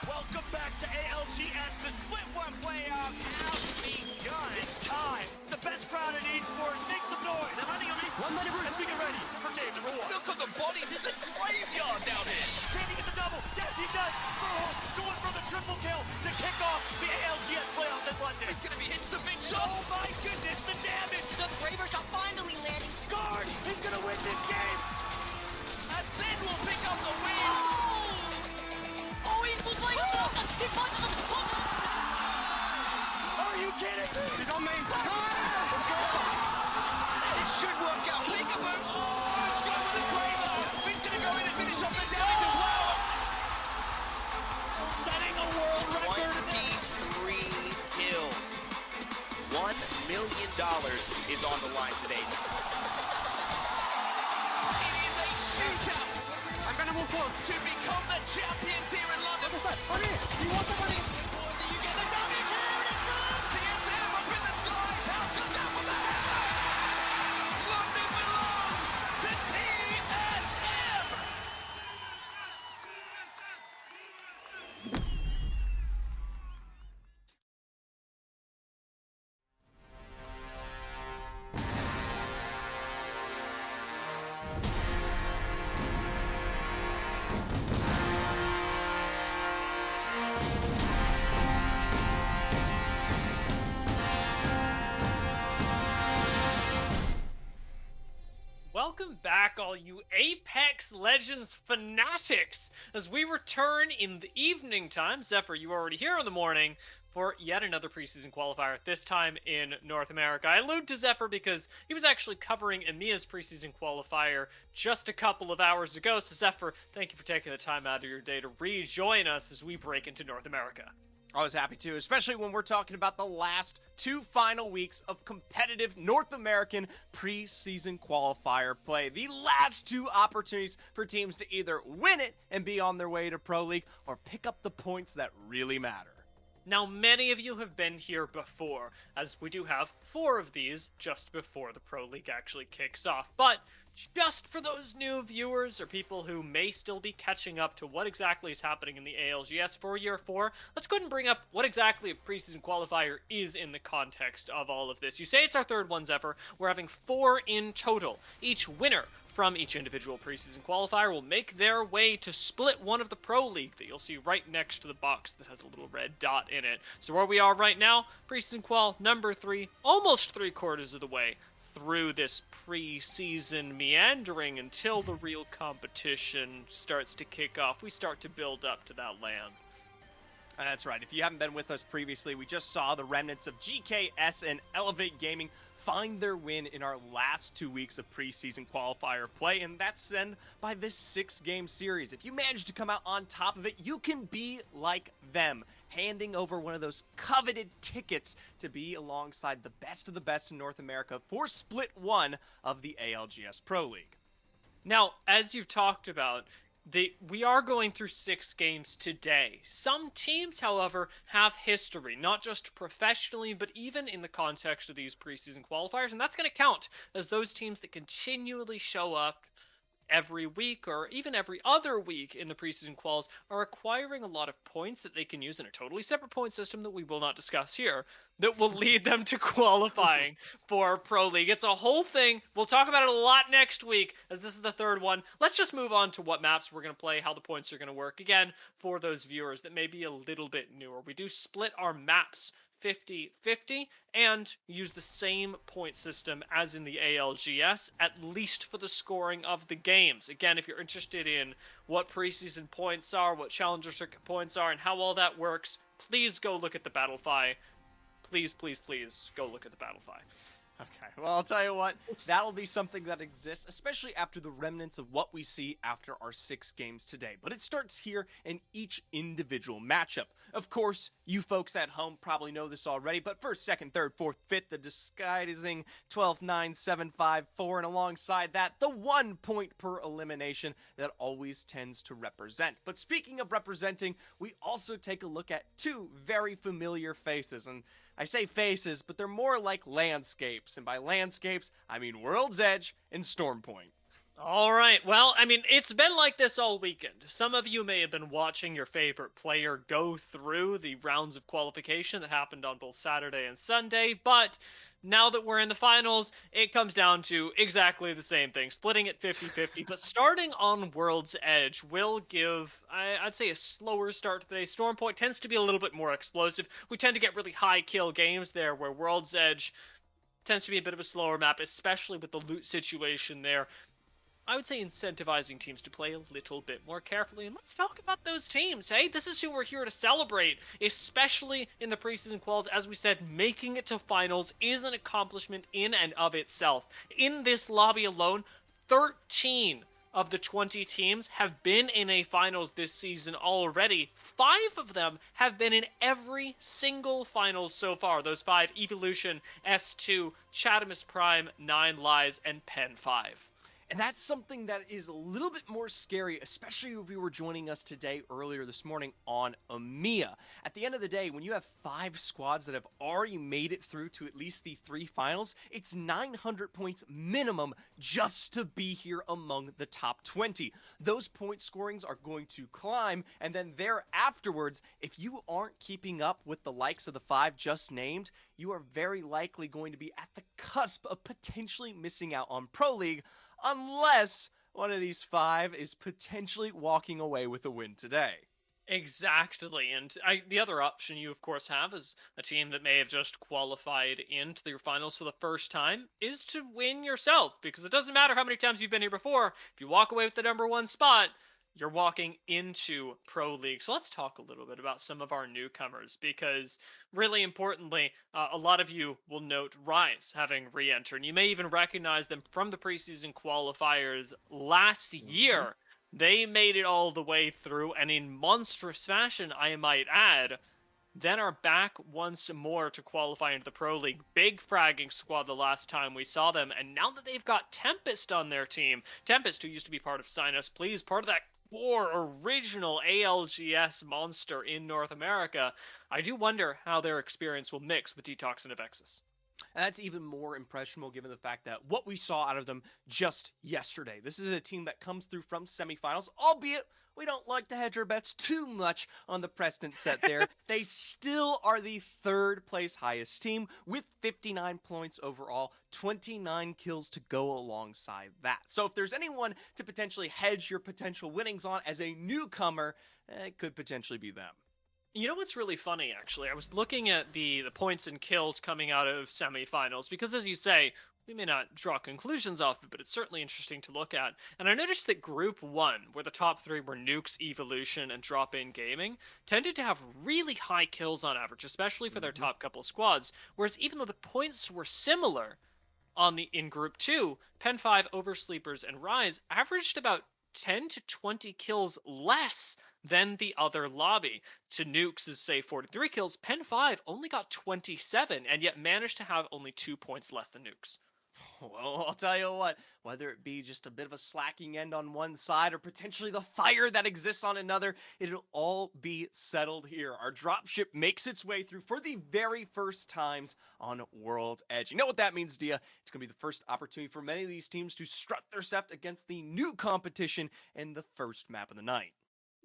Welcome back to ALGS. The Split One playoffs have begun. It's time. The best crowd in esports. Make some noise. They're running on me. As we get ready for game number one. Look at the bodies. It's a graveyard down here. Can he get the double? Yes, he does. Going for the triple kill to kick off the ALGS playoffs in London. He's going to be hitting some big shots. Oh my goodness, the damage. The Braver shot finally landing. Guard is going to win this game. Ascend will pick up the win. Oh, he's like, he punches him. Are you kidding me? He's on main. It should work out. Peekaboo. Let's go with the Braver. He's going to go in and finish off the damage as well. Setting a world record. 23 kills. $1 million is on the line today. It is a shootout. I'm gonna move forward. To become the champions here in London. Hurry! You want the money? You get the damage here. It comes. TSM up in the skies. House goes down for the house. London belongs to TSM. Welcome back, all you Apex Legends fanatics, as we return in the evening time. Zephyr, you were already here in the morning for yet another preseason qualifier, this time in North America. I allude to Zephyr because he was actually covering EMEA's preseason qualifier just a couple of hours ago. So Zephyr, thank you for taking the time out of your day to rejoin us as we break into North America. I was happy to, especially when we're talking about the last two final weeks of competitive North American preseason qualifier play. The last two opportunities for teams to either win it and be on their way to Pro League or pick up the points that really matter. Now, many of you have been here before, as we do have 4 of these just before the Pro League actually kicks off. But just for those new viewers or people who may still be catching up to what exactly is happening in the ALGS for Year 4, let's go ahead and bring up what exactly a preseason qualifier is in the context of all of this. You say it's our third one, Zephyr. We're having 4 in total. Each winner from each individual preseason qualifier will make their way to split one of the Pro League that you'll see right next to the box that has a little red dot in it. So where we are right now, preseason qual number 3, almost 3/4 of the way through this preseason meandering until the real competition starts to kick off. We start to build up to that land. That's right. If you haven't been with us previously, we just saw the remnants of GKS and Elevate Gaming find their win in our last 2 weeks of preseason qualifier play, and that's sent by this 6-game series. If you manage to come out on top of it, you can be like them, handing over one of those coveted tickets to be alongside the best of the best in North America for Split 1 of the ALGS Pro League. Now, as you've talked about, We are going through 6 games today. Some teams, however, have history, not just professionally, but even in the context of these preseason qualifiers, and that's going to count as those teams that continually show up every week or even every other week in the preseason quals are acquiring a lot of points that they can use in a totally separate point system that we will not discuss here that will lead them to qualifying for Pro League. It's a whole thing. We'll talk about it a lot next week as this is the third one. Let's just move on to what maps we're going to play, how the points are going to work. Again, for those viewers that may be a little bit newer, we do split our maps 50-50 and use the same point system as in the ALGS, at least for the scoring of the games. Again, if you're interested in what preseason points are, what Challenger Circuit points are, and how all that works, please go look at the Battlefy. Please, please, please go look at the Battlefy. Okay, well, I'll tell you what, that'll be something that exists, especially after the remnants of what we see after our 6 games today. But it starts here in each individual matchup. Of course, you folks at home probably know this already, but first, second, third, fourth, fifth, the disguising 12, 9, 7, 5, 4, and alongside that, the 1 point per elimination that always tends to represent. But speaking of representing, we also take a look at 2 very familiar faces, and I say faces, but they're more like landscapes, and by landscapes, I mean World's Edge and Stormpoint. All right. Well, I mean, it's been like this all weekend. Some of you may have been watching your favorite player go through the rounds of qualification that happened on both Saturday and Sunday, but now that we're in the finals, it comes down to exactly the same thing, splitting it 50-50, but starting on World's Edge will give, I'd say, a slower start today. Stormpoint tends to be a little bit more explosive. We tend to get really high kill games there, where World's Edge tends to be a bit of a slower map, especially with the loot situation there. I would say incentivizing teams to play a little bit more carefully. And let's talk about those teams, hey? This is who we're here to celebrate, especially in the preseason quals. As we said, making it to finals is an accomplishment in and of itself. In this lobby alone, 13 of the 20 teams have been in a finals this season already. 5 of them have been in every single finals so far. Those 5: Evolution, S2, Chatamus Prime, 9 Lies, and Pen 5. And that's something that is a little bit more scary, especially if you were joining us today earlier this morning on EMEA. At the end of the day, when you have 5 squads that have already made it through to at least the 3 finals, it's 900 points minimum just to be here among the top 20. Those point scorings are going to climb, and then there afterwards, if you aren't keeping up with the likes of the 5 just named, you are very likely going to be at the cusp of potentially missing out on Pro League, unless one of these 5 is potentially walking away with a win today. Exactly, and the other option you of course have as a team that may have just qualified into the finals for the first time is to win yourself, because it doesn't matter how many times you've been here before. If you walk away with the number 1 spot, you're walking into Pro League. So let's talk a little bit about some of our newcomers, because really importantly, a lot of you will note Rise having re-entered, and you may even recognize them from the preseason qualifiers last year. They made it all the way through, and in monstrous fashion, I might add, then are back once more to qualify into the Pro League. Big fragging squad the last time we saw them, and now that they've got Tempest on their team, Tempest, who used to be part of Sign Us Please, part of that core original ALGS monster in North America, I do wonder how their experience will mix with Detox and Avexis. And that's even more impressionable given the fact that what we saw out of them just yesterday. This is a team that comes through from semifinals, albeit we don't like to hedge our bets too much on the precedent set there. They still are the 3rd place highest team with 59 points overall, 29 kills to go alongside that. So if there's anyone to potentially hedge your potential winnings on as a newcomer, it could potentially be them. You know what's really funny, actually? I was looking at the points and kills coming out of semifinals, because as you say, we may not draw conclusions off it, but it's certainly interesting to look at. And I noticed that Group 1, where the top 3 were Nukes, Evolution, and Drop-In Gaming, tended to have really high kills on average, especially for their top couple squads, whereas even though the points were similar in Group 2, Pen 5, Oversleepers, and Rise averaged about 10 to 20 kills less than the other lobby. To Nukes' say 43 kills, Pen 5 only got 27 and yet managed to have only 2 points less than Nukes. Well, I'll tell you what, whether it be just a bit of a slacking end on one side or potentially the fire that exists on another, it'll all be settled here. Our dropship makes its way through for the very first times on World's Edge. You know what that means, Dia? It's going to be the first opportunity for many of these teams to strut their stuff against the new competition in the first map of the night.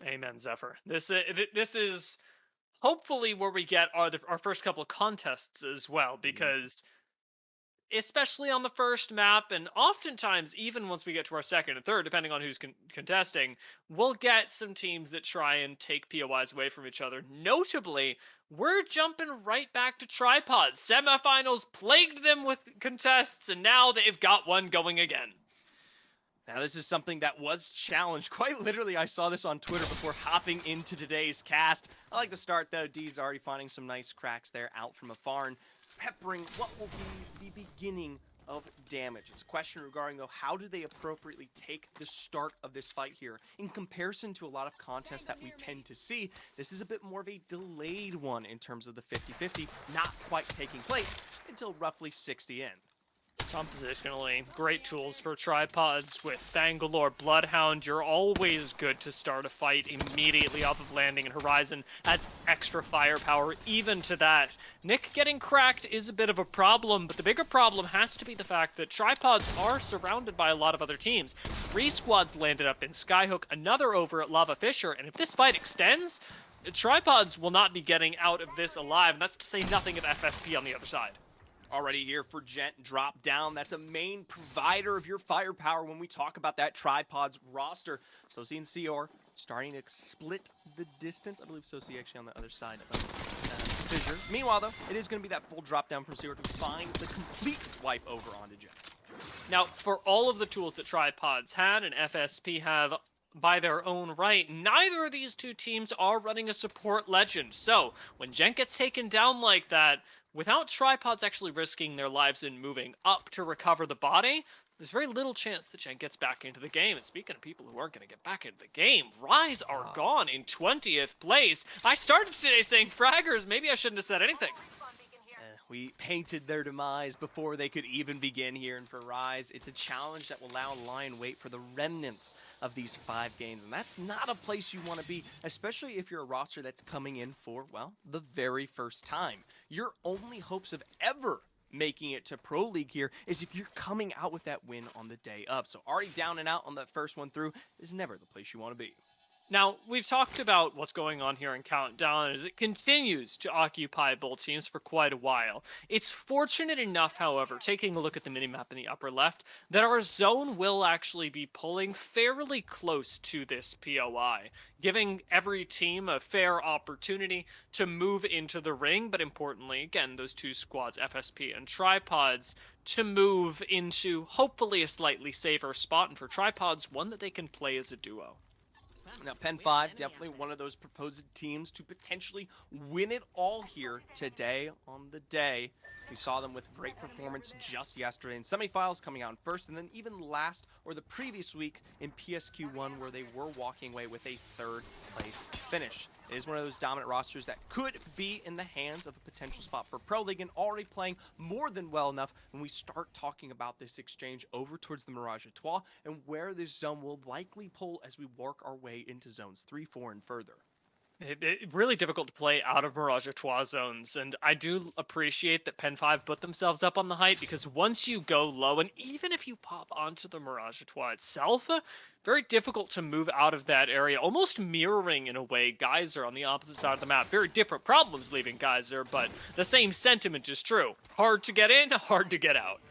Amen, Zephyr. This is hopefully where we get our first couple of contests as well, because especially on the first map, and oftentimes even once we get to our second and third, depending on who's contesting, we'll get some teams that try and take POIs away from each other. Notably, we're jumping right back to tripods. Semifinals plagued them with contests, and now they've got one going again. Now, this is something that was challenged. Quite literally, I saw this on Twitter before hopping into today's cast. I like the start, though. D's already finding some nice cracks there out from afar and peppering what will be the beginning of damage. It's a question regarding, though, how do they appropriately take the start of this fight here? In comparison to a lot of contests that we tend to see, this is a bit more of a delayed one in terms of the 50-50, not quite taking place until roughly 60 in. Compositionally, great tools for tripods with Bangalore Bloodhound. You're always good to start a fight immediately off of landing and Horizon. Adds extra firepower even to that. Nick getting cracked is a bit of a problem, but the bigger problem has to be the fact that tripods are surrounded by a lot of other teams. 3 squads landed up in Skyhook, another over at Lava Fisher, and if this fight extends, tripods will not be getting out of this alive, and that's to say nothing of FSP on the other side. Already here for Gent drop down. That's a main provider of your firepower when we talk about that tripods roster. Sosi and Seor starting to split the distance. I believe Sosi actually on the other side of Fissure. Meanwhile, though, it is going to be that full drop down from Seor to find the complete wipe over onto Gent. Now, for all of the tools that tripods had and FSP have by their own right, neither of these two teams are running a support legend. So, when Gent gets taken down like that, without tripods actually risking their lives and moving up to recover the body, there's very little chance that Gent gets back into the game. And speaking of people who aren't going to get back into the game, Rise are gone in 20th place. I started today saying fraggers. Maybe I shouldn't have said anything. We painted their demise before they could even begin here, and for Rise, it's a challenge that will allow Lion wait for the remnants of these 5 games, and that's not a place you want to be, especially if you're a roster that's coming in for, well, the very first time. Your only hopes of ever making it to Pro League here is if you're coming out with that win on the day of. So already down and out on that first one through is never the place you want to be. Now, we've talked about what's going on here in Countdown as it continues to occupy both teams for quite a while. It's fortunate enough, however, taking a look at the minimap in the upper left, that our zone will actually be pulling fairly close to this POI, giving every team a fair opportunity to move into the ring, but importantly, again, those 2 squads, FSP and Tripods, to move into hopefully a slightly safer spot, and for Tripods, one that they can play as a duo. Now, Pen 5, definitely one of those proposed teams to potentially win it all here today on the day. We saw them with great performance just yesterday in semifinals, coming out in first, and then even last or the previous week in PSQ1 where they were walking away with a 3rd place finish. It is one of those dominant rosters that could be in the hands of a potential spot for Pro League and already playing more than well enough when we start talking about this exchange over towards the Mirage Etoile and where this zone will likely pull as we work our way into zones 3, 4, and further. It's really difficult to play out of Mirage Etoile zones, and I do appreciate that Pen 5 put themselves up on the height, because once you go low, and even if you pop onto the Mirage Etoile itself, very difficult to move out of that area, almost mirroring, in a way, Geyser on the opposite side of the map. Very different problems leaving Geyser, but the same sentiment is true. Hard to get in, hard to get out.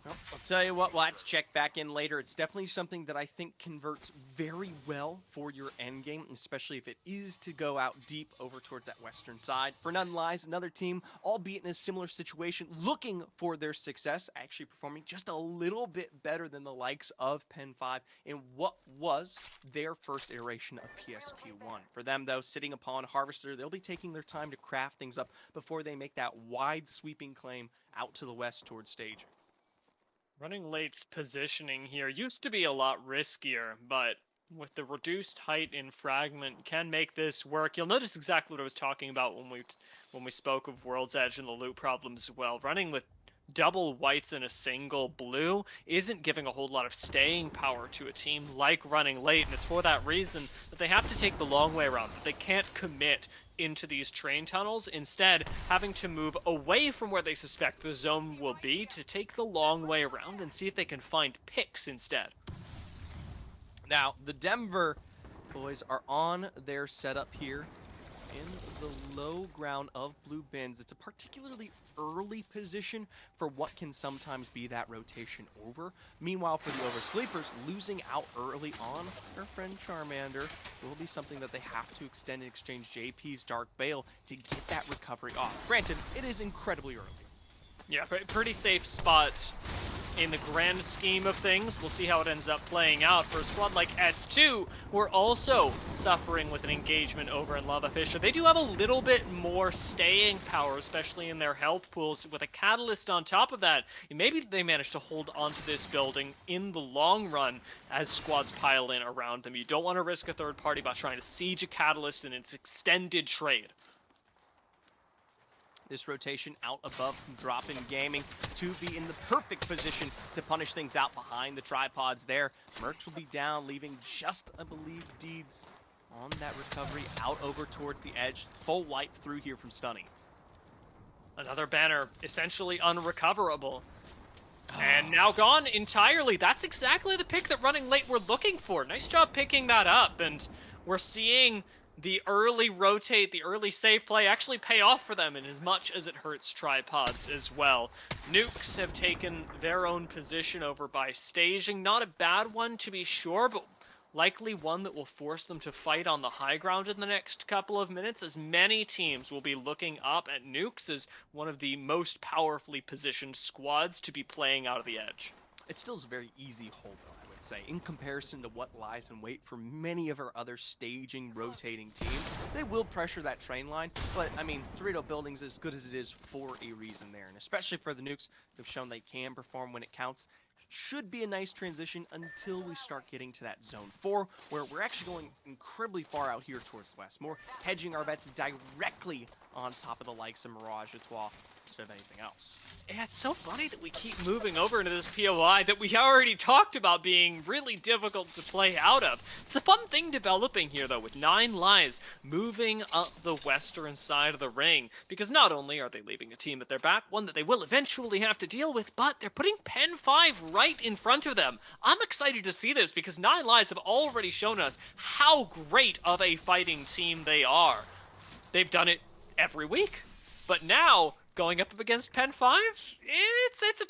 Well, I'll tell you what, we'll have to check back in later. It's definitely something that I think converts very well for your endgame, especially if it is to go out deep over towards that western side. For None Lies, another team, albeit in a similar situation, looking for their success, actually performing just a little bit better than the likes of Pen 5 in what was their first iteration of PSQ1. For them, though, sitting upon Harvester, they'll be taking their time to craft things up before they make that wide sweeping claim out to the west towards staging. Running late's positioning here used to be a lot riskier, but with the reduced height in Fragment can make this work. You'll notice exactly what I was talking about when we spoke of World's Edge and the loot problems as well. Running with double whites and a single blue isn't giving a whole lot of staying power to a team like running late, and it's for that reason that they have to take the long way around. They can't commit into these train tunnels, instead having to move away from where they suspect the zone will be to take the long way around and see if they can find picks instead. Now, the Denver boys are on their setup here in the low ground of blue bins. It's a particularly early position for what can sometimes be that rotation over. Meanwhile, for the oversleepers, losing out early on their friend Charmander will be something that they have to extend and exchange JP's Dark Veil to get that recovery off. Granted, it is incredibly early. Yeah, pretty safe spot in the grand scheme of things. We'll see how it ends up playing out. For a squad like S2, we're also suffering with an engagement over in Lava Fisher. They do have a little bit more staying power, especially in their health pools. With a Catalyst on top of that, maybe they manage to hold onto this building in the long run as squads pile in around them. You don't want to risk a third party by trying to siege a Catalyst in its extended trade. This rotation out above from Drop-In Gaming to be in the perfect position to punish things out behind the tripods there. Mercs will be down, leaving just, I believe, Deeds on that recovery out over towards the edge. Full wipe through here from Stunny. Another banner essentially unrecoverable. And now gone entirely. That's exactly the pick that Running Late were looking for. Nice job picking that up, and we're seeing the early rotate, the early save play actually pay off for them in as much as it hurts tripods as well. Nukes have taken their own position over by staging. Not a bad one to be sure, but likely one that will force them to fight on the high ground in the next couple of minutes, as many teams will be looking up at Nukes as one of the most powerfully positioned squads to be playing out of the edge. It still is a very easy hold, though, I would say, in comparison to what lies in wait for many of our other staging, rotating teams. They will pressure that train line, but, I mean, Dorito Building's as good as it is for a reason there, and especially for the Nukes, they've shown they can perform when it counts. Should be a nice transition until we start getting to that Zone 4, where we're actually going incredibly far out here towards the west. More hedging our bets directly on top of the likes of Mirage Etoile instead of anything else. Yeah, it's so funny that we keep moving over into this POI that we already talked about being really difficult to play out of. It's a fun thing developing here, though, with 9 Lives moving up the western side of the ring, because not only are they leaving a team at their back, one that they will eventually have to deal with, but they're putting Pen 5 right in front of them. I'm excited to see this, because 9 Lives have already shown us how great of a fighting team they are. They've done it every week, but now going up against Pen 5, it's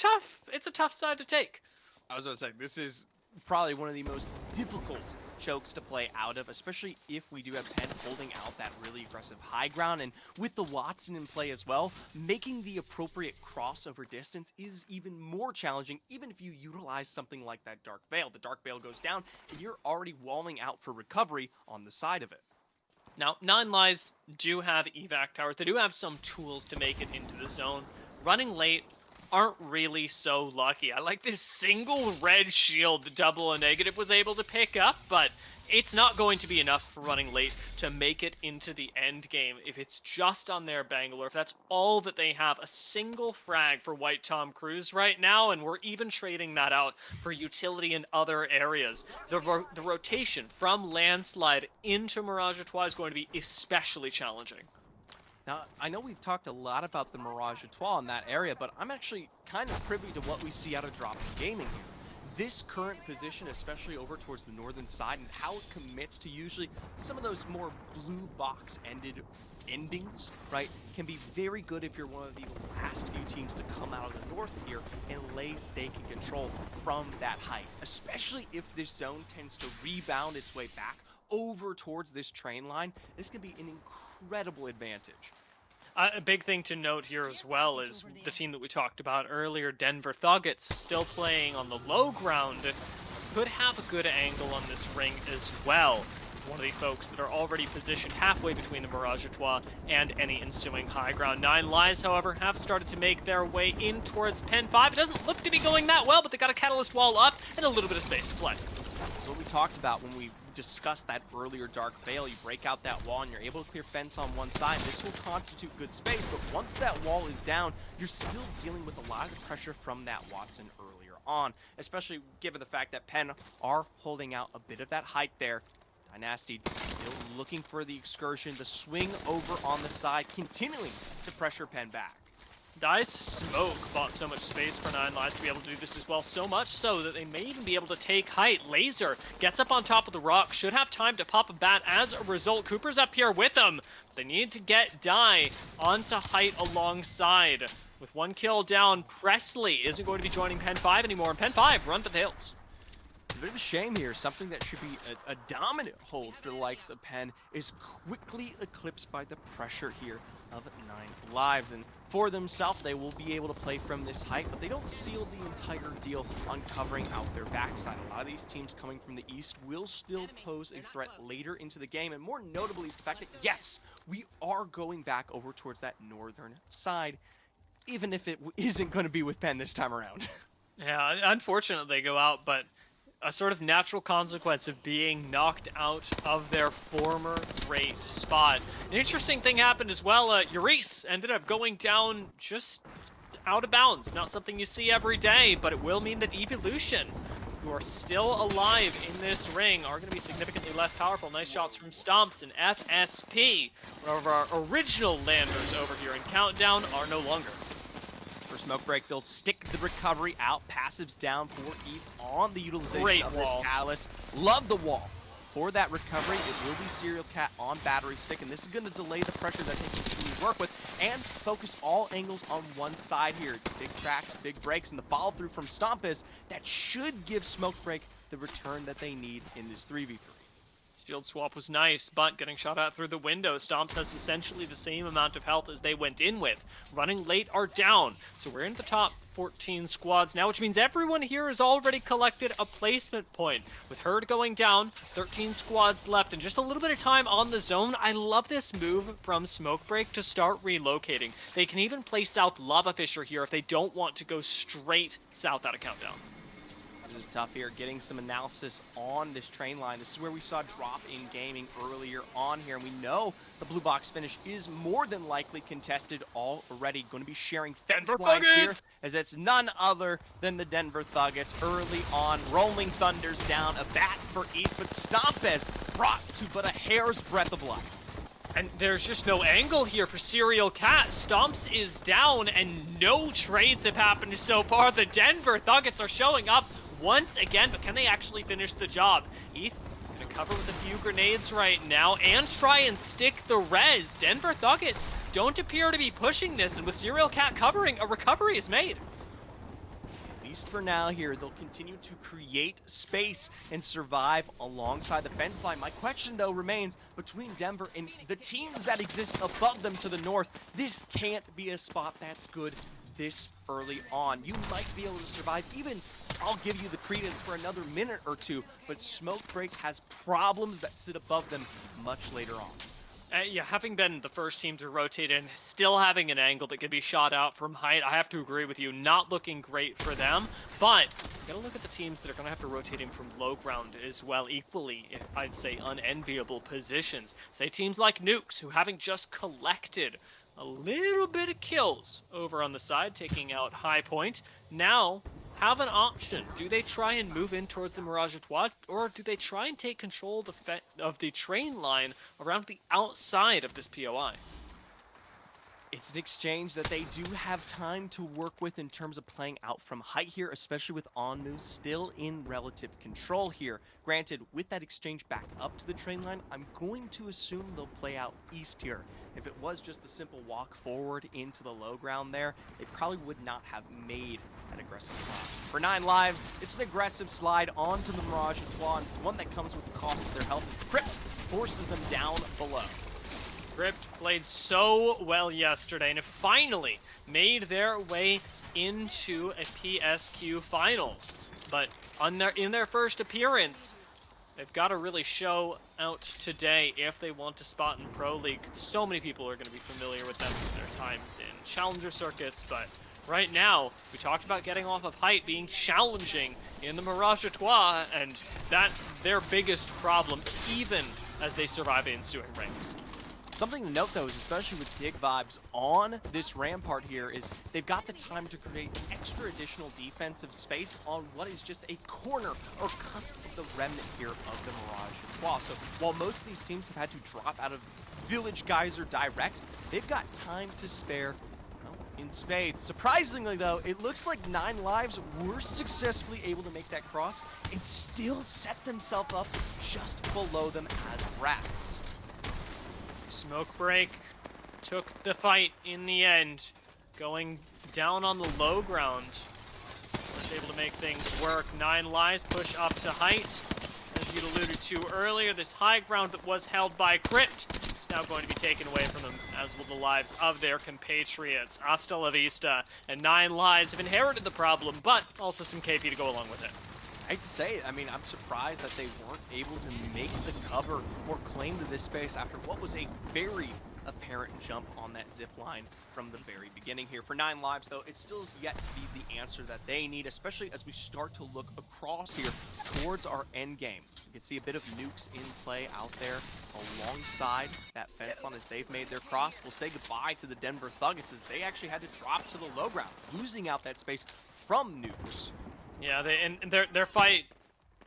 a tough side to take. I was going to say, this is probably one of the most difficult chokes to play out of, especially if we do have Pen holding out that really aggressive high ground, and with the Watson in play as well, making the appropriate crossover distance is even more challenging, even if you utilize something like that Dark Veil. The Dark Veil goes down, and you're already walling out for recovery on the side of it. Now, 9 Lives do have evac towers. They do have some tools to make it into the zone. Running Late aren't really so lucky. I like this single red shield that Double A Negative was able to pick up, but it's not going to be enough for Running Late to make it into the end game. If it's just on their Bangalore, if that's all that they have, a single frag for White Tom Cruise right now, and we're even trading that out for utility in other areas. The rotation from Landslide into Mirage Etoile is going to be especially challenging. Now, I know we've talked a lot about the Mirage Etoile in that area, but I'm actually kind of privy to what we see out of Drop-In Gaming here. This current position, especially over towards the northern side, and how it commits to usually some of those more blue box endings, right, can be very good if you're one of the last few teams to come out of the north here and lay stake and control from that height, especially if this zone tends to rebound its way back over towards this train line. This can be an incredible advantage. A big thing to note here as well is the team that we talked about earlier, Denver Thuggets, still playing on the low ground, could have a good angle on this ring as well. One of the folks that are already positioned halfway between the Mirage Etoile and any ensuing high ground. 9 Lives, however, have started to make their way in towards Pen 5. It doesn't look to be going that well, but they got a Catalyst wall up and a little bit of space to play. It's what we talked about when we discussed that earlier Dark Veil. You break out that wall and you're able to clear fence on one side. This will constitute good space, but once that wall is down, you're still dealing with a lot of the pressure from that Watson earlier on, especially given the fact that Penn are holding out a bit of that height there. Dynasty still looking for the excursion, the swing over on the side, continuing to pressure Penn back. Dice Smoke bought so much space for 9 Lives to be able to do this as well, so much so that they may even be able to take height. Laser gets up on top of the rock, should have time to pop a bat as a result. Cooper's up here with them. They need to get Die onto height alongside. With 1 kill down, Presley isn't going to be joining Pen 5 anymore, and Pen 5 run for the hills. A bit of a shame here. Something that should be a dominant hold for the likes of Penn is quickly eclipsed by the pressure here of 9 Lives. And for themselves, they will be able to play from this height, but they don't seal the entire deal on covering out their backside. A lot of these teams coming from the east will still pose a threat later into the game, and more notably is the fact that, yes, we are going back over towards that northern side, even if it isn't going to be with Penn this time around. Yeah, unfortunately they go out, but a sort of natural consequence of being knocked out of their former great spot. An interesting thing happened as well. Euris ended up going down just out of bounds. Not something you see every day, but it will mean that Evolution, who are still alive in this ring, are going to be significantly less powerful. Nice shots from Stomps and FSP. One of our original landers over here in Countdown are no longer. For Smoke Break, they'll stick the recovery out. Passives down for ETH on the utilization of this Catalyst. Love the wall. For that recovery, it will be Serial Cat on Battery Stick, and this is going to delay the pressure that they continue to work with and focus all angles on one side here. It's big cracks, big breaks, and the follow-through from Stompus that should give Smoke Break the return that they need in this 3v3. Shield swap was nice, but getting shot at through the window. Stomps has essentially the same amount of health as they went in with. Running late are down, so we're in the top 14 squads now, which means everyone here has already collected a placement point. With Herd going down, 13 squads left, and just a little bit of time on the zone. I love this move from Smoke Break to start relocating. They can even play South Lava Fisher here if they don't want to go straight south out of Countdown. This is tough here, getting some analysis on this train line. This is where we saw drop in gaming earlier on here, and we know the blue box finish is more than likely contested already. Going to be sharing fence lines here, as it's none other than the Denver Thuggets early on. Rolling Thunders down, a bat for ETH, but Stompes brought to but a hair's breadth of life. And there's just no angle here for Serial Cat. Stomps is down, and no trades have happened so far. The Denver Thuggets are showing up once again, but can they actually finish the job? ETH gonna cover with a few grenades right now and try and stick the res. Denver Thuggets don't appear to be pushing this, and with Serial Cat covering, a recovery is made. At least for now here, they'll continue to create space and survive alongside the fence line. My question, though, remains between Denver and the teams that exist above them to the north. This can't be a spot that's good this early on. You might be able to survive, even I'll give you the credence for another minute or two, but Smoke Break has problems that sit above them much later on. Yeah, having been the first team to rotate in, still having an angle that could be shot out from height, I have to agree with you, not looking great for them, but gotta look at the teams that are gonna have to rotate in from low ground as well, equally, I'd say, unenviable positions. Say teams like Nukes, who haven't just collected a little bit of kills over on the side, taking out High Point, now have an option. Do they try and move in towards the Mirage Etoile, or do they try and take control of the train line around the outside of this POI? It's an exchange that they do have time to work with in terms of playing out from height here, especially with Onmu still in relative control here. Granted, with that exchange back up to the train line, I'm going to assume they'll play out east here. If it was just the simple walk forward into the low ground there, they probably would not have made an aggressive slide. For 9 Lives, it's an aggressive slide onto the Mirage Etoile, and it's one that comes with the cost of their health as Crypt forces them down below. Crypt played so well yesterday and have finally made their way into a PSQ Finals. But in their first appearance, they've got to really show out today if they want to spot in Pro League. So many people are going to be familiar with them from their time in Challenger circuits, but right now. We talked about getting off of height being challenging in the Mirage à Trois, and that's their biggest problem, even as they survive the ensuing rings. Something to note, though, is especially with Dig Vibes on this rampart here, is they've got the time to create extra additional defensive space on what is just a corner or cusp of the remnant here of the Mirage à Trois. So while most of these teams have had to drop out of Village Geyser direct, they've got time to spare in spades. Surprisingly, though, it looks like 9 Lives were successfully able to make that cross and still set themselves up just below them as rats. Smoke Break took the fight in the end, going down on the low ground. Was able to make things work. 9 Lives push up to height. As you alluded to earlier, this high ground that was held by Crypt is now going to be taken away from them, as will the lives of their compatriots. Hasta la vista, and 9 Lives have inherited the problem, but also some KP to go along with it. I hate to say it, I mean, I'm surprised that they weren't able to make the cover or claim to this space after what was a very apparent jump on that zip line from the very beginning here. For 9 Lives, though, it still is yet to be the answer that they need, especially as we start to look across here towards our end game. You can see a bit of nukes in play out there alongside that fence line as they've made their cross. We'll say goodbye to the Denver Thuggets as they actually had to drop to the low ground, losing out that space from nukes. Yeah, their fight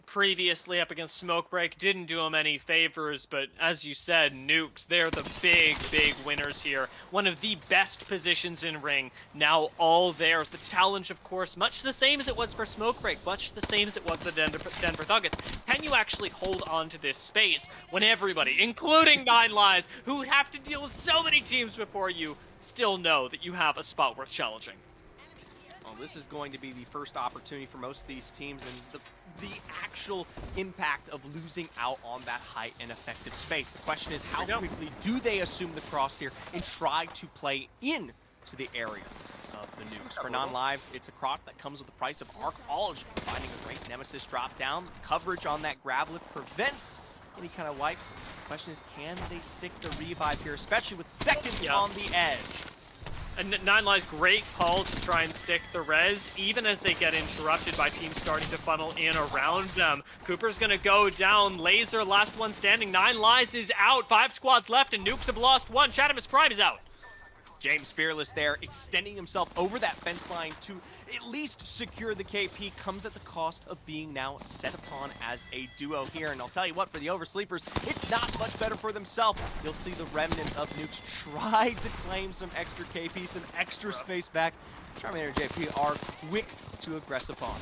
previously up against Smoke Break didn't do them any favors, but as you said, nukes, they're the big winners here. One of the best positions in ring, now all theirs. The challenge, of course, much the same as it was for Smoke Break, much the same as it was for the Denver Thuggets. Can you actually hold on to this space when everybody, including 9 Lives, who have to deal with so many teams before you, still know that you have a spot worth challenging? Well, this is going to be the first opportunity for most of these teams, and the actual impact of losing out on that height and effective space. The question is, how quickly do they assume the cross here and try to play in to the area of the nukes? For 9 Lives, it's a cross that comes with the price of Arcology, finding a great Nemesis drop down. Coverage on that grab lift prevents any kind of wipes. The question is, can they stick the revive here, especially with seconds on the edge? And 9 Lives, great call to try and stick the res, even as they get interrupted by teams starting to funnel in around them. Cooper's gonna go down, Laser, last one standing. 9 Lives is out, 5 squads left, and nukes have lost 1. Chatamus Prime is out. James Fearless there, extending himself over that fence line to at least secure the KP, comes at the cost of being now set upon as a duo here. And I'll tell you what, for the Oversleepers, it's not much better for themselves. You'll see the remnants of nukes try to claim some extra KP, some extra space back. Charmander and JP are quick to aggress upon.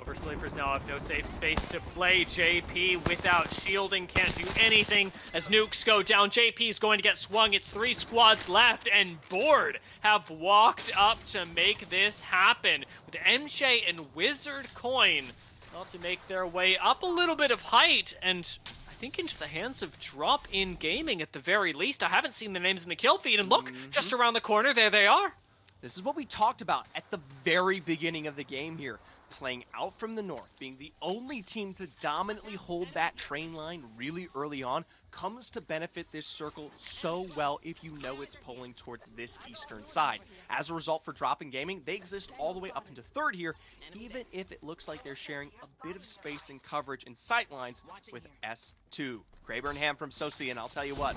Oversleepers now have no safe space to play. JP without shielding can't do anything as nukes go down. JP is going to get swung. It's 3 squads left, and Board have walked up to make this happen. With MJ and Wizard Coin, they'll have to make their way up a little bit of height, and I think into the hands of Drop In Gaming at the very least. I haven't seen the names in the kill feed, and look, just around the corner, there they are. This is what we talked about at the very beginning of the game here. Playing out from the north, being the only team to dominantly hold that train line really early on, comes to benefit this circle so well if you know it's pulling towards this eastern side. As a result, for Drop In Gaming, they exist all the way up into third here, even if it looks like they're sharing a bit of space and coverage and sightlines with S2. Krayburnham from Soci, and I'll tell you what,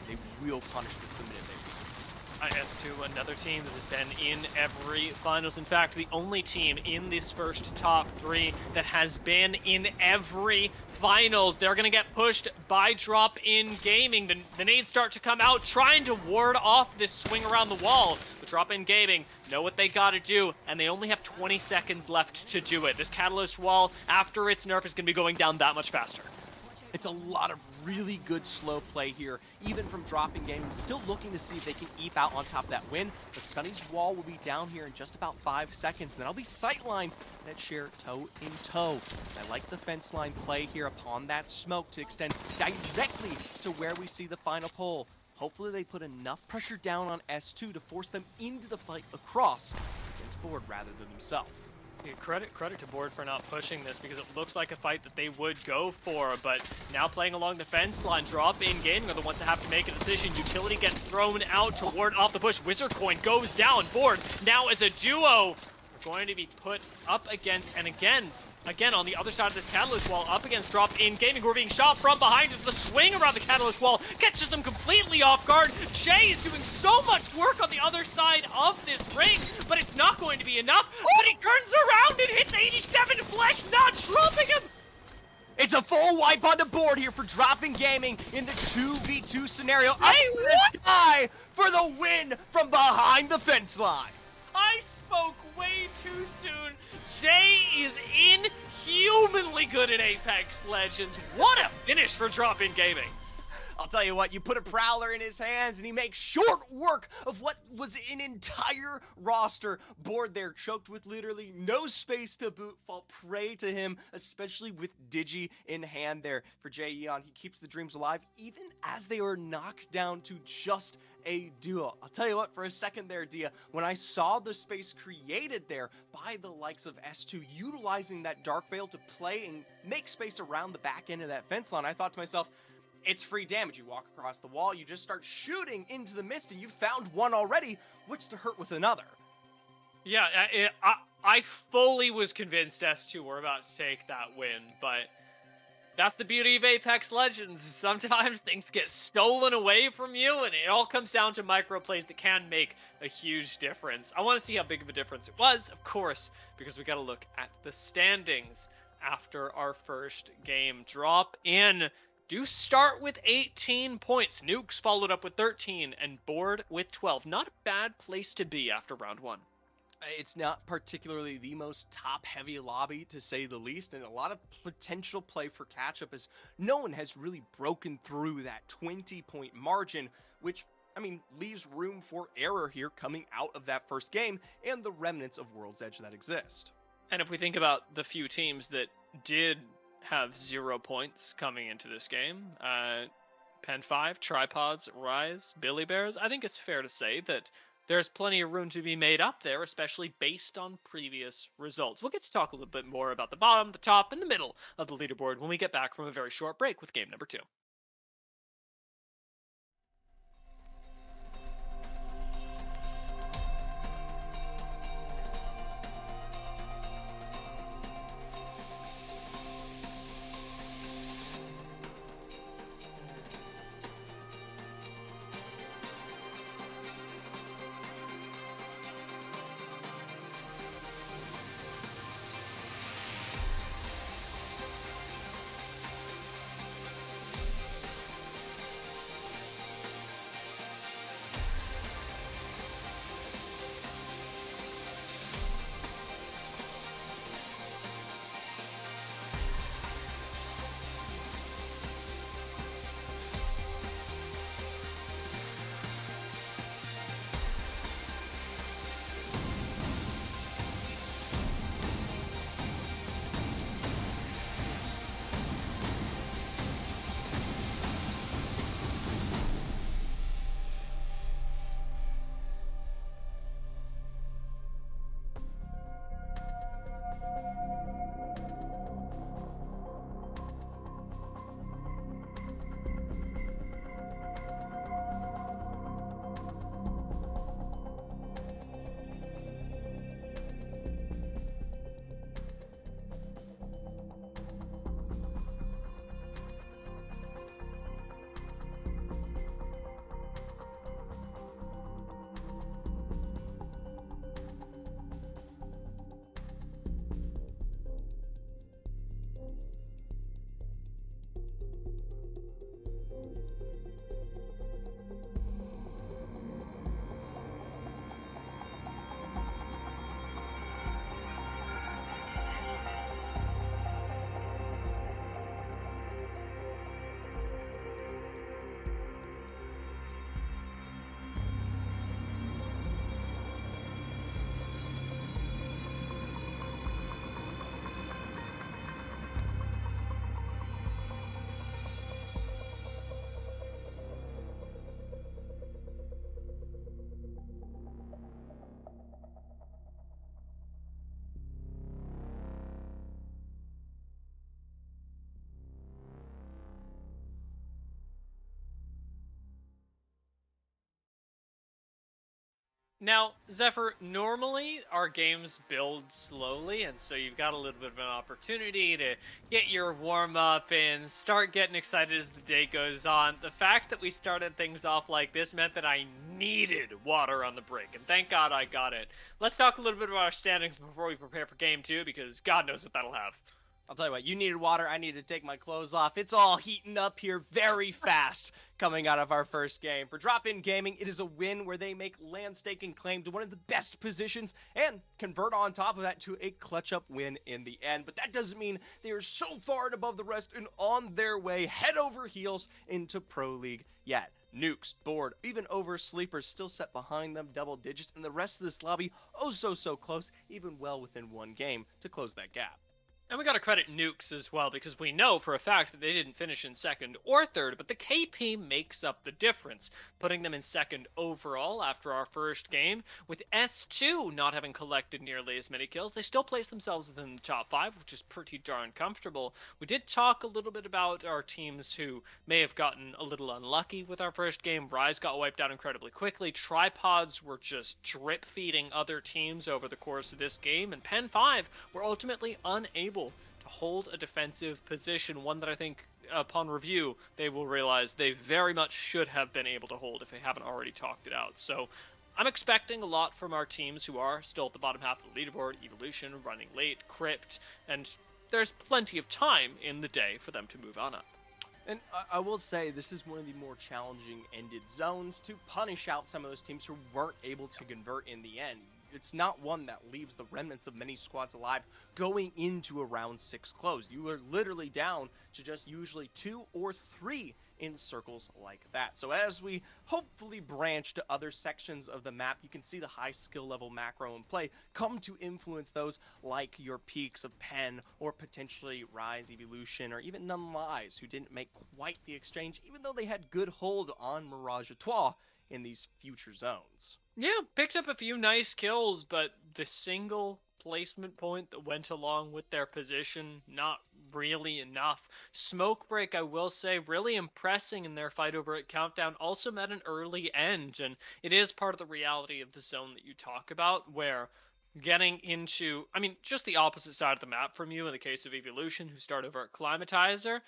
they will punish this the minute they leave. S2, another team that has been in every finals. In fact, the only team in this first top 3 that has been in every finals. They're going to get pushed by Drop In Gaming. The nades start to come out, trying to ward off this swing around the wall. But Drop In Gaming know what they got to do, and they only have 20 seconds left to do it. This Catalyst wall, after its nerf, is going to be going down that much faster. It's a lot of really good slow play here, even from Drop In Gaming, still looking to see if they can eke out on top of that win. But Stunny's wall will be down here in just about 5 seconds, and that'll be sightlines that share toe in toe. I like the fence line play here upon that smoke to extend directly to where we see the final pull. Hopefully they put enough pressure down on S2 to force them into the fight across against Board rather than themselves. Yeah, credit to Board for not pushing this, because it looks like a fight that they would go for, but now playing along the fence line, Drop In Gaming are the ones that have to make a decision. Utility gets thrown out to ward off the push. Wizard Coin goes down. Board now as a duo. We're going to be put up against and against. Again, on the other side of this Catalyst wall, up against Drop In Gaming, who are being shot from behind as the swing around the Catalyst wall catches them completely off guard. Jay is doing so much work on the other side of this ring, but it's not going to be enough. But he turns around and hits 87 Flesh, not dropping him. It's a full wipe on the board here for Dropping Gaming in the 2v2 scenario. Up Hey, in the sky for the win from behind the fence line. I spoke way too soon. Jay is inhumanly good at Apex Legends. What a finish for Drop In Gaming. I'll tell you what, you put a Prowler in his hands and he makes short work of what was an entire roster board there, choked with literally no space to boot, fall prey to him, especially with Digi in hand there for Jay Yeon. He keeps the dreams alive even as they are knocked down to just a duo. I'll tell you what, for a second there, Dia, when I saw the space created there by the likes of S2 utilizing that Dark Veil to play and make space around the back end of that fence line, I thought to myself, it's free damage. You walk across the wall, you just start shooting into the mist, and you found one already. What's to hurt with another? Yeah, I fully was convinced S2 were about to take that win, but that's the beauty of Apex Legends. Sometimes things get stolen away from you, and it all comes down to micro plays that can make a huge difference. I want to see how big of a difference it was, of course, because we got to look at the standings after our first game. Drop In do start with 18 points. Nukes followed up with 13 and Board with 12. Not a bad place to be after round one. It's not particularly the most top-heavy lobby, to say the least, and a lot of potential play for catch-up as no one has really broken through that 20-point margin, which, I mean, leaves room for error here coming out of that first game and the remnants of World's Edge that exist. And if we think about the few teams that did have 0 points coming into this game, Pen 5, Tripods, Rise, Billy Bears, I think it's fair to say that there's plenty of room to be made up there, especially based on previous results. We'll get to talk a little bit more about the bottom, the top, and the middle of the leaderboard when we get back from a very short break with game number 2. Now, Zephyr, normally our games build slowly, and so you've got a little bit of an opportunity to get your warm up and start getting excited as the day goes on. The fact that we started things off like this meant that I needed water on the break, and thank God I got it. Let's talk a little bit about our standings before we prepare for game two, because God knows what that'll have. I'll tell you what, you needed water, I needed to take my clothes off. It's all heating up here very fast coming out of our first game. For Drop-In Gaming, it is a win where they make land staking claim to one of the best positions and convert on top of that to a clutch-up win in the end. But that doesn't mean they are so far and above the rest and on their way head over heels into Pro League yet. Nukes, Board, even Oversleepers still set behind them double digits, and the rest of this lobby oh so close, even well within one game to close that gap. And we gotta credit Nukes as well, because we know for a fact that they didn't finish in second or third, but the KP makes up the difference, putting them in second overall after our first game. With S2 not having collected nearly as many kills, they still place themselves within the top 5, which is pretty darn comfortable. We did talk a little bit about our teams who may have gotten a little unlucky with our first game. Rise got wiped out incredibly quickly. Tripods were just drip feeding other teams over the course of this game, and Pen 5 were ultimately unable to hold a defensive position, one that I think upon review they will realize they very much should have been able to hold if they haven't already talked it out. So I'm expecting a lot from our teams who are still at the bottom half of the leaderboard. Evolution, Running Late, Crypt, and there's plenty of time in the day for them to move on up. And I will say, this is one of the more challenging ended zones to punish out some of those teams who weren't able to convert in the end. It's not one that leaves the remnants of many squads alive going into a round 6 close. You are literally down to just usually 2 or 3 in circles like that. So as we hopefully branch to other sections of the map, you can see the high skill level macro in play come to influence those like your peaks of Pen or potentially Rise, Evolution, or even None Lies, who didn't make quite the exchange even though they had good hold on Mirage Etoile in these future zones. Yeah, picked up a few nice kills, but the single placement point that went along with their position, not really enough. Smoke Break, I will say, really impressing in their fight over at Countdown, also met an early end, and it is part of the reality of the zone that you talk about, where getting into, I mean, just the opposite side of the map from you in the case of Evolution, who start over at Climatizer,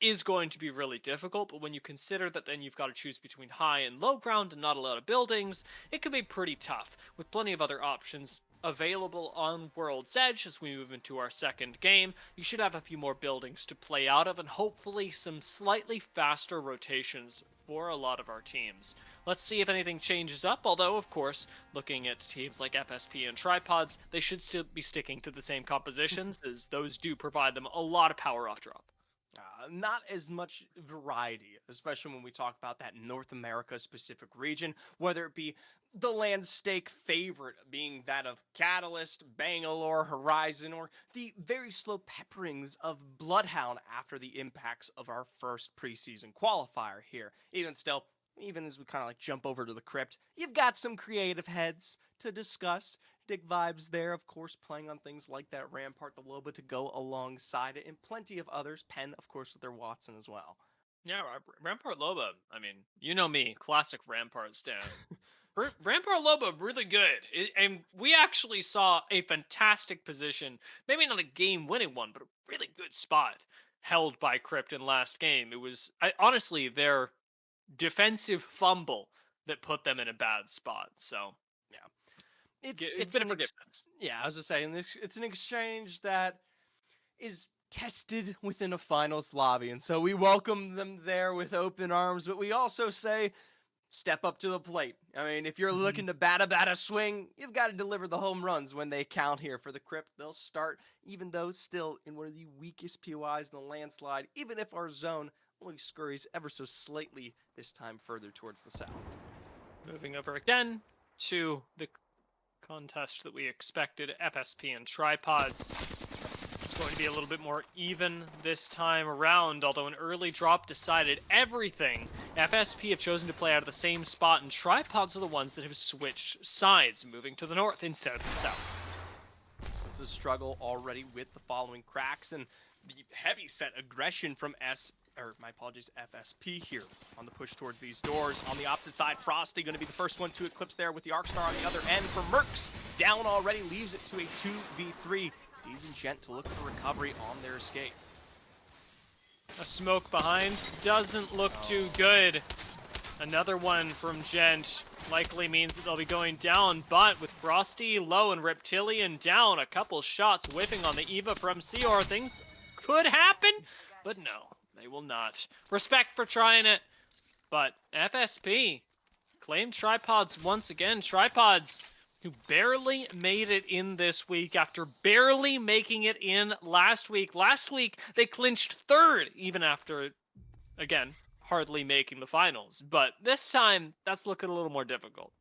is going to be really difficult, but when you consider that then you've got to choose between high and low ground and not a lot of buildings, it can be pretty tough, with plenty of other options available on World's Edge. As we move into our second game, you should have a few more buildings to play out of, and hopefully some slightly faster rotations for a lot of our teams. Let's see if anything changes up, although, of course, looking at teams like FSP and Tripods, they should still be sticking to the same compositions, as those do provide them a lot of power off drop. Not as much variety, especially when we talk about that North America specific region, whether it be the land stake favorite being that of Catalyst, Bangalore, Horizon, or the very slow pepperings of Bloodhound after the impacts of our first preseason qualifier here. Even still, even as we kind of like jump over to the crypt, you've got some creative heads to discuss. Dig vibes there, of course, playing on things like that Rampart the Loba to go alongside it, and plenty of others. Pen, of course, with their Watson as well. Yeah, Rampart Loba. I mean, you know me, classic Rampart stan. Rampart Loba, really good. And we actually saw a fantastic position, maybe not a game-winning one, but a really good spot held by Crypt in last game. It was honestly their defensive fumble that put them in a bad spot. So Yeah, it's a it's bit of an forgiveness. yeah. I was just saying, it's an exchange that is tested within a finals lobby, and so we welcome them there with open arms. But we also say, step up to the plate. I mean, if you're looking to bat a swing, you've got to deliver the home runs when they count here for the Crypt. They'll start, even though still in one of the weakest POIs in the landslide, even if our zone only scurries ever so slightly this time further towards the south. Moving over again to the contest that we expected, FSP and Tripods. It's going to be a little bit more even this time around, although an early drop decided everything. FSP have chosen to play out of the same spot, and Tripods are the ones that have switched sides, moving to the north instead of the south. This is a struggle already with the following cracks and the heavy set aggression from S my apologies, FSP here on the push towards these doors. On the opposite side, Frosty going to be the first one to eclipse there with the Arc Star on the other end. For Mercs, down already, leaves it to a 2v3. Deez and Gent to look for recovery on their escape. A smoke behind doesn't look too good. Another one from Gent likely means that they'll be going down, but with Frosty low and Reptilian down, a couple shots whiffing on the Eva from Seor, things could happen, but no, they will not. Respect for trying it, but FSP claimed Tripods once again. Tripods who barely made it in this week after barely making it in last week. Last week, they clinched third, even after, again, hardly making the finals. But this time, that's looking a little more difficult.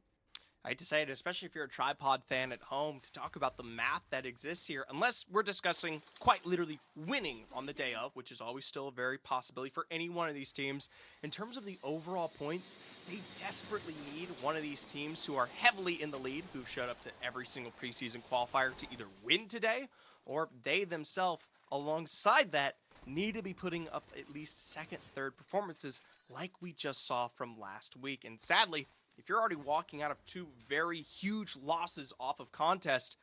I hate to say it, especially if you're a Tripod fan at home, to talk about the math that exists here, unless we're discussing quite literally winning on the day of, which is always still a very possibility for any one of these teams. In terms of the overall points, they desperately need one of these teams who are heavily in the lead, who've showed up to every single preseason qualifier, to either win today, or they themselves, alongside that, need to be putting up at least second, third performances like we just saw from last week. And sadly, if you're already walking out of two very huge losses off of contest,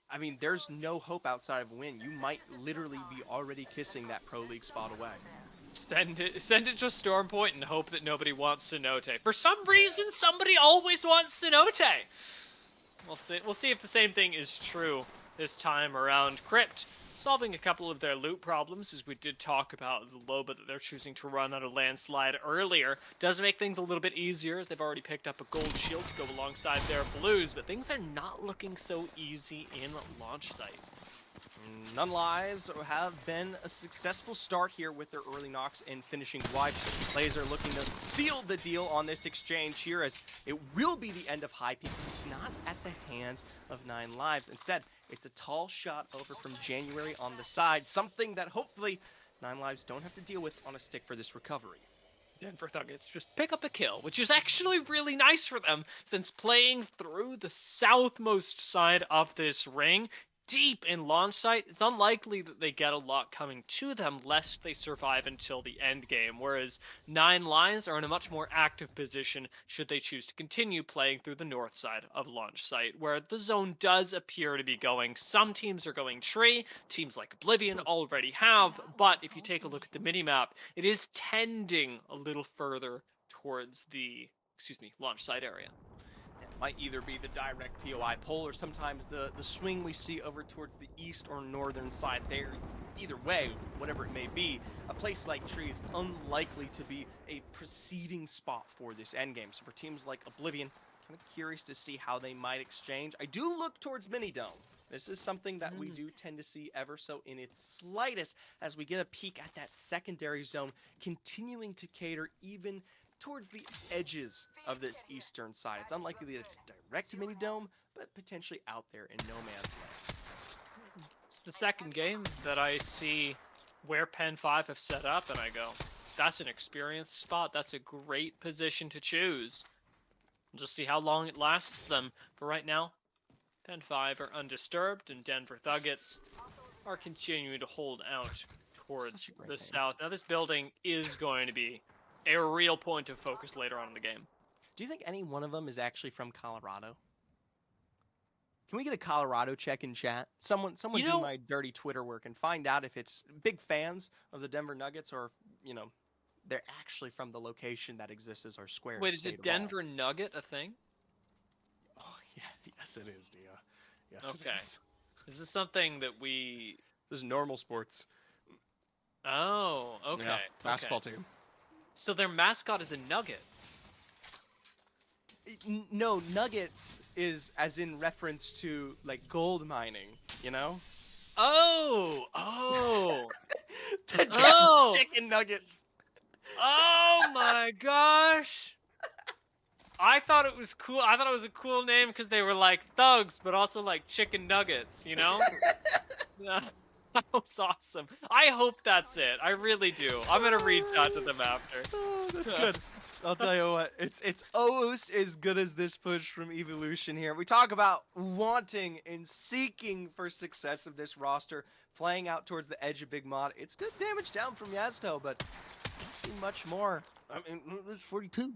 I mean, there's no hope outside of a win. You might literally be already kissing that Pro League spot away. Send it to Storm Point and hope that nobody wants Cenote. For some reason, somebody always wants Cenote. We'll see if the same thing is true this time around. Crypt solving a couple of their loot problems, as we did talk about the Loba that they're choosing to run on a landslide earlier. Does make things a little bit easier, as they've already picked up a gold shield to go alongside their blues, but things are not looking so easy in launch site. None Lives have been a successful start here with their early knocks and finishing wipes. Players are looking to seal the deal on this exchange here, as it will be the end of High Peak. It's not at the hands of 9 Lives. Instead, it's a tall shot over from January on the side, something that hopefully 9 Lives don't have to deal with on a stick for this recovery. Denver Nuggets just pick up a kill, which is actually really nice for them, since playing through the southmost side of this ring, deep in launch site, it's unlikely that they get a lot coming to them lest they survive until the end game, whereas 9 Lions are in a much more active position should they choose to continue playing through the north side of launch site, where the zone does appear to be going. Some teams are going tree, teams like Oblivion already have, but if you take a look at the minimap, it is tending a little further towards the, launch site area. Might either be the direct POI pull or sometimes the swing we see over towards the east or northern side there. Either way, whatever it may be, a place like Tree is unlikely to be a preceding spot for this endgame. So for teams like Oblivion, kind of curious to see how they might exchange. I do look towards Mini Dome. This is something that we do tend to see ever so in its slightest as we get a peek at that secondary zone, continuing to cater even towards the edges of this eastern side. It's unlikely that it's direct Mini Dome, but potentially out there in no man's land. It's the second game that I see where Pen 5 have set up, and I go, that's an experienced spot. That's a great position to choose. We'll just see how long it lasts them. For right now, Pen 5 are undisturbed, and Denver Nuggets are continuing to hold out towards the south. Now, this building is going to be a real point of focus later on in the game. Do you think any one of them is actually from Colorado? Can we get a Colorado check in chat? Someone do my dirty Twitter work and find out if it's big fans of the Denver Nuggets or, they're actually from the location that exists as our square. Wait, is it Denver Nugget a thing? Oh, yeah. Yes, it is, Dia. Yes, okay. It is. Is this something that we... This is normal sports. Oh, okay. Yeah, basketball team. So their mascot is a nugget. No, nuggets is as in reference to like gold mining, you know? Oh! Chicken nuggets. Oh my gosh! I thought it was cool. I thought it was a cool name because they were like thugs, but also like chicken nuggets, you know? That was awesome. I hope that's it. I really do. I'm gonna reach out to them after. Oh, that's good. I'll tell you what, it's almost as good as this push from Evolution here. We talk about wanting and seeking for success of this roster, playing out towards the edge of Big Mod. It's good damage down from Yazto, but let's see much more. I mean, it's 42.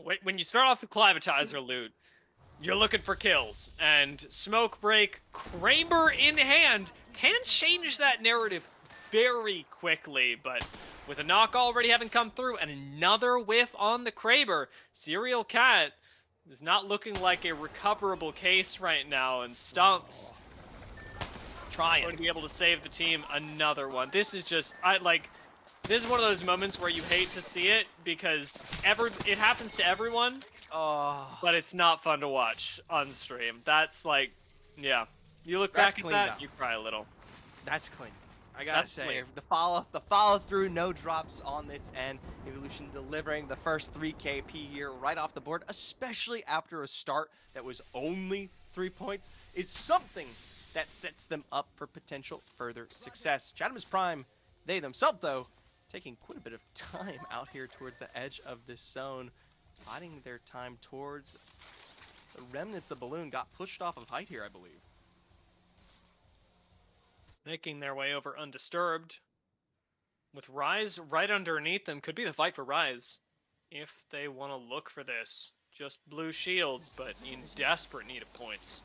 Wait, when you start off with Climatizer loot, you're looking for kills, and Smoke Break, Kramer in hand, can change that narrative very quickly, but with a knock already having come through and another whiff on the Kraber, Serial Cat is not looking like a recoverable case right now, and Stumps going to be able to save the team another one. This is just, this is one of those moments where you hate to see it because it happens to everyone, but it's not fun to watch on stream. That's like, yeah. You look back at that, you cry a little. That's clean. I gotta say, the follow through, no drops on its end. Evolution delivering the first 3 KP here right off the board, especially after a start that was only 3 points, is something that sets them up for potential further success. Chatham's Prime, they themselves though, taking quite a bit of time out here towards the edge of this zone, biding their time towards the remnants of Balloon. Got pushed off of height here, I believe. Making their way over undisturbed. With Rise right underneath them, could be the fight for Rise. If they want to look for this. Just blue shields, but in desperate need of points.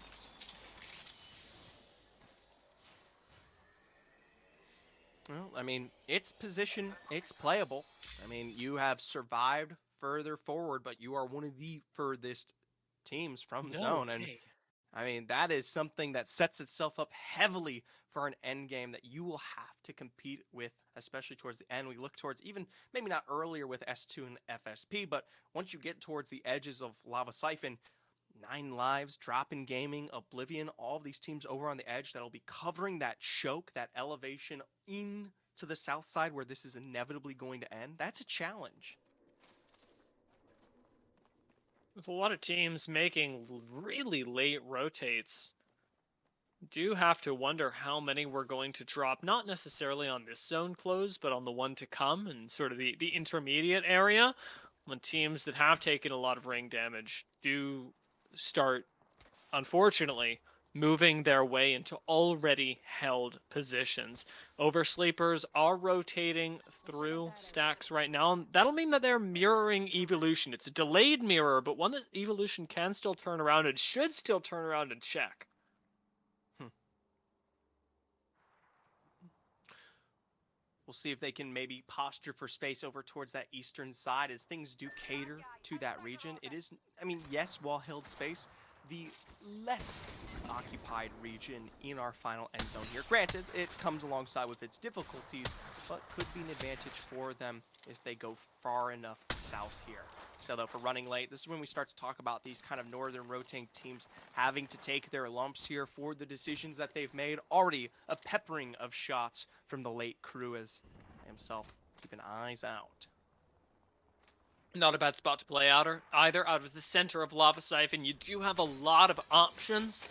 Well, I mean, it's position, it's playable. I mean, you have survived further forward, but you are one of the furthest teams from zone. And I mean, that is something that sets itself up heavily for an end game that you will have to compete with, especially towards the end. We look towards even, maybe not earlier with S2 and FSP, but once you get towards the edges of Lava Siphon, 9 Lives, Drop in Gaming, Oblivion, all of these teams over on the edge that'll be covering that choke, that elevation into the south side where this is inevitably going to end. That's a challenge. With a lot of teams making really late rotates, do have to wonder how many we're going to drop, not necessarily on this zone close, but on the one to come and sort of the intermediate area, when teams that have taken a lot of ring damage do start, unfortunately, moving their way into already held positions. Oversleepers are rotating through stacks right now, and that'll mean that they're mirroring Evolution. It's a delayed mirror, but one that Evolution can still turn around and should still turn around and check. We'll see if they can maybe posture for space over towards that eastern side as things do cater to that region. It is, I mean, yes, wall-held space, the less occupied region in our final end zone here. Granted, it comes alongside with its difficulties, but could be an advantage for them if they go far enough south here. So though, for running late, this is when we start to talk about these kind of northern rotating teams having to take their lumps here for the decisions that they've made. Already a peppering of shots from the late crew as himself keeping eyes out. Not a bad spot to play out either. Out of the center of Lava Siphon, you do have a lot of options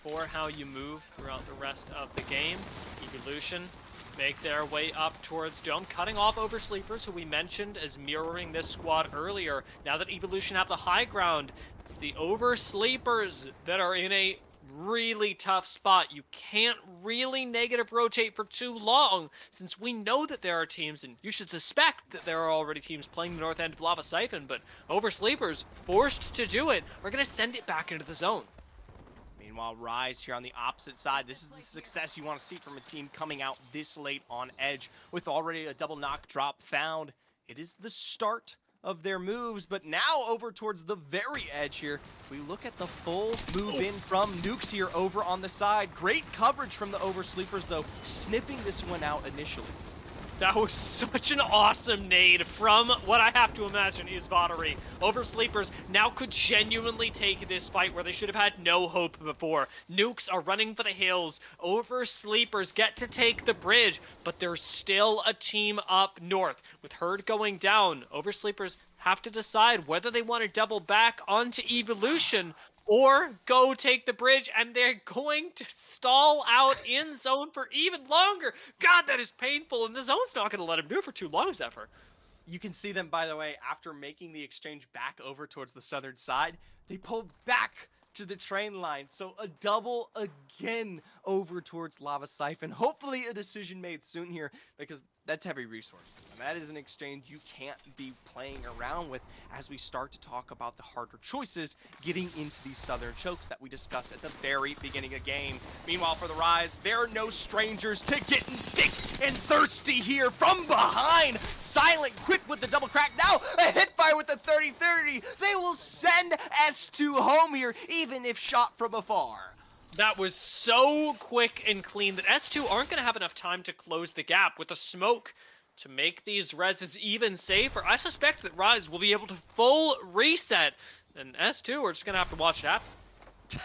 for how you move throughout the rest of the game. Evolution make their way up towards Dome, cutting off Oversleepers, who we mentioned as mirroring this squad earlier. Now that Evolution have the high ground, it's the Oversleepers that are in a really tough spot. You can't really negative rotate for too long, since we know that there are teams, and you should suspect that there are already teams playing the north end of Lava Siphon, but Oversleepers, forced to do it, are going to send it back into the zone. Meanwhile, Rise here on the opposite side. This is the success you want to see from a team coming out this late on edge with already a double knock drop found. It is the start of their moves, but now over towards the very edge here, we look at the full move in from Nukes here over on the side. Great coverage from the Oversleepers, though, sniffing this one out initially. That was such an awesome nade from what I have to imagine is Vatari. Oversleepers now could genuinely take this fight where they should have had no hope before. Nukes are running for the hills. Oversleepers get to take the bridge, but there's still a team up north. With Herd going down, Oversleepers have to decide whether they want to double back onto Evolution or go take the bridge, and they're going to stall out in zone for even longer. God, that is painful, and the zone's not going to let him do it for too long, Zephyr. You can see them, by the way, after making the exchange back over towards the southern side, they pull back to the train line. So a double again over towards Lava Siphon. Hopefully a decision made soon here, because that's heavy resources. And that is an exchange you can't be playing around with as we start to talk about the harder choices getting into these southern chokes that we discussed at the very beginning of the game. Meanwhile, for the Rise, they're no strangers to getting thick and thirsty here from behind. Silent quick with the double crack. Now a hit fire with the 30-30. They will send S2 home here, even if shot from afar. That was so quick and clean that S2 aren't going to have enough time to close the gap with the smoke to make these reses even safer. I suspect that Rise will be able to full reset, and S2 are just going to have to watch it happen.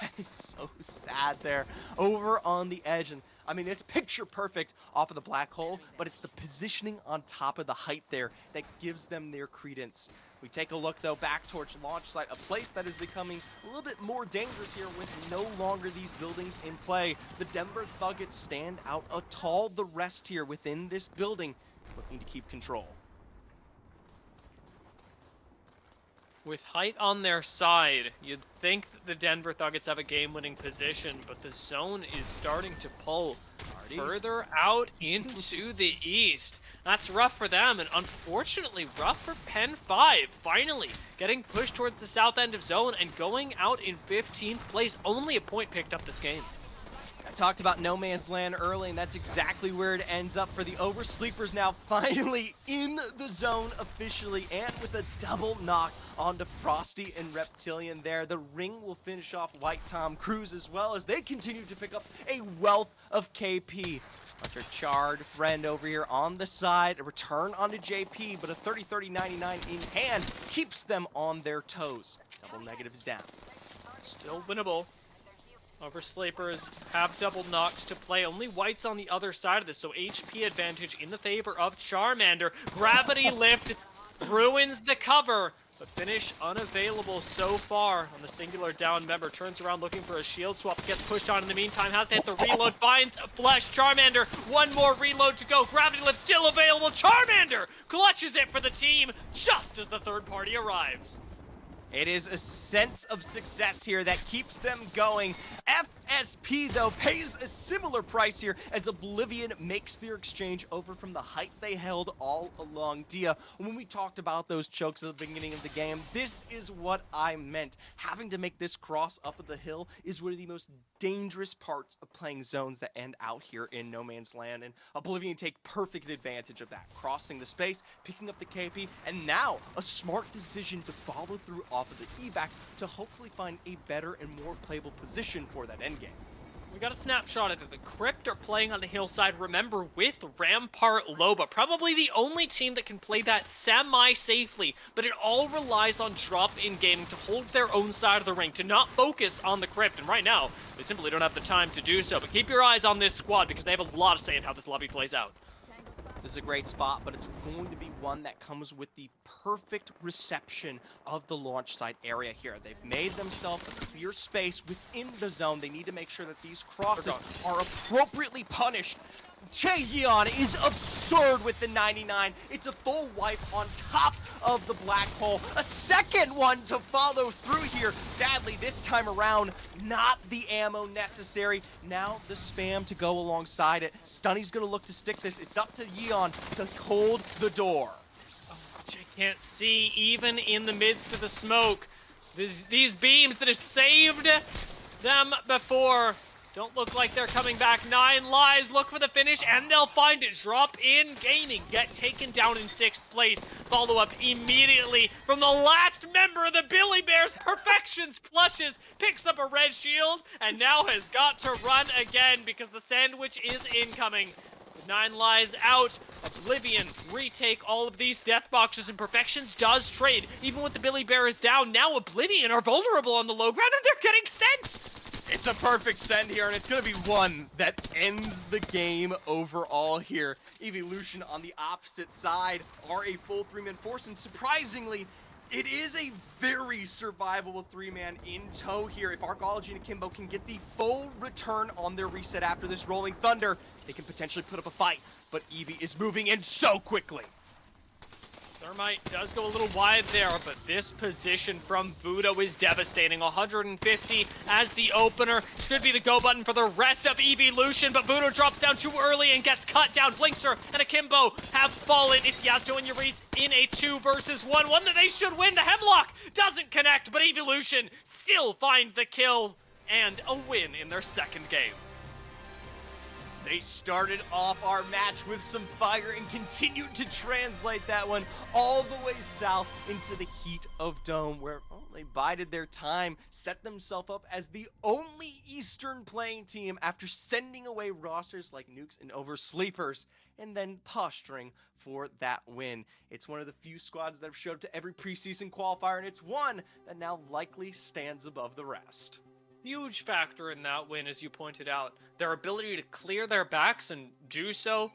That is so sad there over on the edge. And I mean, it's picture perfect off of the black hole, but it's the positioning on top of the height there that gives them their credence. We take a look, though, back towards launch site, a place that is becoming a little bit more dangerous here with no longer these buildings in play. The Denver Thuggets stand out tall the rest here within this building, looking to keep control. With height on their side, you'd think that the Denver Thuggets have a game-winning position, but the zone is starting to pull further out into the east. That's rough for them, and unfortunately rough for Pen 5. Finally getting pushed towards the south end of zone and going out in 15th place. Only a point picked up this game. I talked about No Man's Land early, and that's exactly where it ends up for the Oversleepers now finally in the zone officially, and with a double knock onto Frosty and Reptilian there. The ring will finish off White Tom Cruise as well as they continue to pick up a wealth of KP. Our charred friend over here on the side, a return onto JP, but a 30-30-99 in hand keeps them on their toes. Double negatives down. Still winnable. Oversleepers have double knocks to play. Only White's on the other side of this, so HP advantage in the favor of Charmander. Gravity lift ruins the cover, but finish unavailable so far on the singular down member. Turns around looking for a shield swap, gets pushed on in the meantime, has to hit the reload, finds a flesh. Charmander, one more reload to go. Gravity lift still available. Charmander clutches it for the team just as the third party arrives. It is a sense of success here that keeps them going. FSP, though, pays a similar price here as Oblivion makes their exchange over from the height they held all along Dia. When we talked about those chokes at the beginning of the game, this is what I meant. Having to make this cross up the hill is one of the most dangerous parts of playing zones that end out here in No Man's Land, and Oblivion take perfect advantage of that. Crossing the space, picking up the KP, and now a smart decision to follow through off of the evac to hopefully find a better and more playable position for that endgame. We got a snapshot of it. The Crypt are playing on the hillside, remember, with Rampart Loba. Probably the only team that can play that semi-safely, but it all relies on drop-in gaming to hold their own side of the ring, to not focus on the Crypt. And right now, they simply don't have the time to do so. But keep your eyes on this squad because they have a lot to say in how this lobby plays out. This is a great spot, but it's going to be one that comes with the perfect reception of the launch site area here. They've made themselves a clear space within the zone. They need to make sure that these crosses are appropriately punished. Cheon is absurd with the 99. It's a full wipe on top of the black hole. A second one to follow through here. Sadly, this time around, not the ammo necessary. Now the spam to go alongside it. Stunny's gonna look to stick this. It's up to Yeon to hold the door. I can't see even in the midst of the smoke. These beams that have saved them before don't look like they're coming back. 9 lives, look for the finish, and they'll find it. Drop in gaming, get taken down in 6th place. Follow up immediately from the last member of the Billy Bears. Perfections plushes, picks up a red shield, and now has got to run again because the sandwich is incoming. 9 lives out. Oblivion retake all of these death boxes, and Perfections does trade. Even with the Billy Bear is down, now Oblivion are vulnerable on the low ground, and they're getting sent. It's a perfect send here, and it's going to be one that ends the game overall here. Evolution on the opposite side are a full 3-man force, and surprisingly, it is a very survivable 3-man in tow here. If Arcology and Akimbo can get the full return on their reset after this Rolling Thunder, they can potentially put up a fight, but Eevee is moving in so quickly. Thermite does go a little wide there, but this position from Voodoo is devastating. 150 as the opener. Should be the go button for the rest of Evolution, but Voodoo drops down too early and gets cut down. Blinkster and Akimbo have fallen. It's Yasuo and Yurice in a 2 versus 1. One that they should win. The Hemlock doesn't connect, but Evolution still find the kill and a win in their second game. They started off our match with some fire and continued to translate that one all the way south into the heat of Dome, where they bided their time, set themselves up as the only Eastern playing team after sending away rosters like Nukes and Oversleepers, and then posturing for that win. It's one of the few squads that have showed up to every preseason qualifier, and it's one that now likely stands above the rest. Huge factor in that win, as you pointed out, their ability to clear their backs and do so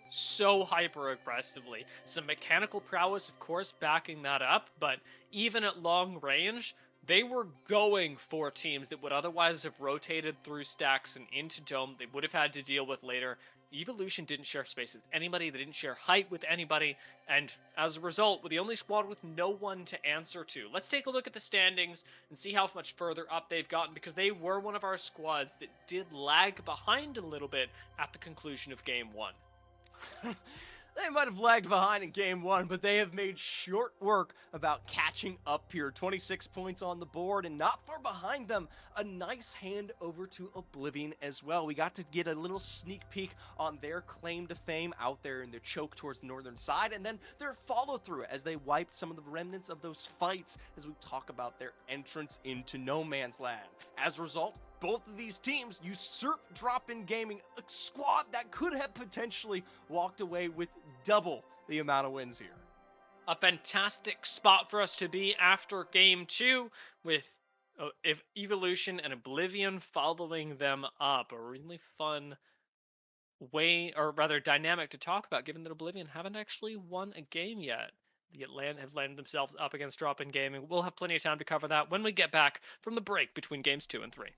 hyper aggressively. Some mechanical prowess, of course, backing that up, but even at long range, they were going for teams that would otherwise have rotated through stacks and into Dome they would have had to deal with later. Evolution didn't share space with anybody, they didn't share height with anybody, and as a result, were the only squad with no one to answer to. Let's take a look at the standings and see how much further up they've gotten, because they were one of our squads that did lag behind a little bit at the conclusion of Game 1. They might have lagged behind in Game 1, but they have made short work about catching up here. 26 points on the board, and not far behind them, a nice hand over to Oblivion as well. We got to get a little sneak peek on their claim to fame out there in the choke towards the northern side, and then their follow-through as they wiped some of the remnants of those fights as we talk about their entrance into No Man's Land. As a result, both of these teams usurp Drop-In Gaming, a squad that could have potentially walked away with double the amount of wins here. A fantastic spot for us to be after Game 2, with Evolution and Oblivion following them up. A really fun way, or rather dynamic to talk about, given that Oblivion haven't actually won a game yet. The have landed themselves up against Drop-In Gaming. We'll have plenty of time to cover that when we get back from the break between Games 2 and 3.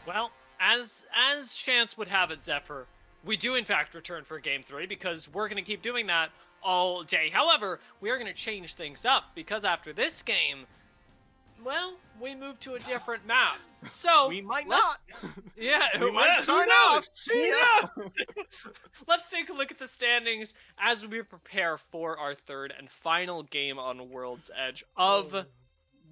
Well, as chance would have it, Zephyr, we do in fact return for Game 3, because we're going to keep doing that all day. However, we are going to change things up because after this game, well, we move to a different map. So We might let's- not. Yeah, We might who sign knows? off. See ya. Let's take a look at the standings as we prepare for our third and final game on World's Edge of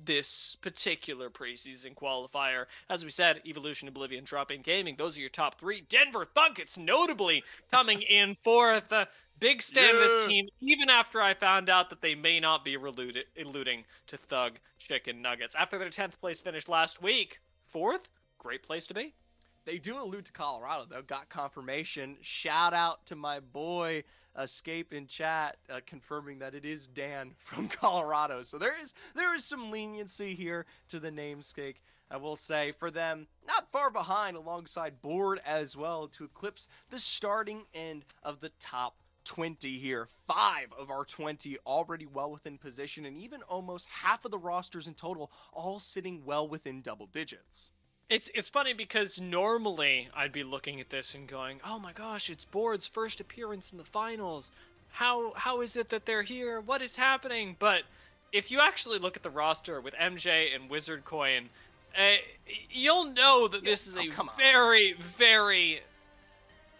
this particular preseason qualifier. As we said, Evolution, Oblivion, Drop-In Gaming, those are your top three. Denver Thunkets notably coming in fourth. Big stand this Yeah. team, even after I found out that they may not be alluding to Thug Chicken Nuggets. After their 10th place finish last week, fourth, great place to be. They do allude to Colorado, though. Got confirmation. Shout out to my boy Escape in chat, confirming that it is Dan from Colorado. So there is some leniency here to the namesake. I will say for them, not far behind, alongside Board as well, to eclipse the starting end of the top 20 here. 5 of our 20 already well within position, and even almost half of the rosters in total all sitting well within double digits. It's funny because normally I'd be looking at this and going, "Oh my gosh, it's Board's first appearance in the finals. How is it that they're here? What is happening?" But if you actually look at the roster with MJ and Wizard Coin, you'll know that this is a come on. very, very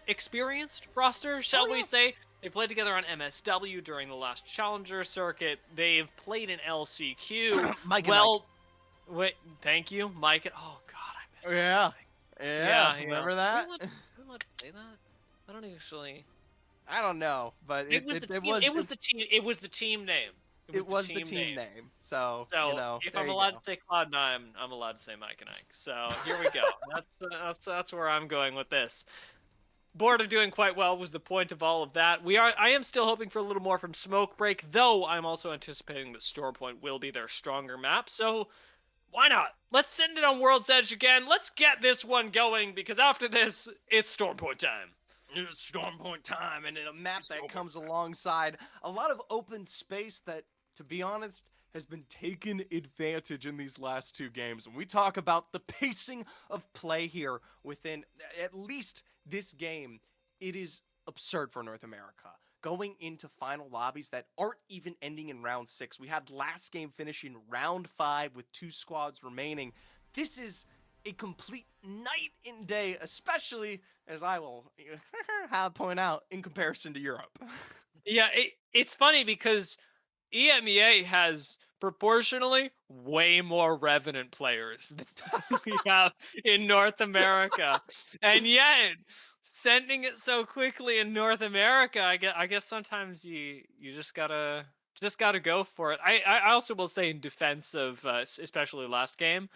experienced roster, shall we say. They played together on MSW during the last Challenger circuit. They've played in LCQ. Mike and well, wait, thank you, Mike. Oh God, I miss Yeah. Mike. Yeah, remember that? Am I allowed to say that? I don't actually. I don't know, but It was the team. It was the team name. It was the team name. So, So you know, if there I'm you allowed go. to say Cloud9, I'm allowed to say Mike and Ike. So here we go. that's where I'm going with this. Board are doing quite well was the point of all of that. I am still hoping for a little more from Smoke Break, though I'm also anticipating that Store Point will be their stronger map. So why not? Let's send it on World's Edge again. Let's get this one going because after this, it's Storm Point time. It's Storm Point time, and in a map that comes alongside a lot of open space that, to be honest, has been taken advantage in these last 2 games. When we talk about the pacing of play here within at least this game, it is absurd for North America. Going into final lobbies that aren't even ending in round 6. We had last game finishing round 5 with 2 squads remaining. This is a complete night and day, especially, as I will point out, in comparison to Europe. Yeah, it's funny because EMEA has proportionally way more Revenant players than we have in North America. And yet, sending it so quickly in North America, I guess sometimes you just gotta go for it. I also will say in defense of especially last game,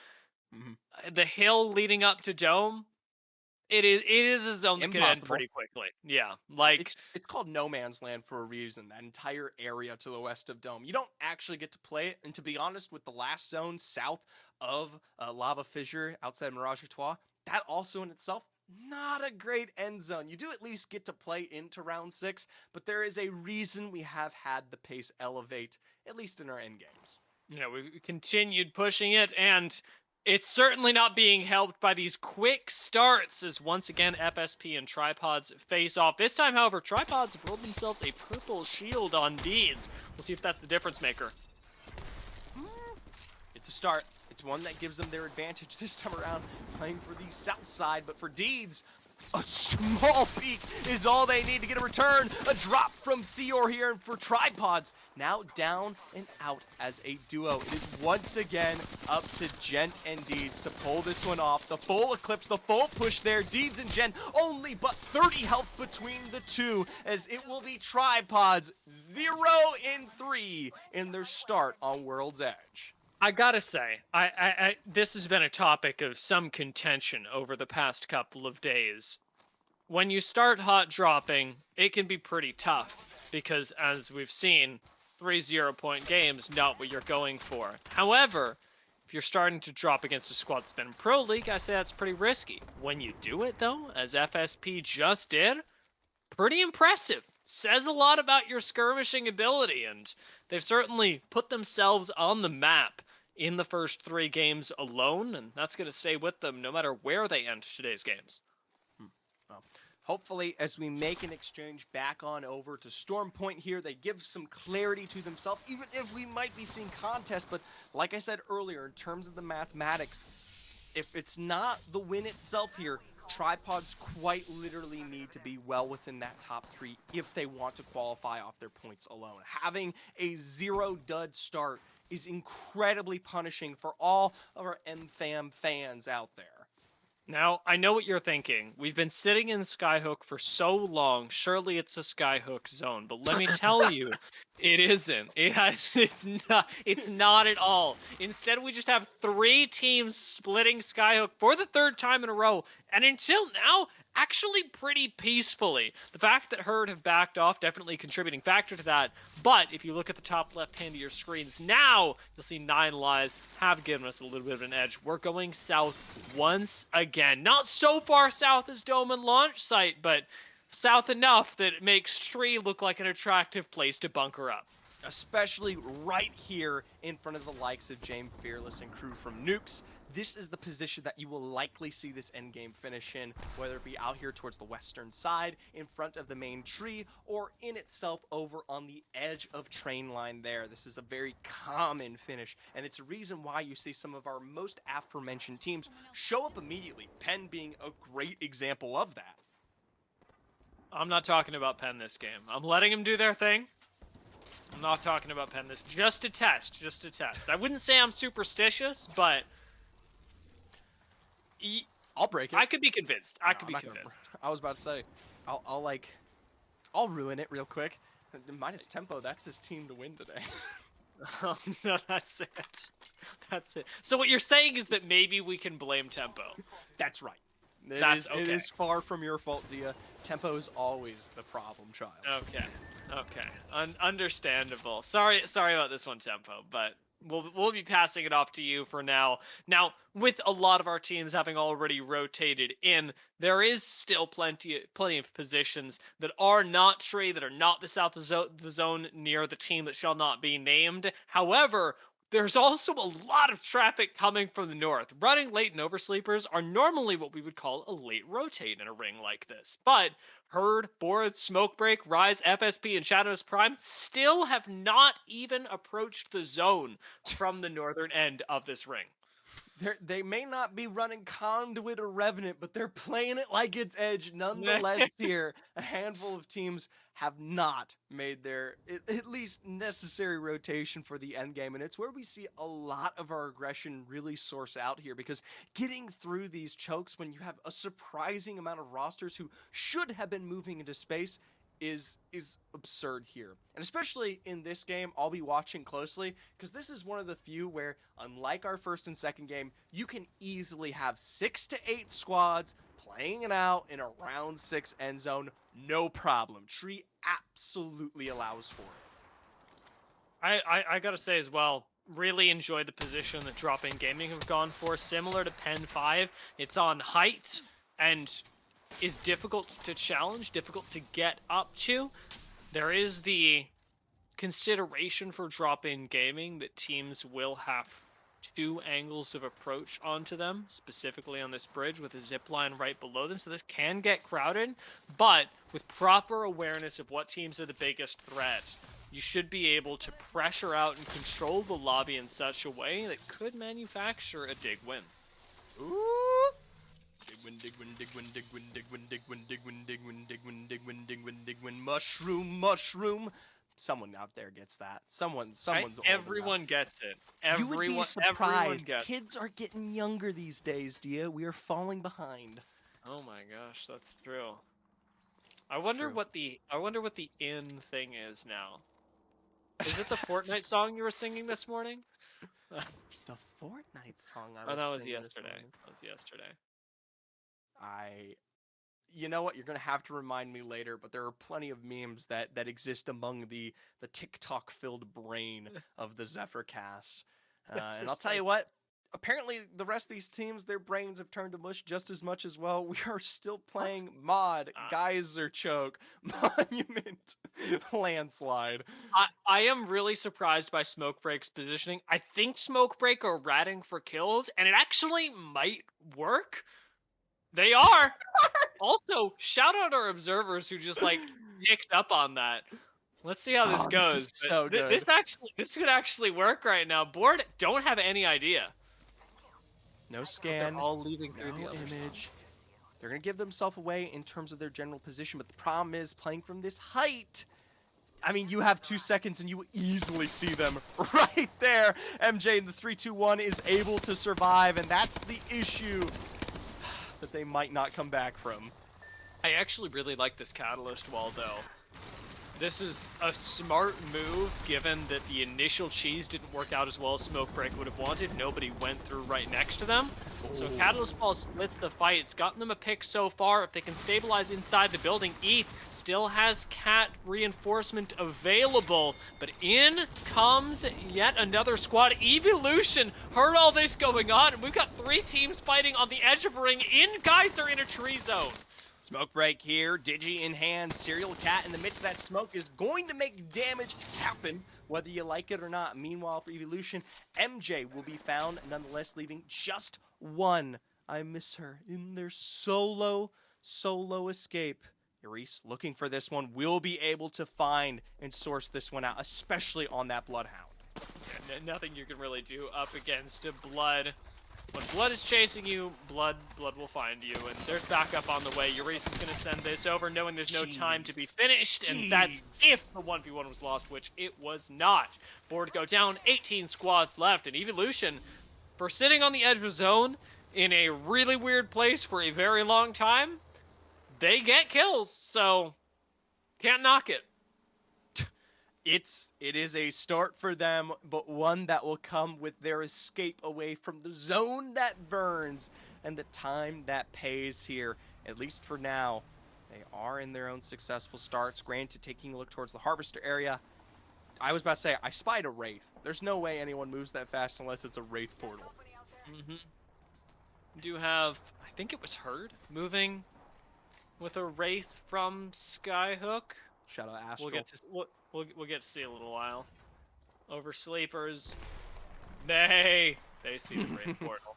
the hill leading up to Dome, it is a zone that can end Impossible. pretty quickly. Yeah, like It's called no man's land for a reason. That entire area to the west of Dome, you don't actually get to play it. And to be honest, with the last zone south of Lava Fissure outside Mirage Trois, that also in itself not a great end zone. You do at least get to play into round 6, but there is a reason we have had the pace elevate, at least in our end games. we continued pushing it, and it's certainly not being helped by these quick starts as once again FSP and Tripods face off. This time, however, Tripods have rolled themselves a purple shield on Deeds. We'll see if that's the difference maker. It's a start. It's one that gives them their advantage this time around, playing for the south side. But for Deeds, a small peek is all they need to get a return. A drop from Seor here, and for Tripods, now down and out as a duo. It is once again up to Gent and Deeds to pull this one off. The full eclipse, the full push there. Deeds and Gent only but 30 health between the two, as it will be Tripods 0-3 in their start on World's Edge. I gotta say, this has been a topic of some contention over the past couple of days. When you start hot dropping, it can be pretty tough, because as we've seen, 3 0-point games, not what you're going for. However, if you're starting to drop against a squad that's been in Pro League, I say that's pretty risky. When you do it, though, as FSP just did, pretty impressive. Says a lot about your skirmishing ability, and they've certainly put themselves on the map in the first 3 games alone, and that's going to stay with them no matter where they end today's games. Well, Hopefully, as we make an exchange back on over to Storm Point here, they give some clarity to themselves, even if we might be seeing contests. But like I said earlier, in terms of the mathematics, if it's not the win itself here, Tripods quite literally need to be well within that top 3 if they want to qualify off their points alone. Having a 0 dud start is incredibly punishing for all of our MFAM fans out there. Now, I know what you're thinking. We've been sitting in Skyhook for so long. Surely it's a Skyhook zone. But let me tell you, it isn't. It's not at all. Instead, we just have 3 teams splitting Skyhook for the 3rd time in a row. And until now, actually pretty peacefully. The fact that Herd have backed off, definitely a contributing factor to that. But if you look at the top left hand of your screens now, you'll see 9 Lives have given us a little bit of an edge. We're going south once again. Not so far south as Dome and Launch Site, but south enough that it makes Tree look like an attractive place to bunker up. Especially right here in front of the likes of James Fearless and crew from Nukes. This is the position that you will likely see this endgame finish in, whether it be out here towards the western side, in front of the main tree, or in itself over on the edge of train line there. This is a very common finish, and it's a reason why you see some of our most aforementioned teams show up immediately, Penn being a great example of that. I'm not talking about Penn this game. I'm letting them do their thing. I'm not talking about Penn this. Just a test. Just a test. I wouldn't say I'm superstitious, but I'll break it. I could be convinced. I could be convinced. I was about to say, I'll ruin it real quick. Minus Tempo, that's his team to win today. Oh, no, that's it. That's it. So what you're saying is that maybe we can blame Tempo. That's right. Okay. It is far from your fault, Dia. Tempo is always the problem child. Okay. Okay. Understandable. Sorry about this one, Tempo, but we'll be passing it off to you for now. Now, with a lot of our teams having already rotated in, there is still plenty of positions that are not Tree, that are not the south of the zone near the team that shall not be named. However, there's also a lot of traffic coming from the north. Running late and oversleepers are normally what we would call a late rotate in a ring like this. But Herd, Board, Smokebreak, Rise, FSP, and Shadows Prime still have not even approached the zone from the northern end of this ring. They may not be running Conduit or Revenant, but they're playing it like it's Edge. Nonetheless, here, a handful of teams have not made their at least necessary rotation for the end game, and it's where we see a lot of our aggression really source out here, because getting through these chokes when you have a surprising amount of rosters who should have been moving into space is absurd here. And especially in this game, I'll be watching closely, because this is one of the few where, unlike our first and second game, you can easily have 6 to 8 squads playing it out in a round 6 end zone, no problem. Tree absolutely allows for it. I gotta say as well, really enjoy the position that Drop In Gaming have gone for. Similar to Pen 5, it's on height and is difficult to challenge, difficult to get up to. There is the consideration for drop-in gaming that teams will have 2 angles of approach onto them, specifically on this bridge with a zip line right below them, so this can get crowded, but with proper awareness of what teams are the biggest threat, you should be able to pressure out and control the lobby in such a way that could manufacture a dig win. Ooh! Dig win, dig win, dig win, dig win, dig win, dig win, dig win, dig win, dig win, dig win, dig win, dig win, mushroom. Someone out there gets that. Someone's Everyone gets it. You would be Everyone surprised. gets it. Kids are getting younger these days, Dia. We are falling behind. Oh my gosh, that's true. I wonder what the in thing is now. Is it the Fortnite song you were singing this morning? It's the Fortnite song I was Oh, that was singing this yesterday. morning. That was yesterday. You know what? You're gonna have to remind me later, but there are plenty of memes that exist among the TikTok-filled brain of the Zephyr cast. And I'll tell you what. Apparently, the rest of these teams, their brains have turned to mush just as much as well. We are still playing Mod, Geyser Choke, Monument, Landslide. I am really surprised by Smokebreak's positioning. I think Smokebreak are ratting for kills, and it actually might work. They are. Also, shout out our observers who just like picked up on that. Let's see how this Oh, this goes. is so good. This could actually work right now. Board don't have any idea. No They're scan, all leaving through the no other image. They're going to give themselves away in terms of their general position, but the problem is playing from this height. I mean, you have 2 seconds and you will easily see them right there. MJ in the 3-2-1 is able to survive, and that's the issue that they might not come back from. I actually really like this catalyst wall though. This is a smart move given that the initial cheese didn't work out as well as Smoke Break would have wanted. Nobody went through right next to them. So Catalyst Ball splits the fight. It's gotten them a pick so far. If they can stabilize inside the building, ETH still has cat reinforcement available. But in comes yet another squad. Evolution heard all this going on, and we've got 3 teams fighting on the edge of a ring. Guys are in a tree zone. Smoke break here, Digi in hand, Serial Cat in the midst of that smoke is going to make damage happen, whether you like it or not. Meanwhile, for Evolution, MJ will be found, nonetheless leaving just one. I miss her in their solo escape. Reese, looking for this one, will be able to find and source this one out, especially on that Bloodhound. Yeah, nothing you can really do up against a Blood. When Blood is chasing you, Blood will find you, and there's backup on the way. Euresis is going to send this over, knowing there's no time to be finished, and that's if the 1v1 was lost, which it was not. Board go down, 18 squads left, and Evolution, for sitting on the edge of a zone in a really weird place for a very long time, they get kills, so can't knock it. It is a start for them, but one that will come with their escape away from the zone that burns and the time that pays here, at least for now. They are in their own successful starts. Granted, taking a look towards the Harvester area. I was about to say, I spied a Wraith. There's no way anyone moves that fast unless it's a Wraith portal. Mm-hmm. You do have, I think it was Herd, moving with a Wraith from Skyhook. Shout out Astral. We'll get to see a little while. Over Sleepers, they see the Wraith portal.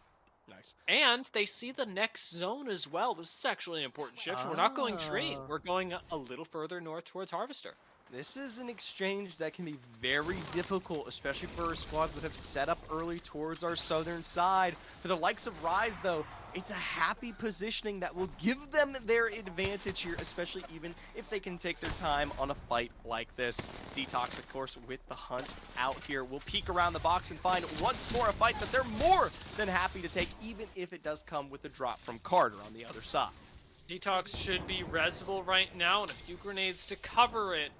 Nice. And they see the next zone as well. This is actually an important shift. We're not going straight. We're going a little further north towards Harvester. This is an exchange that can be very difficult, especially for squads that have set up early towards our southern side. For the likes of Rise, though, it's a happy positioning that will give them their advantage here, especially even if they can take their time on a fight like this. Detox, of course, with the hunt out here, will peek around the box and find once more a fight that they're more than happy to take, even if it does come with a drop from Carter on the other side. Detox should be resable right now, and a few grenades to cover it.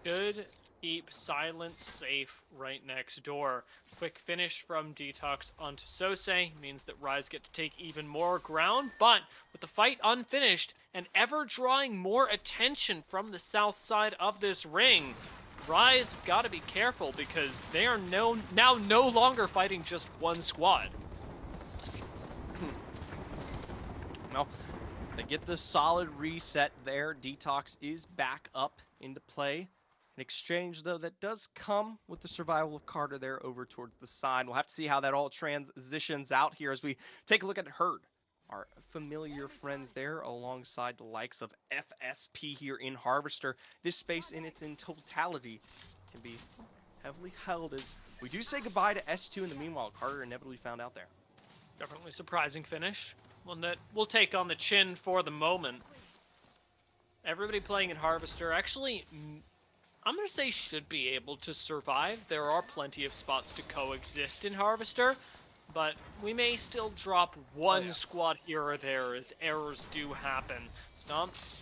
Should keep Silent safe right next door. Quick finish from Detox onto Sosei means that Rise get to take even more ground, but with the fight unfinished and ever drawing more attention from the south side of this ring, Rise got to be careful because they are now no longer fighting just one squad. Well, they get the solid reset there. Detox is back up into play. An exchange, though, that does come with the survival of Carter there over towards the side. We'll have to see how that all transitions out here as we take a look at Herd, our familiar friends there, alongside the likes of FSP here in Harvester. This space in its totality can be heavily held as we do say goodbye to S2 in the meanwhile. Carter inevitably found out there. Definitely surprising finish. One that we'll take on the chin for the moment. Everybody playing in Harvester actually, I'm going to say, should be able to survive. There are plenty of spots to coexist in Harvester, but we may still drop one squad here or there as errors do happen. Stomps,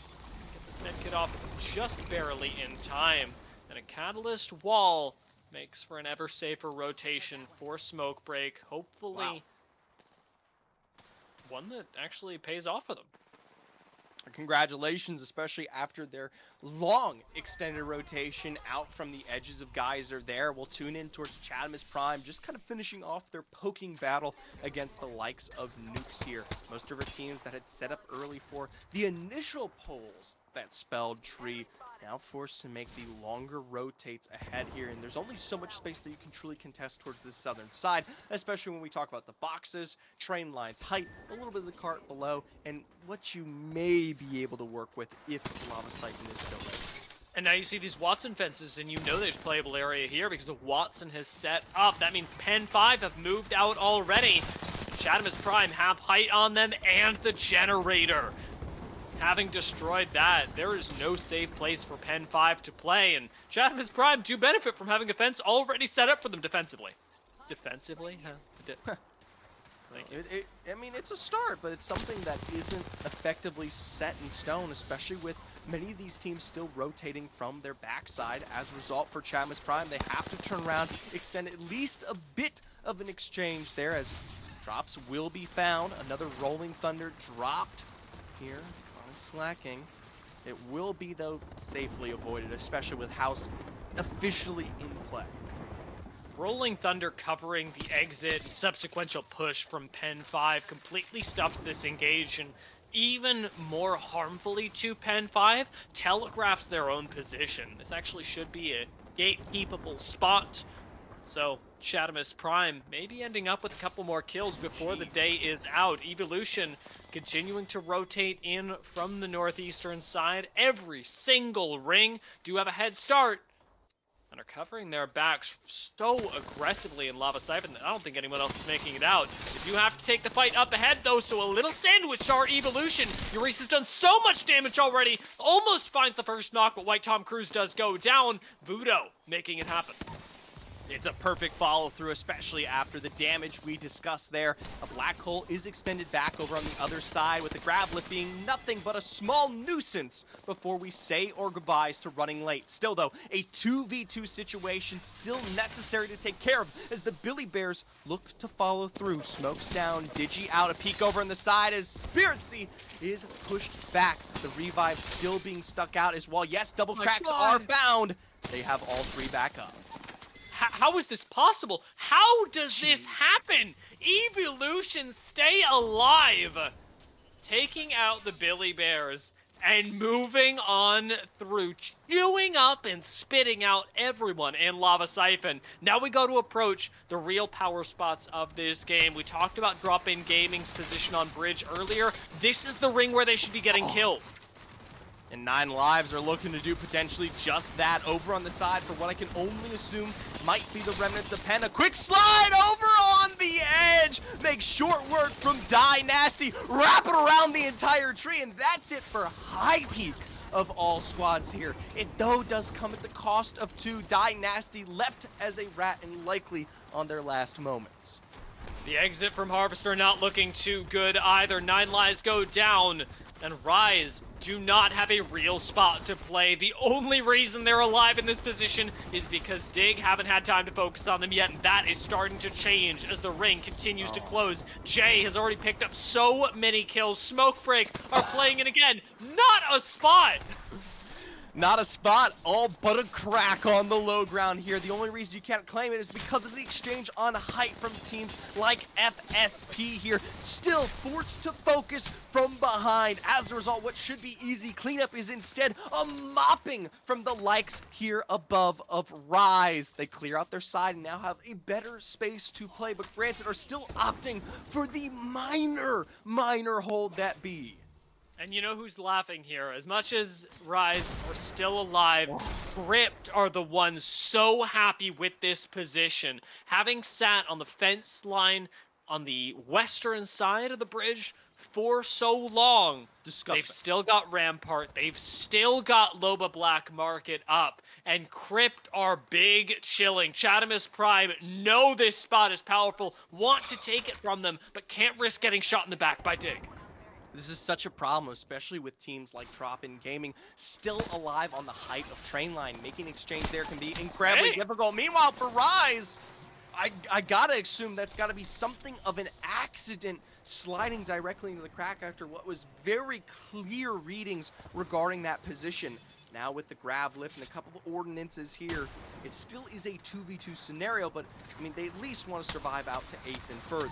get this medkit off just barely in time. And a Catalyst wall makes for an ever safer rotation for Smoke Break. Hopefully, one that actually pays off for them. Congratulations, especially after their long extended rotation out from the edges of Geyser there. We'll tune in towards Chadmus Prime, just kind of finishing off their poking battle against the likes of Nukes here. Most of our teams that had set up early for the initial polls that spelled Tree now forced to make the longer rotates ahead here, and there's only so much space that you can truly contest towards the southern side, especially when we talk about the boxes, train lines, height, a little bit of the cart below, and what you may be able to work with if Lava Siphon is still there. And now you see these Watson fences, and you know there's playable area here because the Watson has set up. That means Pen 5 have moved out already. Chadamus Prime have height on them and the generator. Having destroyed that, there is no safe place for Pen 5 to play, and Chadamus Prime do benefit from having a fence already set up for them defensively. Defensively? Huh? I mean, it's a start, but it's something that isn't effectively set in stone, especially with many of these teams still rotating from their backside. As a result, for Chadamus Prime, they have to turn around, extend at least a bit of an exchange there, as drops will be found. Another Rolling Thunder dropped here on slacking. It will be, though, safely avoided, especially with House officially in play. Rolling Thunder covering the exit and subsequential push from Pen 5 completely stuffs this engage, and even more harmfully to Pen 5, telegraphs their own position. This actually should be a gatekeepable spot. So Chadamus Prime maybe ending up with a couple more kills before the day is out. Evolution continuing to rotate in from the northeastern side. Every single ring do have a head start, and are covering their backs so aggressively in Lava Siphon that I don't think anyone else is making it out. If you have to take the fight up ahead, though, so a little sandwich to our Evolution. Eureka has done so much damage already, almost finds the first knock, but White Tom Cruise does go down. Voodoo making it happen. It's a perfect follow-through, especially after the damage we discussed there. A black hole is extended back over on the other side, with the grab lift being nothing but a small nuisance before we say our goodbyes to running late. Still, though, a 2v2 situation still necessary to take care of as the Billy Bears look to follow through. Smokes down, Digi out, a peek over on the side as Spiritsy is pushed back. The revive still being stuck out as well. Yes, double cracks are found. They have all three back up. How is this possible? How does this happen? Evolution stay alive, taking out the Billy Bears and moving on through, chewing up and spitting out everyone in Lava Siphon. Now we go to approach the real power spots of this game. We talked about Drop-In Gaming's position on Bridge earlier. This is the ring where they should be getting kills. And 9 Lives are looking to do potentially just that over on the side for what I can only assume might be the remnants of Pen. A quick slide over on the edge. Make short work from Die Nasty. Wrap it around the entire tree. And that's it for high peak of all squads here. It, though, does come at the cost of 2. Die Nasty left as a rat and likely on their last moments. The exit from Harvester not looking too good either. 9 Lives go down, and Rise do not have a real spot to play. The only reason they're alive in this position is because Dig haven't had time to focus on them yet, and that is starting to change as the ring continues to close. Jay has already picked up so many kills. Smoke Break are playing it again. Not a spot! Not a spot, all but a crack on the low ground here. The only reason you can't claim it is because of the exchange on height from teams like FSP here. Still forced to focus from behind. As a result, what should be easy cleanup is instead a mopping from the likes here above of Rise. They clear out their side and now have a better space to play, but granted are still opting for the minor hold that be. And you know who's laughing here? As much as Rise are still alive, Crypt are the ones so happy with this position. Having sat on the fence line on the western side of the bridge for so long, Disgusting. They've still got Rampart, they've still got Loba Black Market up, and Crypt are big chilling. Chadamus Prime know this spot is powerful, want to take it from them, but can't risk getting shot in the back by Dig. This is such a problem, especially with teams like Drop-In Gaming still alive on the height of train line. Making exchange there can be incredibly difficult. Meanwhile, for Rise, I gotta assume that's gotta be something of an accident, sliding directly into the crack after what was very clear readings regarding that position. Now with the grab lift and a couple of ordinances here, it still is a 2v2 scenario, but I mean, they at least want to survive out to 8th and further.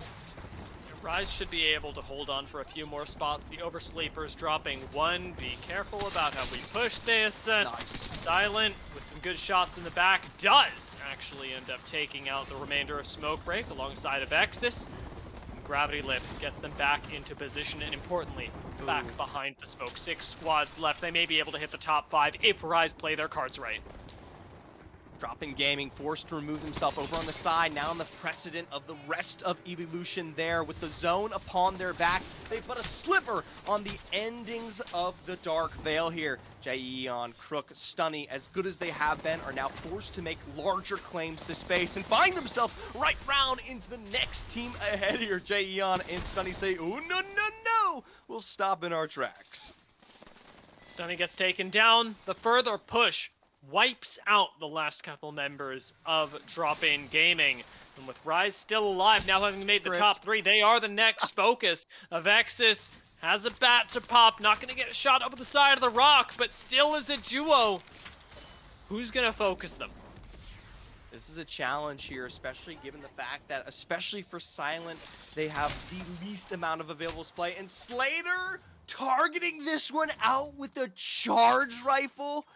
Rise should be able to hold on for a few more spots. The Oversleepers dropping one. Be careful about how we push this. Nice. Silent, with some good shots in the back, does actually end up taking out the remainder of Smoke Break alongside of Exis. Gravity Lift gets them back into position, and importantly, back behind the smoke. 6 squads left. They may be able to hit the top 5 if Rise play their cards right. Dropping Gaming, forced to remove himself over on the side, now in the precedent of the rest of Evolution there. With the zone upon their back, they put a sliver on the endings of the Dark Veil here. Jaeon, Crook, Stunny, as good as they have been, are now forced to make larger claims to space and find themselves right round into the next team ahead here. Jaeon and Stunny say, oh, no, we'll stop in our tracks. Stunny gets taken down. The further push wipes out the last couple members of Drop-In Gaming. And with Rise still alive, now having made the top 3, they are the next focus of Exis. Has a bat to pop, not going to get a shot over the side of the rock, but still is a duo. Who's going to focus them? This is a challenge here, especially given the fact that, especially for Silent, they have the least amount of available play. And Slater targeting this one out with a charge rifle.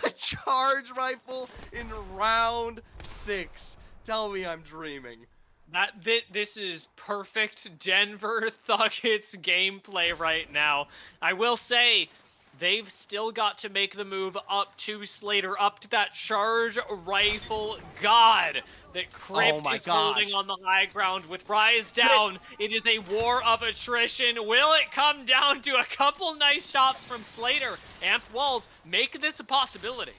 A charge rifle in round 6. Tell me I'm dreaming. This is perfect Denver Thuggets gameplay right now. I will say, they've still got to make the move up to Slater, up to that charge rifle god that Crypt is holding on the high ground. With Rise down, it is a war of attrition. Will it come down to a couple nice shots from Slater? Amped walls make this a possibility.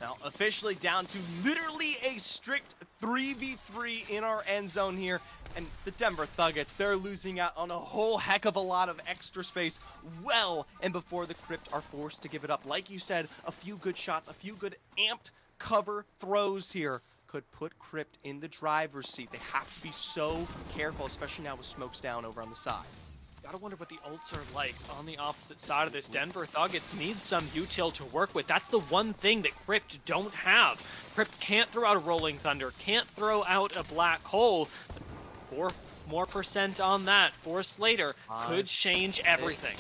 Now, officially down to literally a strict 3v3 in our end zone here. And the Denver Thuggets, they're losing out on a whole heck of a lot of extra space well and before the Crypt are forced to give it up. Like you said, a few good shots, a few good amped cover throws here could put Crypt in the driver's seat. They have to be so careful, especially now with smokes down over on the side. Gotta wonder what the ults are like on the opposite side of this. Denver Thuggets need some util to work with. That's the one thing that Crypt don't have. Crypt can't throw out a Rolling Thunder, can't throw out a Black Hole. 4 more % on that for Slater could change everything.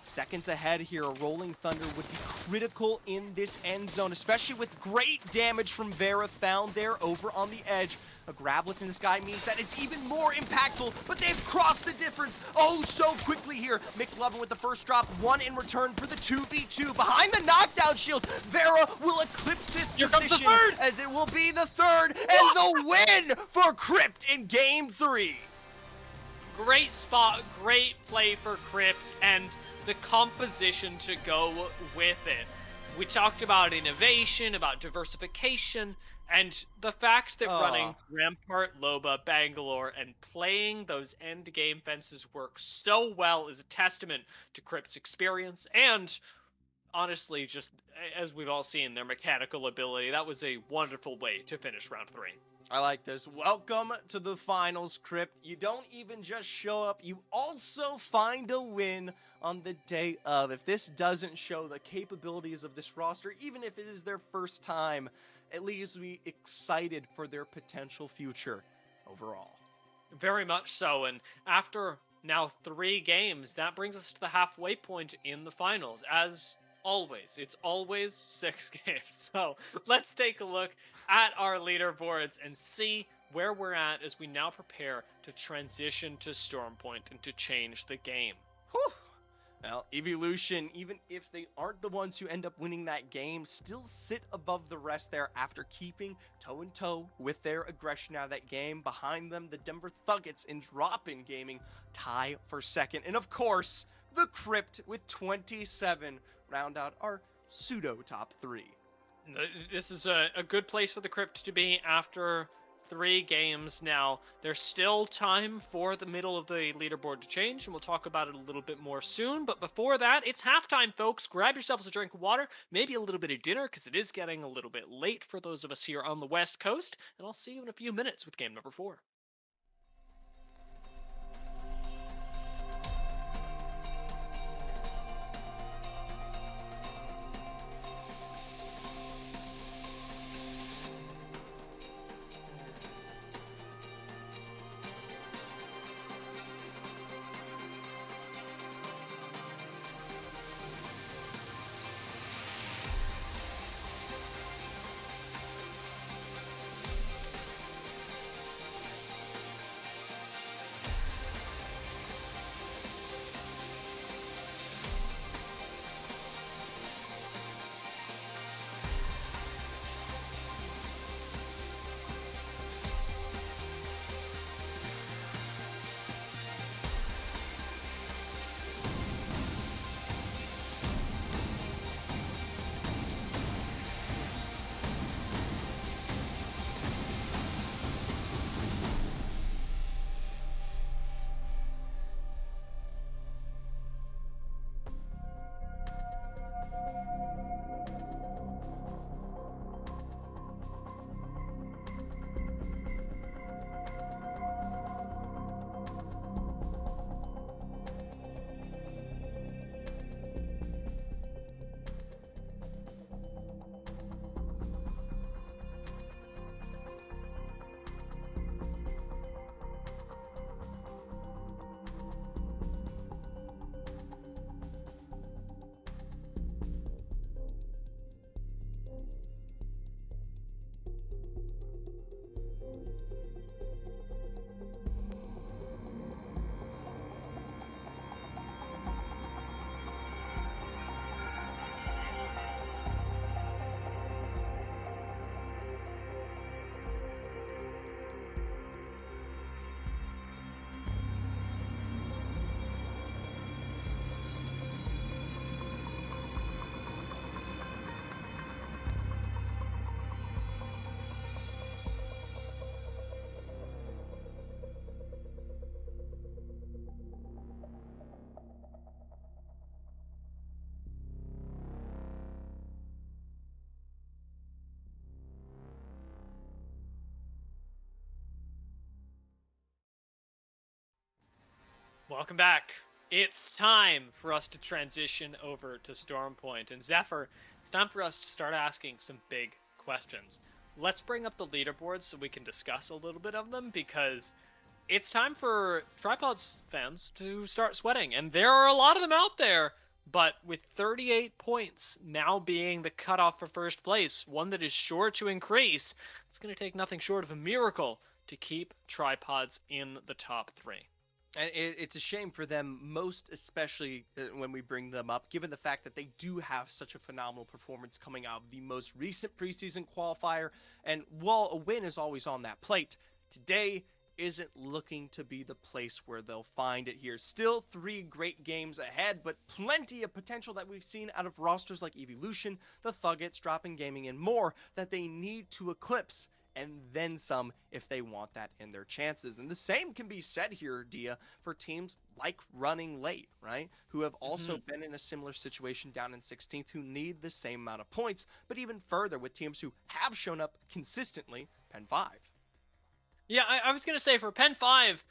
Seconds ahead here, a Rolling Thunder would be critical in this end zone, especially with great damage from Vera found there over on the edge. A grab lift in the sky means that it's even more impactful, but they've crossed the difference oh so quickly here. McLovin with the first drop, 1 in return for the 2v2. Behind the knockdown shields, Vera will eclipse this position as it will be the 3rd and the win for Crypt in Game 3. Great spot, great play for Crypt, and the composition to go with it. We talked about innovation, about diversification, and the fact that running Rampart, Loba, Bangalore, and playing those end game fences work so well is a testament to Crypt's experience and, honestly, just as we've all seen, their mechanical ability. That was a wonderful way to finish round 3. I like this. Welcome to the finals, Crypt. You don't even just show up, you also find a win on the day of. If this doesn't show the capabilities of this roster, even if it is their first time, at least be excited for their potential future overall. Very much so, and after now 3 games, that brings us to the halfway point in the finals. As always, it's always 6 games. So let's take a look at our leaderboards and see where we're at as we now prepare to transition to Stormpoint and to change the game. Whew. Well, Evolution, even if they aren't the ones who end up winning that game, still sit above the rest there after keeping toe-in-toe with their aggression out of that game. Behind them, the Denver Thuggets in Drop-In Gaming tie for 2nd. And of course, the Crypt with 27 round out our pseudo top 3. This is a good place for the Crypt to be after 3 games now. There's still time for the middle of the leaderboard to change, and we'll talk about it a little bit more soon. But before that, it's halftime, folks. Grab yourselves a drink of water, maybe a little bit of dinner, because it is getting a little bit late for those of us here on the West Coast. And I'll see you in a few minutes with game number 4. Welcome back. It's time for us to transition over to Stormpoint. And Zephyr, it's time for us to start asking some big questions. Let's bring up the leaderboards so we can discuss a little bit of them, because it's time for Tripods fans to start sweating. And there are a lot of them out there, but with 38 points now being the cutoff for first place, one that is sure to increase, it's going to take nothing short of a miracle to keep Tripods in the top 3. And it's a shame for them, most especially when we bring them up, given the fact that they do have such a phenomenal performance coming out of the most recent preseason qualifier. And while a win is always on that plate, today isn't looking to be the place where they'll find it here. Still 3 great games ahead, but plenty of potential that we've seen out of rosters like Evolution, the Thuggets, Dropping Gaming, and more that they need to eclipse, and then some if they want that in their chances. And the same can be said here, Dia, for teams like Running Late, right? Who have also been in a similar situation down in 16th, who need the same amount of points, but even further with teams who have shown up consistently, Pen 5. Yeah, I was going to say for Pen 5,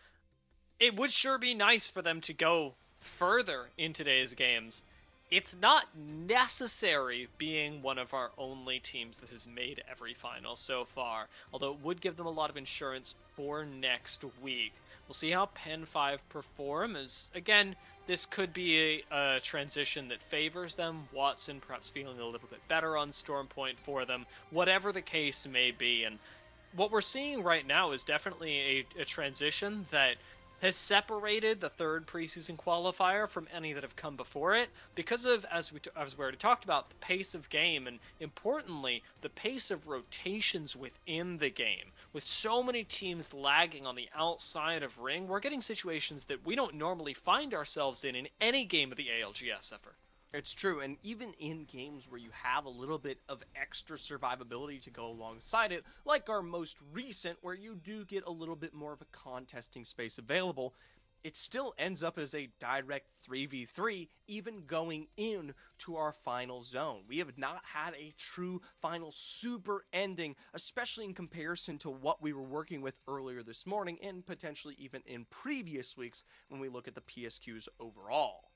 it would sure be nice for them to go further in today's games. It's not necessary being one of our only teams that has made every final so far, although it would give them a lot of insurance for next week. We'll see how Pen 5 perform, as, again, this could be a transition that favors them. Watson perhaps feeling a little bit better on Stormpoint for them, whatever the case may be. And what we're seeing right now is definitely a transition that has separated the third preseason qualifier from any that have come before it because of, as we already talked about, the pace of game, and importantly, the pace of rotations within the game. With so many teams lagging on the outside of ring, we're getting situations that we don't normally find ourselves in any game of the ALGS ever. It's true, and even in games where you have a little bit of extra survivability to go alongside it, like our most recent, where you do get a little bit more of a contesting space available, it still ends up as a direct 3v3, even going in to our final zone. We have not had a true final super ending, especially in comparison to what we were working with earlier this morning, and potentially even in previous weeks when we look at the PSQs overall.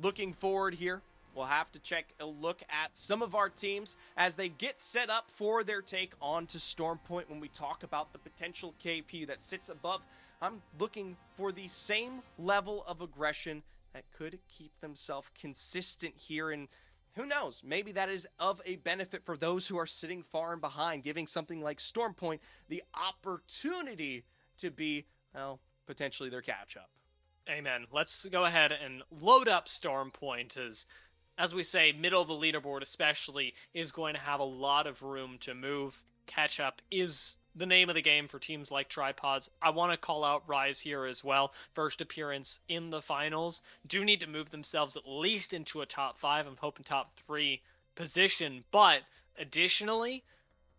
Looking forward here, we'll have to check a look at some of our teams as they get set up for their take on to Stormpoint. When we talk about the potential KP that sits above, I'm looking for the same level of aggression that could keep themselves consistent here. And who knows, maybe that is of a benefit for those who are sitting far and behind, giving something like Stormpoint the opportunity to be, well, potentially their catch-up. Amen. Let's go ahead and load up Stormpoint, as we say, middle of the leaderboard especially, is going to have a lot of room to move. Catch up is the name of the game for teams like Tripods. I want to call out Rise here as well. First appearance in the finals. Do need to move themselves at least into a top 5. I'm hoping top 3 position. But additionally,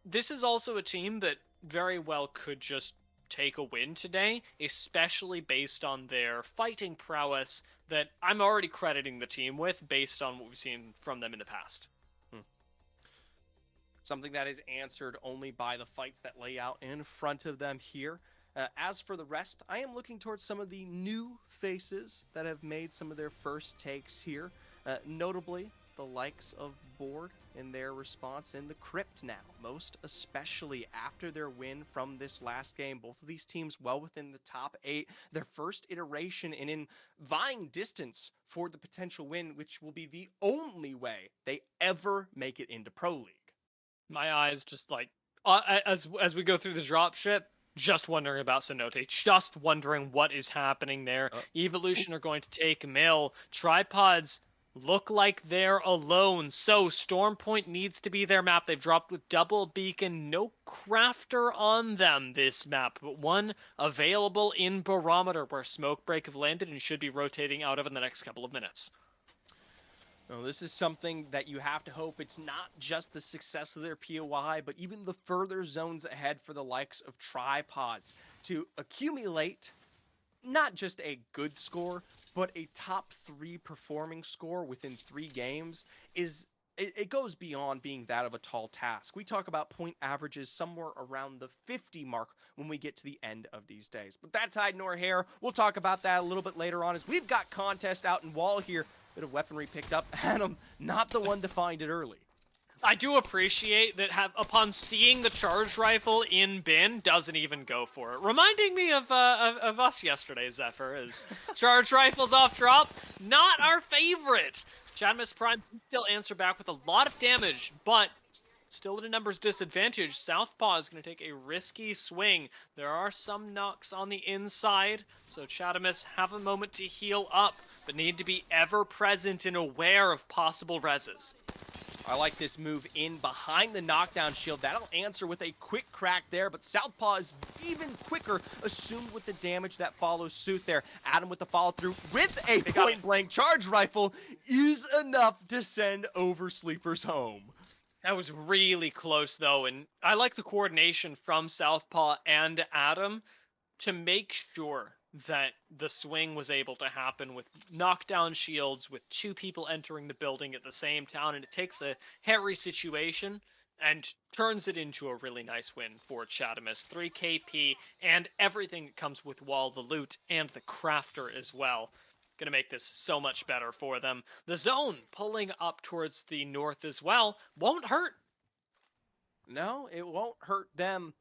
this is also a team that very well could just take a win today, especially based on their fighting prowess that I'm already crediting the team with based on what we've seen from them in the past. Something that is answered only by the fights that lay out in front of them here. As for the rest, I am looking towards some of the new faces that have made some of their first takes here, notably the likes of Board in their response in the Crypt now, most especially after their win from this last game. Both of these teams well within the top 8, their first iteration and in vying distance for the potential win, which will be the only way they ever make it into Pro League. My eyes just like, as we go through the dropship, just wondering about Cenote, just wondering what is happening there. Evolution are going to take Mill. Tripods look like they're alone, so Stormpoint needs to be their map. They've dropped with double beacon, no crafter on them this map, but one available in Barometer where Smokebreak have landed and should be rotating out of in the next couple of minutes. Well, this is something that you have to hope it's not just the success of their POI, but even the further zones ahead for the likes of Tripods to accumulate not just a good score, but a top 3 performing score within 3 games it goes beyond being that of a tall task. We talk about point averages somewhere around the 50 mark when we get to the end of these days. But that's hide nor hair. We'll talk about that a little bit later on as we've got contest out in wall here. Bit of weaponry picked up. Adam, not the one to find it early. I do appreciate that upon seeing the charge rifle in bin, doesn't even go for it. Reminding me of us yesterday, Zephyr, is charge rifles off drop, not our favorite. Chadmus Prime can still answer back with a lot of damage, but still at a numbers disadvantage. Southpaw is going to take a risky swing. There are some knocks on the inside, so Chadamus have a moment to heal up, but need to be ever present and aware of possible reses. I like this move in behind the knockdown shield. That'll answer with a quick crack there, but Southpaw is even quicker, assumed with the damage that follows suit there. Adam with the follow-through with a point-blank charge rifle is enough to send Oversleepers home. That was really close, though, and I like the coordination from Southpaw and Adam to make sure that the swing was able to happen with knockdown shields, with 2 people entering the building at the same time, and it takes a hairy situation and turns it into a really nice win for Chadamus. 3 KP and everything that comes with wall, the loot, and the crafter as well. Gonna make this so much better for them. The zone pulling up towards the north as well won't hurt. No, it won't hurt them.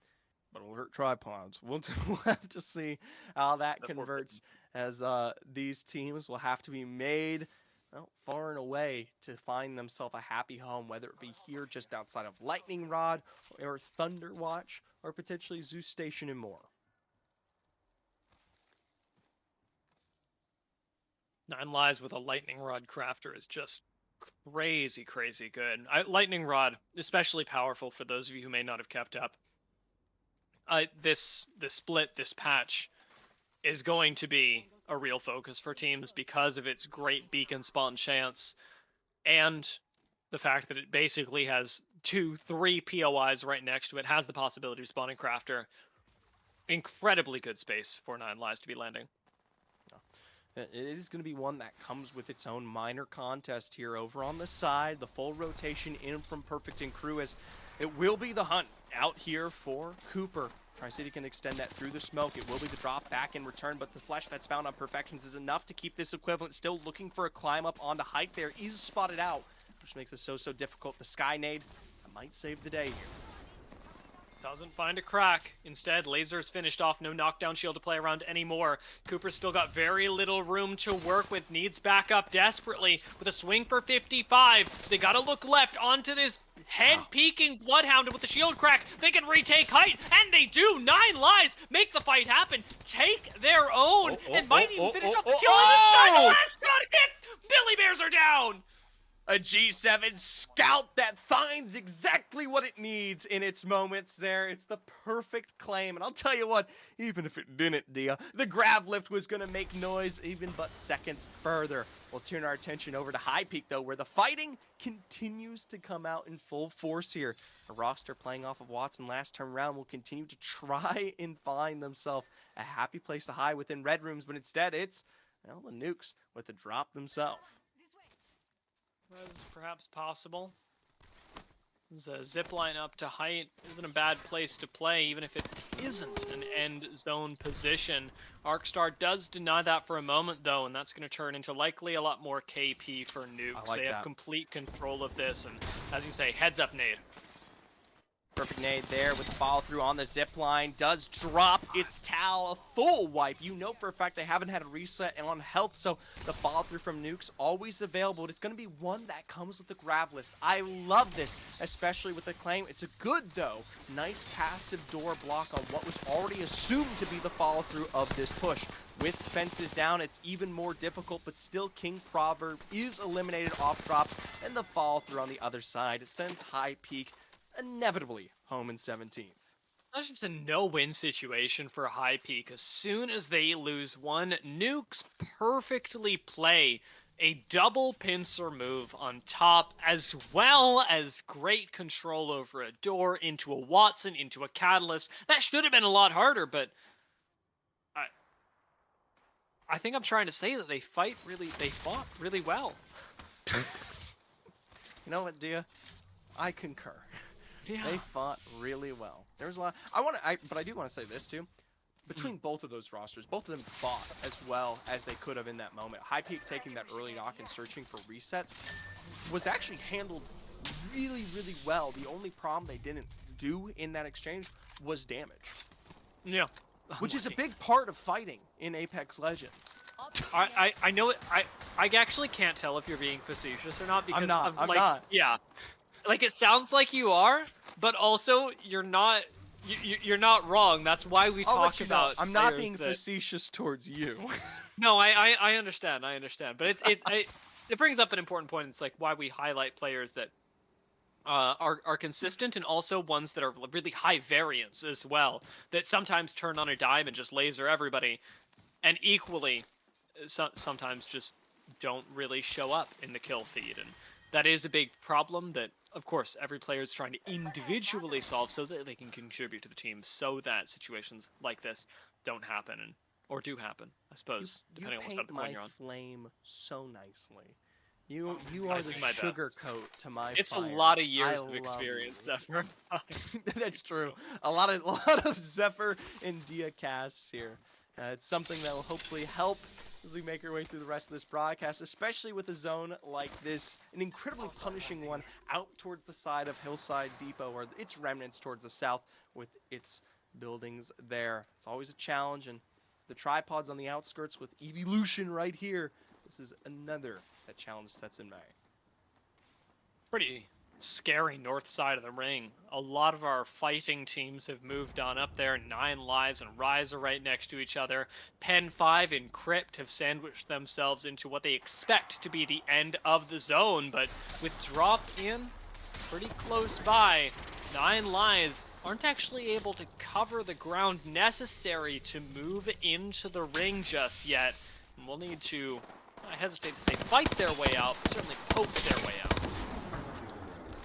But it'll hurt tripods. We'll have to see how that converts, as these teams will have to be made far and away to find themselves a happy home, whether it be here just outside of Lightning Rod or Thunder Watch or potentially Zeus Station and more. 9 Lives with a Lightning Rod crafter is just crazy, crazy good. Lightning Rod, especially powerful for those of you who may not have kept up. This split, this patch, is going to be a real focus for teams because of its great beacon spawn chance and the fact that it basically has 2-3 POIs right next to it, has the possibility of spawning crafter. Incredibly good space for 9 Lives to be landing. It is going to be one that comes with its own minor contest here over on the side. The full rotation in from Perfect and Crew, as it will be the hunt out here for Cooper. Tri-City can extend that through the smoke. It will be the drop back in return, but the flesh that's found on Perfections is enough to keep this equivalent. Still looking for a climb up onto height there. Is spotted out, which makes this so difficult. The Sky Nade might save the day here. Doesn't find a crack. Instead, Laser's finished off. No knockdown shield to play around anymore. Cooper's still got very little room to work with. Needs backup desperately with a swing for 55. They gotta look left onto this head-peeking Bloodhound with the shield crack. They can retake height, and they do. 9 Lives make the fight happen. Take their own, and might even finish off the kill. And the last shot hits. Billy Bears are down. A G7 scout that finds exactly what it needs in its moments there. It's the perfect claim. And I'll tell you what, even if it didn't, Dia, the grab lift was going to make noise even but seconds further. We'll turn our attention over to High Peak, though, where the fighting continues to come out in full force here. A roster playing off of Watson last time around will continue to try and find themselves a happy place to hide within red rooms, but instead it's, well, the nukes with the drop themselves. That is perhaps possible. There's a zip line up to height. Isn't a bad place to play, even if it isn't an end zone position. Arcstar does deny that for a moment, though, and that's going to turn into likely a lot more KP for nukes. They have complete control of this, and as you say, heads up nade. Perfect nade there with the follow through on the zip line. Does drop its Tal, a full wipe. You know for a fact they haven't had a reset on health, so the follow through from nukes always available. It's going to be one that comes with the grab list. I love this, especially with the claim. It's a good, though, nice passive door block on what was already assumed to be the follow through of this push. With fences down, it's even more difficult, but still King Proverb is eliminated off drop, and the follow through on the other side. It sends High Peak inevitably home in 17th. That's just a no-win situation for High Peak. As soon as they lose one, nukes perfectly play a double pincer move on top, as well as great control over a door, into a Watson, into a Catalyst. That should have been a lot harder, but I think I'm trying to say that they fought really well. You know what, Dia? I concur. Yeah. They fought really well. There's a lot. But I do want to say this too. Between both of those rosters, both of them fought as well as they could have in that moment. High Peak taking that early knock and searching for reset was actually handled really, really well. The only problem they didn't do in that exchange was damage, Yeah. which is a big part of fighting in Apex Legends. I know it. I actually can't tell if you're being facetious or not because I'm not. of, I'm like, not. yeah, like it sounds like you are, but also you're not. You're not wrong. That's why we I'll talk let you know. about. I'm not players being that- facetious towards you. No, I understand. I understand, but it brings up an important point. It's like why we highlight players that are consistent and also ones that are really high variance as well. That sometimes turn on a dime and just laser everybody, and equally, sometimes just don't really show up in the kill feed, and that is a big problem that, of course, every player is trying to individually solve so that they can contribute to the team, so that situations like this don't happen or do happen, I suppose, depending on what type paint of one my you're on. flame so nicely. You I are the do my best. sugar coat to my It's fire. a lot of I years of love experience, you. Zephyr. That's true. A lot of Zephyr and Dia casts here. It's something that will hopefully help as we make our way through the rest of this broadcast, especially with a zone like this, an incredibly punishing one out towards the side of Hillside Depot, or its remnants towards the south with its buildings there. It's always a challenge, and the tripods on the outskirts with Evolution right here. This is another that challenge sets in May. Pretty scary north side of the ring. A lot of our fighting teams have moved on up there. 9 Lives and Rise are right next to each other. Pen 5 and Crypt have sandwiched themselves into what they expect to be the end of the zone, but with Drop in pretty close by, 9 Lives aren't actually able to cover the ground necessary to move into the ring just yet. And we'll need to, I hesitate to say fight their way out, but certainly poke their way out.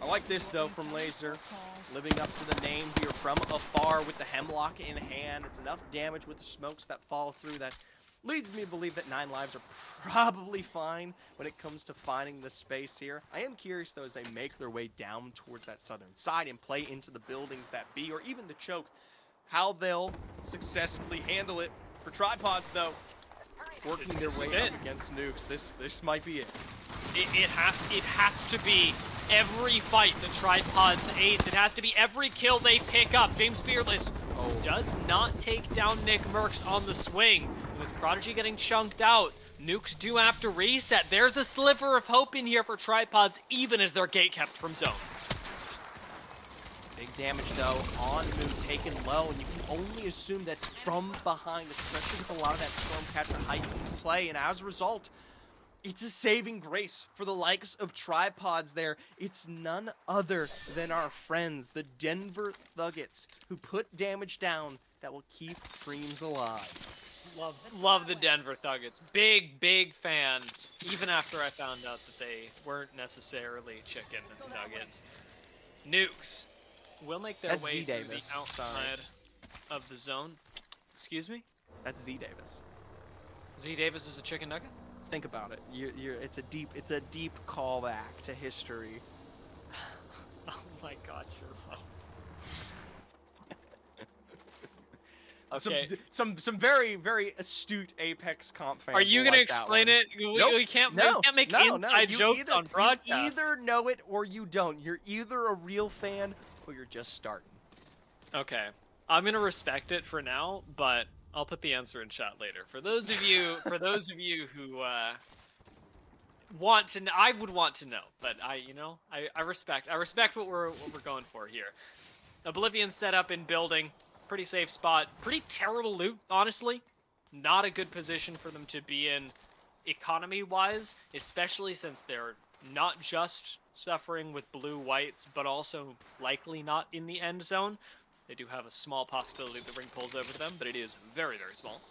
I like this, though, from Laser. Living up to the name here from afar with the Hemlock in hand. It's enough damage with the smokes that fall through that leads me to believe that 9 Lives are probably fine when it comes to finding the space here. I am curious, though, as they make their way down towards that southern side and play into the buildings that be, or even the choke, how they'll successfully handle it. For tripods, though, working their way up against nukes, this might be it. It has to be every fight that tripods ace. It has to be every kill they pick up. James Fearless does not take down Nick Merckx on the swing. With Prodigy getting chunked out, nukes do have to reset. There's a sliver of hope in here for tripods, even as they're gate kept from zone. Big damage, though, on Moon taken low, and you can only assume that's from behind, especially with a lot of that Stormcatcher height in play, and as a result, it's a saving grace for the likes of tripods there. It's none other than our friends, the Denver Thuggets, who put damage down that will keep dreams alive. Love the Denver Thuggets. Big fan, even after I found out that they weren't necessarily chicken nuggets. Nukes will make their That's way Z through Davis. the outside Sorry. of the zone. Excuse me? That's Z Davis. Z Davis is a chicken nugget? Think about it. It's a deep callback to history. Oh my god, you're low. Okay. Some very astute Apex comp fans. Are you will gonna like that explain one. it? Nope. We can't make No, inside you jokes either, on broadcast. You either know it or you don't. You're either a real fan or you're just starting. Okay. I'm gonna respect it for now, but I'll put the answer in chat later. For those of you who want to, I would want to know, but I respect what we're going for here. Oblivion set up in building, pretty safe spot, pretty terrible loot, honestly. Not a good position for them to be in economy-wise, especially since they're not just suffering with blue whites, but also likely not in the end zone. They do have a small possibility the ring pulls over them, but it is very small.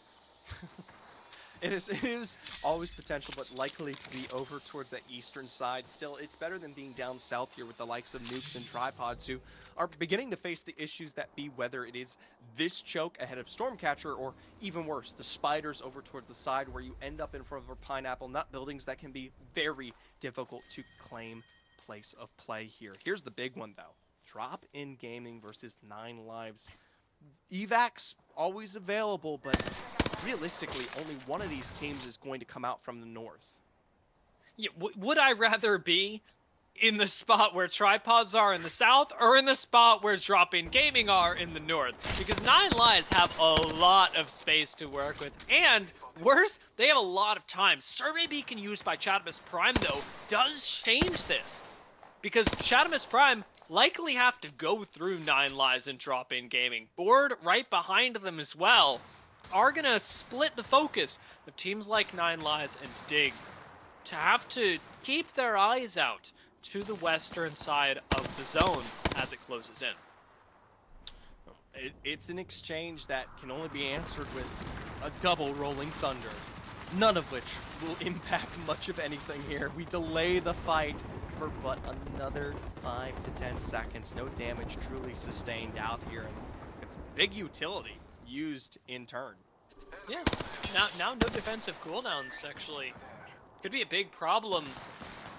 It is always potential, but likely to be over towards that eastern side. Still, it's better than being down south here with the likes of nukes and tripods, who are beginning to face the issues that be, whether it is this choke ahead of Stormcatcher, or even worse, the spiders over towards the side where you end up in front of a pineapple nut buildings that can be very difficult to claim place of play here. Here's the big one though. Drop in Gaming versus 9 Lives. Evacs always available, but realistically, only one of these teams is going to come out from the north. Yeah, would I rather be in the spot where tripods are in the south, or in the spot where drop-in gaming are in the north? Because 9 Lives have a lot of space to work with, and worse, they have a lot of time. Survey Beacon used by Chatamus Prime, though, does change this, because Chatamus Prime likely have to go through 9 Lives and drop-in gaming. Board right behind them as well are gonna split the focus of teams like 9 Lives and Dig to have to keep their eyes out to the western side of the zone as it closes in. It's an exchange that can only be answered with a double Rolling Thunder, none of which will impact much of anything here. We delay the fight for but another 5 to 10 seconds. No damage truly sustained out here, and it's big utility used in turn. Yeah, now no defensive cooldowns, actually. Could be a big problem.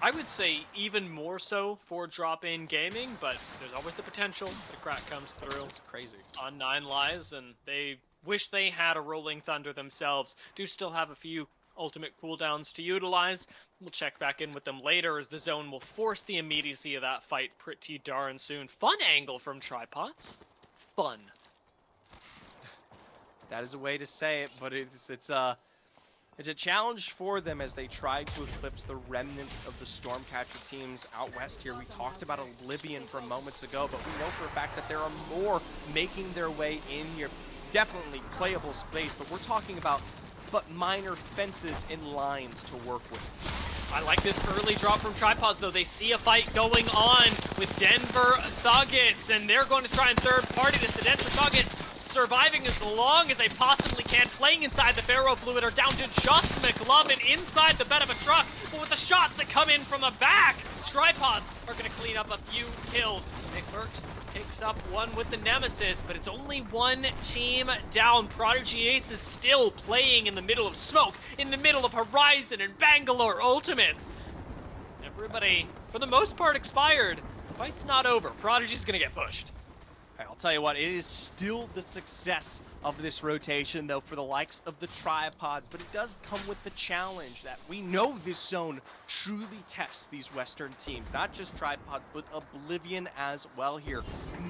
I would say even more so for drop-in gaming, but there's always the potential the crack comes through. It's crazy. On 9 Lives, and they wish they had a Rolling Thunder themselves. Do still have a few ultimate cooldowns to utilize. We'll check back in with them later, as the zone will force the immediacy of that fight pretty darn soon. Fun angle from Tripods. Fun. That is a way to say it, but it's a challenge for them as they try to eclipse the remnants of the Stormcatcher teams out west here. We talked about Oblivion from moments ago, but we know for a fact that there are more making their way in here. Definitely playable space, but we're talking about minor fences and lines to work with. I like this early drop from Tripods, though. They see a fight going on with Denver Thuggets, and they're going to try and third party this. The Denver Thuggets surviving as long as they possibly can, playing inside the Pharaoh Fluid, are down to just McLovin inside the bed of a truck, but with the shots that come in from the back, Tripods are going to clean up a few kills. Nick Merckx picks up one with the Nemesis, but it's only one team down. Prodigy Ace is still playing in the middle of smoke, in the middle of Horizon and Bangalore Ultimates. Everybody, for the most part, expired. The fight's not over. Prodigy's going to get pushed. I'll tell you what, it is still the success of this rotation, though, for the likes of the Tripods, but it does come with the challenge that we know this zone truly tests these Western teams. Not just Tripods, but Oblivion as well here.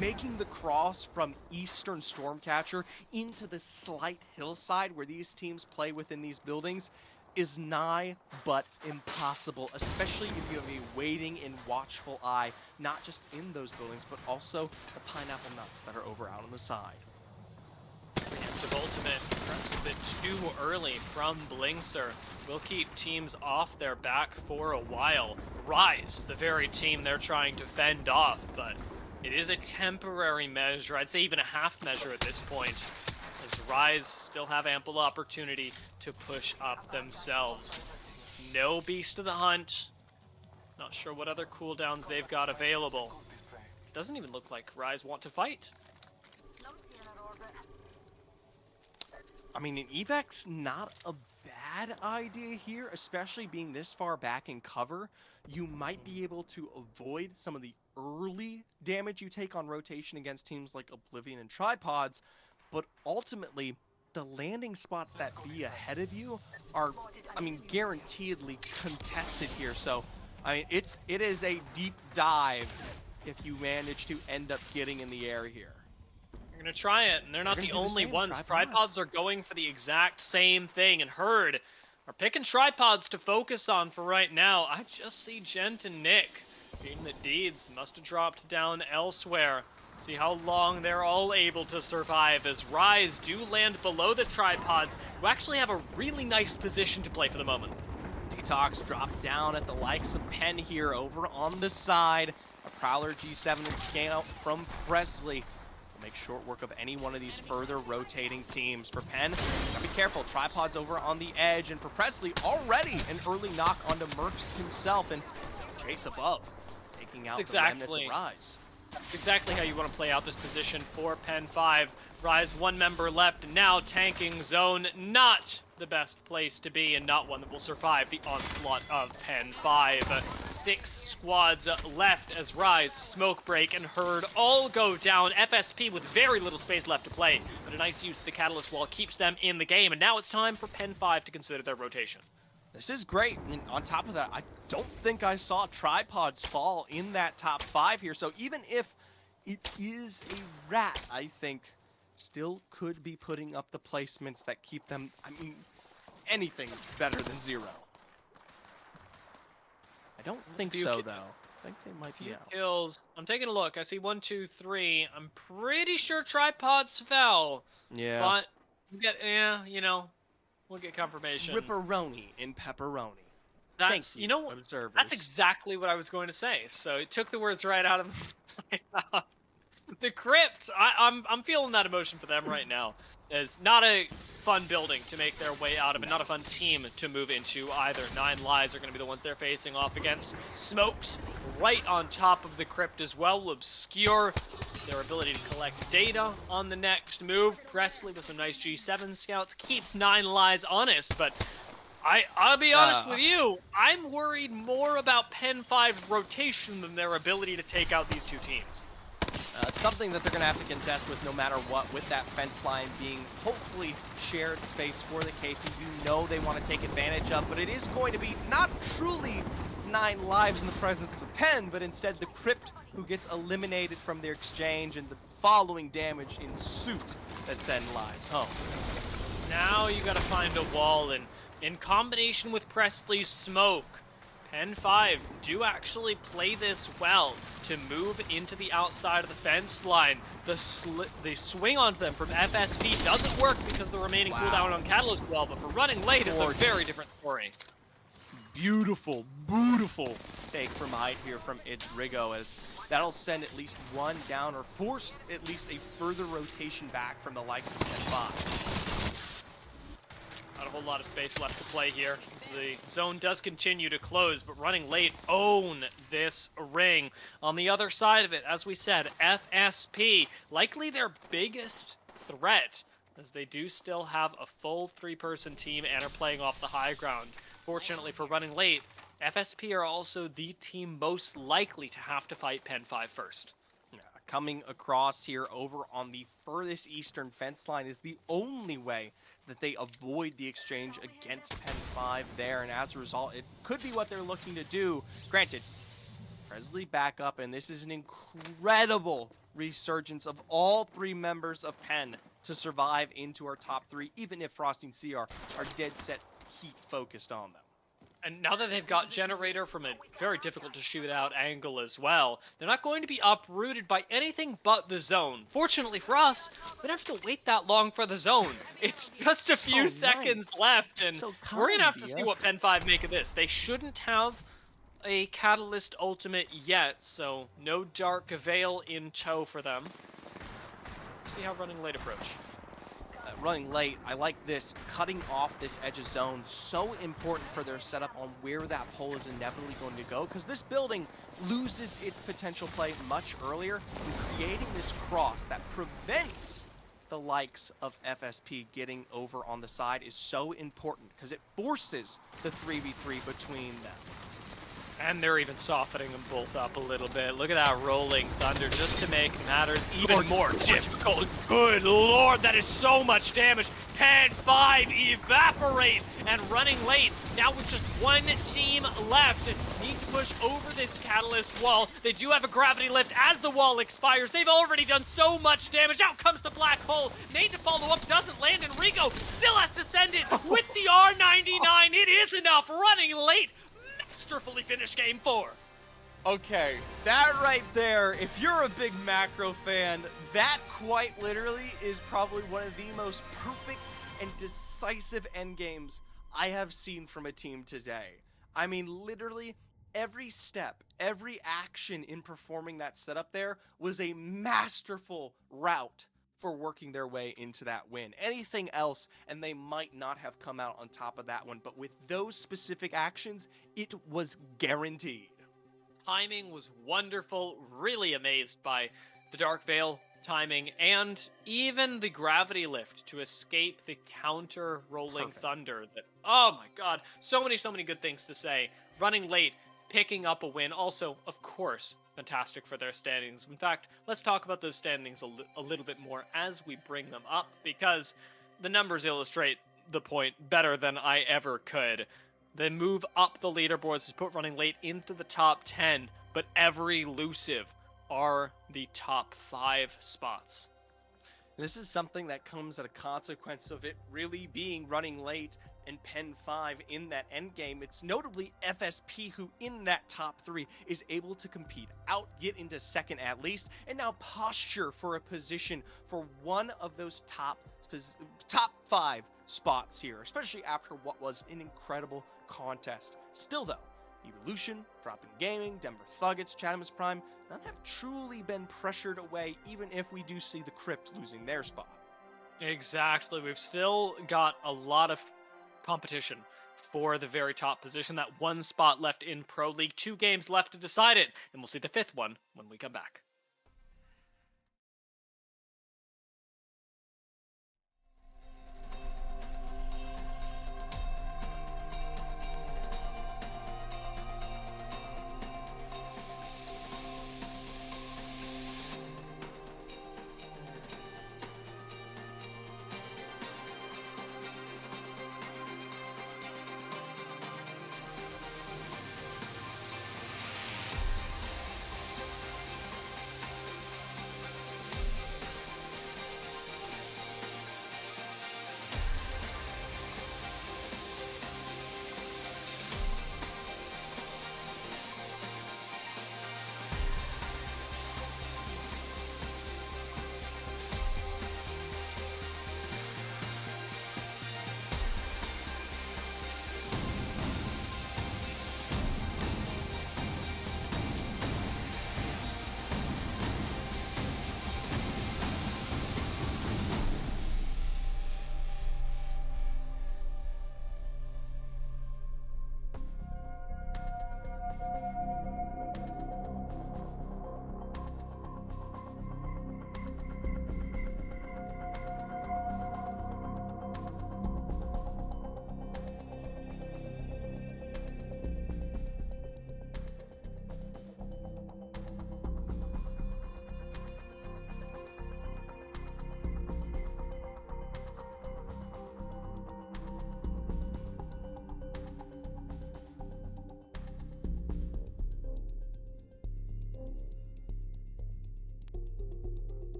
Making the cross from Eastern Stormcatcher into the slight hillside where these teams play within these buildings is nigh but impossible, especially if you have a waiting and watchful eye, not just in those buildings, but also the pineapple nuts that are over out on the side. Preemptive ultimate, perhaps a bit too early from Blinkser. Will keep teams off their back for a while. Rise, the very team they're trying to fend off, but it is a temporary measure. I'd say even a half measure at this point, as Rise still have ample opportunity to push up themselves. No Beast of the Hunt. Not sure what other cooldowns they've got available. Doesn't even look like Rise want to fight. I mean, an evac's not a bad idea here, especially being this far back in cover. You might be able to avoid some of the early damage you take on rotation against teams like Oblivion and Tripods, but ultimately, the landing spots that be ahead of you are, I mean, guaranteedly contested here. So, I mean, it is a deep dive if you manage to end up getting in the air here. They're going to try it, and they're not the only ones. Tripods are going for the exact same thing, and Herd are picking Tripods to focus on for right now. I just see Gent and Nick, being that Deeds must have dropped down elsewhere. See how long they're all able to survive as Rise do land below the Tripods, who actually have a really nice position to play for the moment. Detox drop down at the likes of Penn here over on the side. A Prowler G7 and scan out from Presley. Will make short work of any one of these further rotating teams. For Penn, gotta be careful. Tripods over on the edge, and for Presley, already an early knock onto Merckx himself, and Chase above, taking out the remnant of Rise. That's exactly how you want to play out this position for Pen 5. Rise, one member left, and now tanking zone. Not the best place to be, and not one that will survive the onslaught of Pen 5. 6 squads left as Rise, Smoke Break, and Herd all go down. FSP with very little space left to play, but a nice use of the Catalyst Wall keeps them in the game, and now it's time for Pen 5 to consider their rotation. This is great, and on top of that, I don't think I saw tripods fall in that top 5 here, so even if it is a rat, I think still could be putting up the placements that keep them, I mean, anything better than 0. I don't think so, though. I think they might be out. Kills. I'm taking a look. I see 1, 2, 3. I'm pretty sure tripods fell. Yeah. But, we'll get confirmation. Ripperoni in pepperoni. That's, Thank you, observers. That's exactly what I was going to say. So it took the words right out of my mouth. The Crypt, I'm feeling that emotion for them right now. It's not a fun building to make their way out of, and not a fun team to move into either. 9 Lives are going to be the ones they're facing off against. Smokes right on top of the Crypt as well will obscure their ability to collect data on the next move. Presley with some nice G7 scouts keeps 9 Lives honest, but I'll be honest with you, I'm worried more about Pen 5's rotation than their ability to take out these two teams. It's something that they're going to have to contest with no matter what, with that fence line being hopefully shared space for the KP. You know they want to take advantage of, but it is going to be not truly 9 Lives in the presence of Pen, but instead the Crypt who gets eliminated from their exchange and the following damage in suit that send Lives home. Now you got to find a wall, and in combination with Presley's smoke, Pen 5 do actually play this well to move into the outside of the fence line. The swing onto them from FSP doesn't work because the remaining cooldown on Catalyst well, but for running late, it's a very different story. Beautiful, beautiful take from height here from Idrigo, as that'll send at least one down or force at least a further rotation back from the likes of Pen 5. Not a whole lot of space left to play here. The zone does continue to close, but running late own this ring. On the other side of it, as we said, FSP, likely their biggest threat, as they do still have a full 3-person team and are playing off the high ground. Fortunately for running late, FSP are also the team most likely to have to fight Pen 5 first. Coming across here over on the furthest eastern fence line is the only way that they avoid the exchange against Pen 5 there, and as a result, it could be what they're looking to do. Granted, Presley back up, and this is an incredible resurgence of all 3 members of Pen to survive into our top 3, even if Frosty and CR are dead set heat focused on them. And now that they've got Generator from a very difficult to shoot out angle as well, they're not going to be uprooted by anything but the zone. Fortunately for us, we don't have to wait that long for the zone. It's just a few seconds left, and we're going to have to see what Pen 5 make of this. They shouldn't have a Catalyst ultimate yet, so no Dark Veil in tow for them. See how running late approach. Running late, I like this, cutting off this edge of zone, so important for their setup on where that pole is inevitably going to go, because this building loses its potential play much earlier, and creating this cross that prevents the likes of FSP getting over on the side is so important, because it forces the 3v3 between them. And they're even softening them both up a little bit. Look at that rolling thunder, just to make matters even more difficult. Good lord, that is so much damage. Pen 5 evaporate, and running late. Now with just one team left, need to push over this Catalyst wall. They do have a gravity lift as the wall expires. They've already done so much damage. Out comes the black hole. Need to follow up, doesn't land, and Rigo still has to send it with the R99. It is enough. Running late. Masterfully finished game 4. Okay, that right there, if you're a big macro fan, that quite literally is probably one of the most perfect and decisive endgames I have seen from a team today. I mean, literally, every step, every action in performing that setup there was a masterful route for working their way into that win. Anything else, and they might not have come out on top of that one, but with those specific actions, it was guaranteed. Timing was wonderful, really amazed by the Dark Veil timing, and even the gravity lift to escape the counter rolling Perfect. thunder that, oh my god, so many good things to say. Running late, picking up a win, also, of course, fantastic for their standings. In fact, let's talk about those standings a little bit more as we bring them up, because the numbers illustrate the point better than I ever could. The move up the leaderboards has put Running Late into the top 10, but every elusive are the top 5 spots. This is something that comes at a consequence of it really being Running Late and Pen 5 in that endgame. It's notably FSP who, in that top 3, is able to compete out, get into second at least, and now posture for a position for one of those top 5 spots here, especially after what was an incredible contest. Still though, Evolution, Dropping Gaming, Denver Thuggets, Chatham's Prime, none have truly been pressured away, even if we do see the Crypt losing their spot. Exactly. We've still got a lot of competition for the very top position. That one spot left in Pro League, 2 games left to decide it, and we'll see the 5th one when we come back.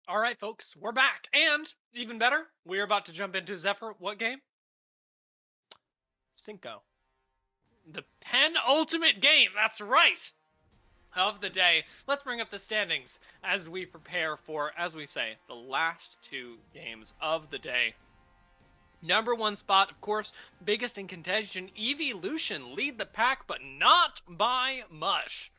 All right, folks, we're back. And even better, we're about to jump into Zephyr. What game? Cinco. The penultimate game. That's right. Of the day. Let's bring up the standings as we prepare for, as we say, the last 2 games of the day. Number 1 spot, of course, biggest in contention, Evolution lead the pack, but not by much.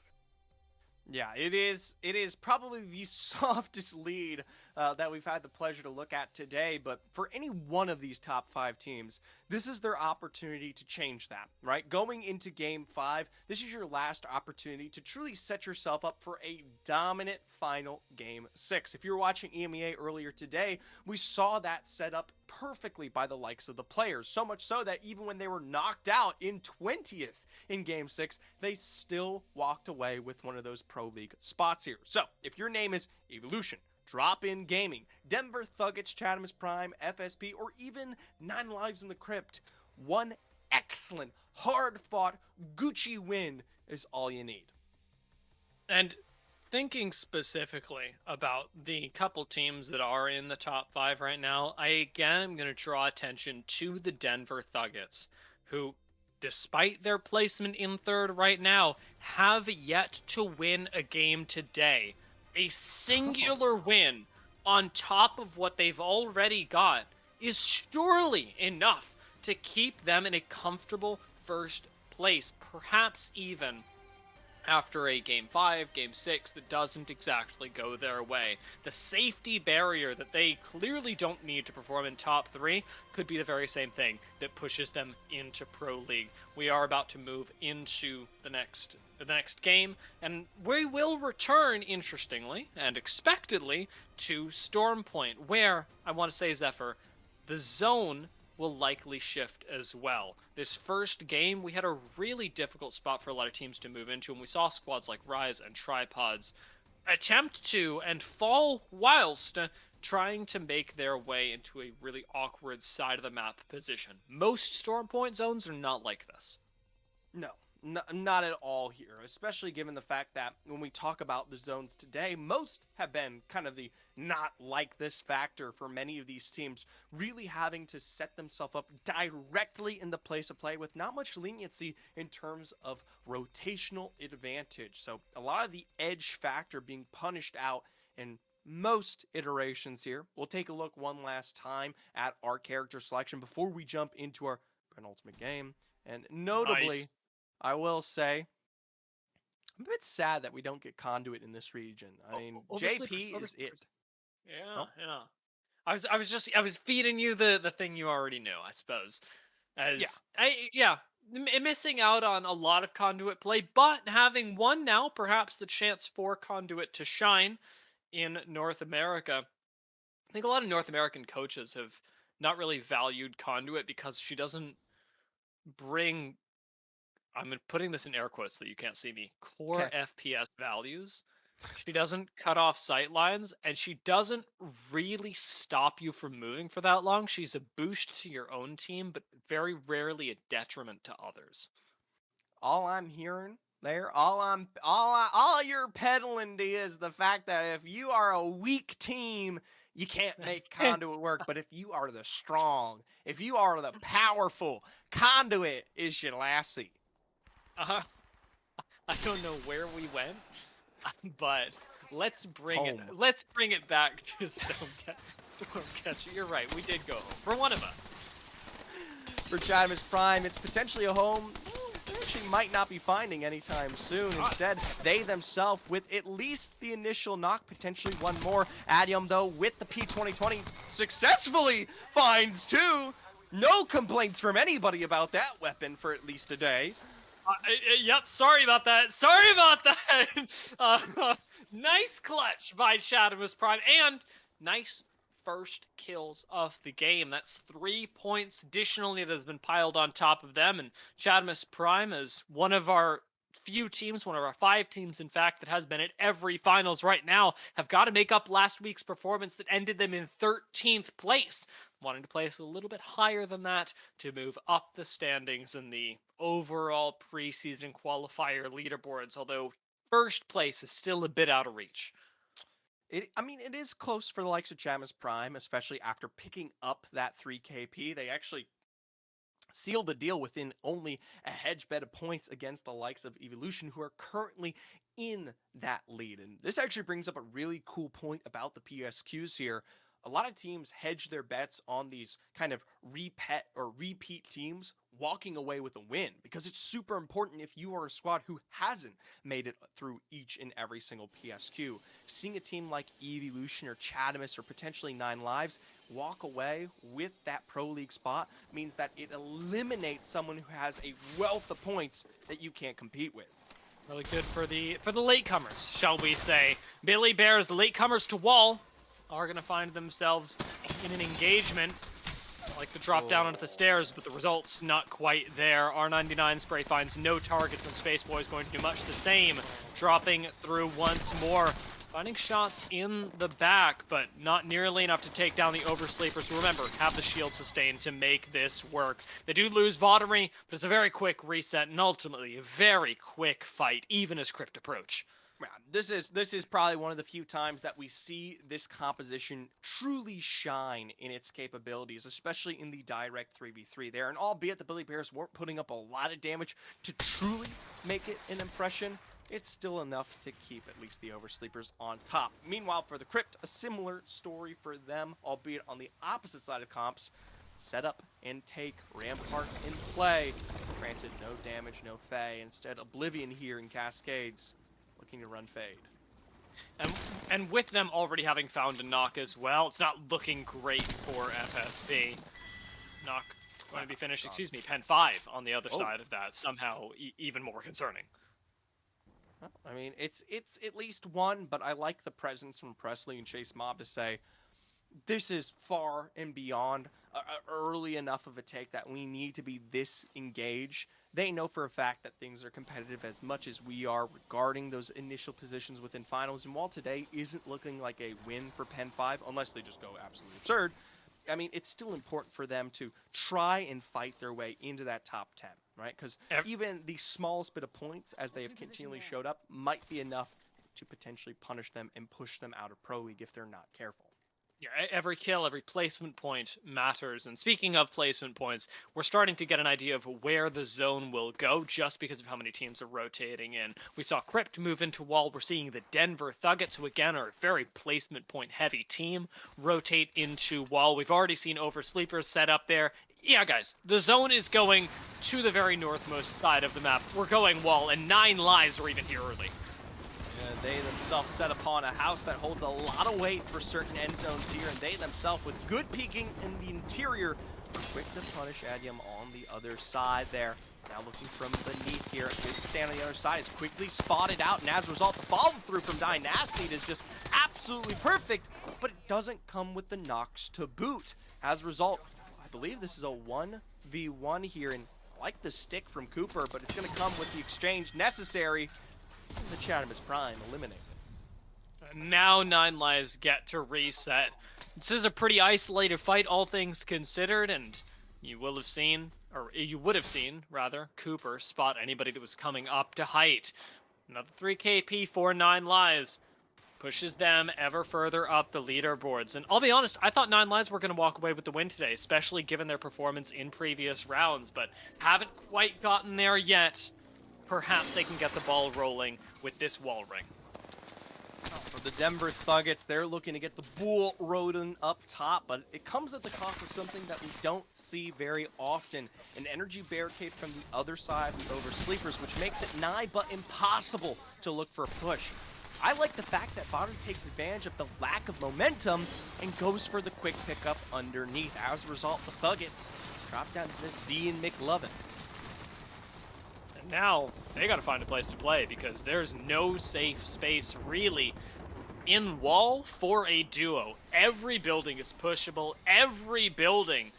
Yeah, it is probably the softest lead that we've had the pleasure to look at today, but for any one of these top 5 teams, this is their opportunity to change that, right? Going into Game 5, this is your last opportunity to truly set yourself up for a dominant final Game 6. If you were watching EMEA earlier today, we saw that set up perfectly by the likes of the players, so much so that even when they were knocked out in 20th in Game 6, they still walked away with one of those Pro League spots here. So, if your name is Evolution, Drop-In Gaming, Denver Thuggets, Chatham's Prime, FSP, or even 9 Lives in the Crypt, one excellent, hard-fought Gucci win is all you need. And thinking specifically about the couple teams that are in the top 5 right now, I again am going to draw attention to the Denver Thuggets, who, despite their placement in 3rd right now, have yet to win a game today. A singular win on top of what they've already got is surely enough to keep them in a comfortable 1st place, perhaps even after a game 5, game 6 that doesn't exactly go their way. The safety barrier that they clearly don't need to perform in top 3 could be the very same thing that pushes them into Pro League. We are about to move into the next game, and we will return, interestingly and expectedly, to Storm Point, where, I want to say, Zephyr, the zone will likely shift as well. This first game, we had a really difficult spot for a lot of teams to move into, and we saw squads like Rise and Tripods attempt to and fall whilst trying to make their way into a really awkward side of the map position. Most Storm Point zones are not like this. No, not at all here, especially given the fact that when we talk about the zones today, most have been kind of the not like this factor for many of these teams, really having to set themselves up directly in the place of play with not much leniency in terms of rotational advantage. So a lot of the edge factor being punished out in most iterations here. We'll take a look one last time at our character selection before we jump into our penultimate game. And notably, Nice. I will say, I'm a bit sad that we don't get Conduit in this region. I mean, JP is it. Yeah, yeah. I was feeding you the thing you already knew, I suppose. Missing out on a lot of Conduit play, but having one now, perhaps the chance for Conduit to shine in North America. I think a lot of North American coaches have not really valued Conduit because she doesn't bring, I'm putting this in air quotes so that you can't see me, core Okay. FPS values. She doesn't cut off sight lines, and she doesn't really stop you from moving for that long. She's a boost to your own team, but very rarely a detriment to others. All I'm hearing there, all you're peddling to is the fact that if you are a weak team, you can't make Conduit work. But if you are the strong, if you are the powerful, Conduit is your lassie. I don't know where we went, but let's bring Home. it back to Stormcatcher. You're right, we did go home. For one of us. For Chadmus Prime, it's potentially a home they actually might not be finding anytime soon. Instead, they themselves, with at least the initial knock, potentially one more. Adium, though, with the P2020, successfully finds 2. No complaints from anybody about that weapon for at least a day. Yep, sorry about that. Nice clutch by Chadmus Prime, and nice first kills of the game. That's 3 points additionally that has been piled on top of them, and Chadmus Prime is one of our few teams, one of our 5 teams, in fact, that has been at every finals right now, have got to make up last week's performance that ended them in 13th place. Wanting to place a little bit higher than that to move up the standings in the overall preseason qualifier leaderboards, although first place is still a bit out of reach. It is close for the likes of Chadmus Prime, especially after picking up that 3 KP. They actually sealed the deal within only a hedge bet of points against the likes of Evolution, who are currently in that lead. And this actually brings up a really cool point about the PSQs here. A lot of teams hedge their bets on these kind of repeat teams walking away with a win, because it's super important if you are a squad who hasn't made it through each and every single PSQ. Seeing a team like Evolution or Chadamus or potentially 9 Lives walk away with that Pro League spot means that it eliminates someone who has a wealth of points that you can't compete with. Really good for the latecomers, shall we say. Billy Bear's latecomers to wall are going to find themselves in an engagement, like the drop down onto the stairs, but the result's not quite there. R99 Spray finds no targets, and Space Boy is going to do much the same, dropping through once more. Finding shots in the back, but not nearly enough to take down the oversleepers. Remember, have the shield sustained to make this work. They do lose Vaudery, but it's a very quick reset and ultimately a very quick fight, even as Crypt approach. Yeah, this is probably one of the few times that we see this composition truly shine in its capabilities, especially in the direct 3v3 there. And albeit the Billy Bears weren't putting up a lot of damage to truly make it an impression, it's still enough to keep at least the oversleepers on top. Meanwhile, for the Crypt, a similar story for them, albeit on the opposite side of comps. Set up and take Rampart in play. Granted, no damage, no Fae. Instead, Oblivion here in Cascades, looking to run Fade. And with them already having found a knock as well, it's not looking great for FSB. Knock going to be finished, excuse me, Pen 5 on the other side of that, somehow even more concerning. Well, I mean, it's at least one, but I like the presence from Presley and Chase Mob to say, this is far and beyond early enough of a take that we need to be this engaged. They know for a fact that things are competitive as much as we are regarding those initial positions within finals. And while today isn't looking like a win for Pen 5, unless they just go absolutely absurd, I mean, it's still important for them to try and fight their way into that top 10, right? Because even the smallest bit of points, as they have continually showed up, might be enough to potentially punish them and push them out of Pro League if they're not careful. Yeah, every kill, every placement point matters. And speaking of placement points, we're starting to get an idea of where the zone will go just because of how many teams are rotating in. We saw Crypt move into Wall. We're seeing the Denver Thuggets, who again are a very placement point heavy team, rotate into Wall. We've already seen Oversleepers set up there. Yeah, guys, the zone is going to the very northmost side of the map. We're going Wall, and 9 Lives are even here early. They themselves set upon a house that holds a lot of weight for certain end zones here, and they themselves, with good peeking in the interior, are quick to punish Adium on the other side there. Now looking from beneath here, good stand on the other side is quickly spotted out, and as a result, the follow-through from Dynasty is just absolutely perfect, but it doesn't come with the knocks to boot. As a result, I believe this is a 1v1 here, and I like the stick from Cooper, but it's going to come with the exchange necessary. The Chattermas Prime eliminated. Now 9 Lives get to reset. This is a pretty isolated fight, all things considered, and you would have seen, rather, Cooper spot anybody that was coming up to height. Another 3 KP for 9 Lives. Pushes them ever further up the leaderboards. And I'll be honest, I thought 9 Lives were going to walk away with the win today, especially given their performance in previous rounds, but haven't quite gotten there yet. Perhaps they can get the ball rolling with this wall ring. For the Denver Thuggets, they're looking to get the bull rolling up top, but it comes at the cost of something that we don't see very often. An energy barricade from the other side of the Oversleepers, which makes it nigh but impossible to look for a push. I like the fact that Vaudery takes advantage of the lack of momentum and goes for the quick pickup underneath. As a result, the Thuggets drop down to this D and McLovin. Now they gotta find a place to play because there's no safe space really in Wall for a duo. Every building is pushable, every building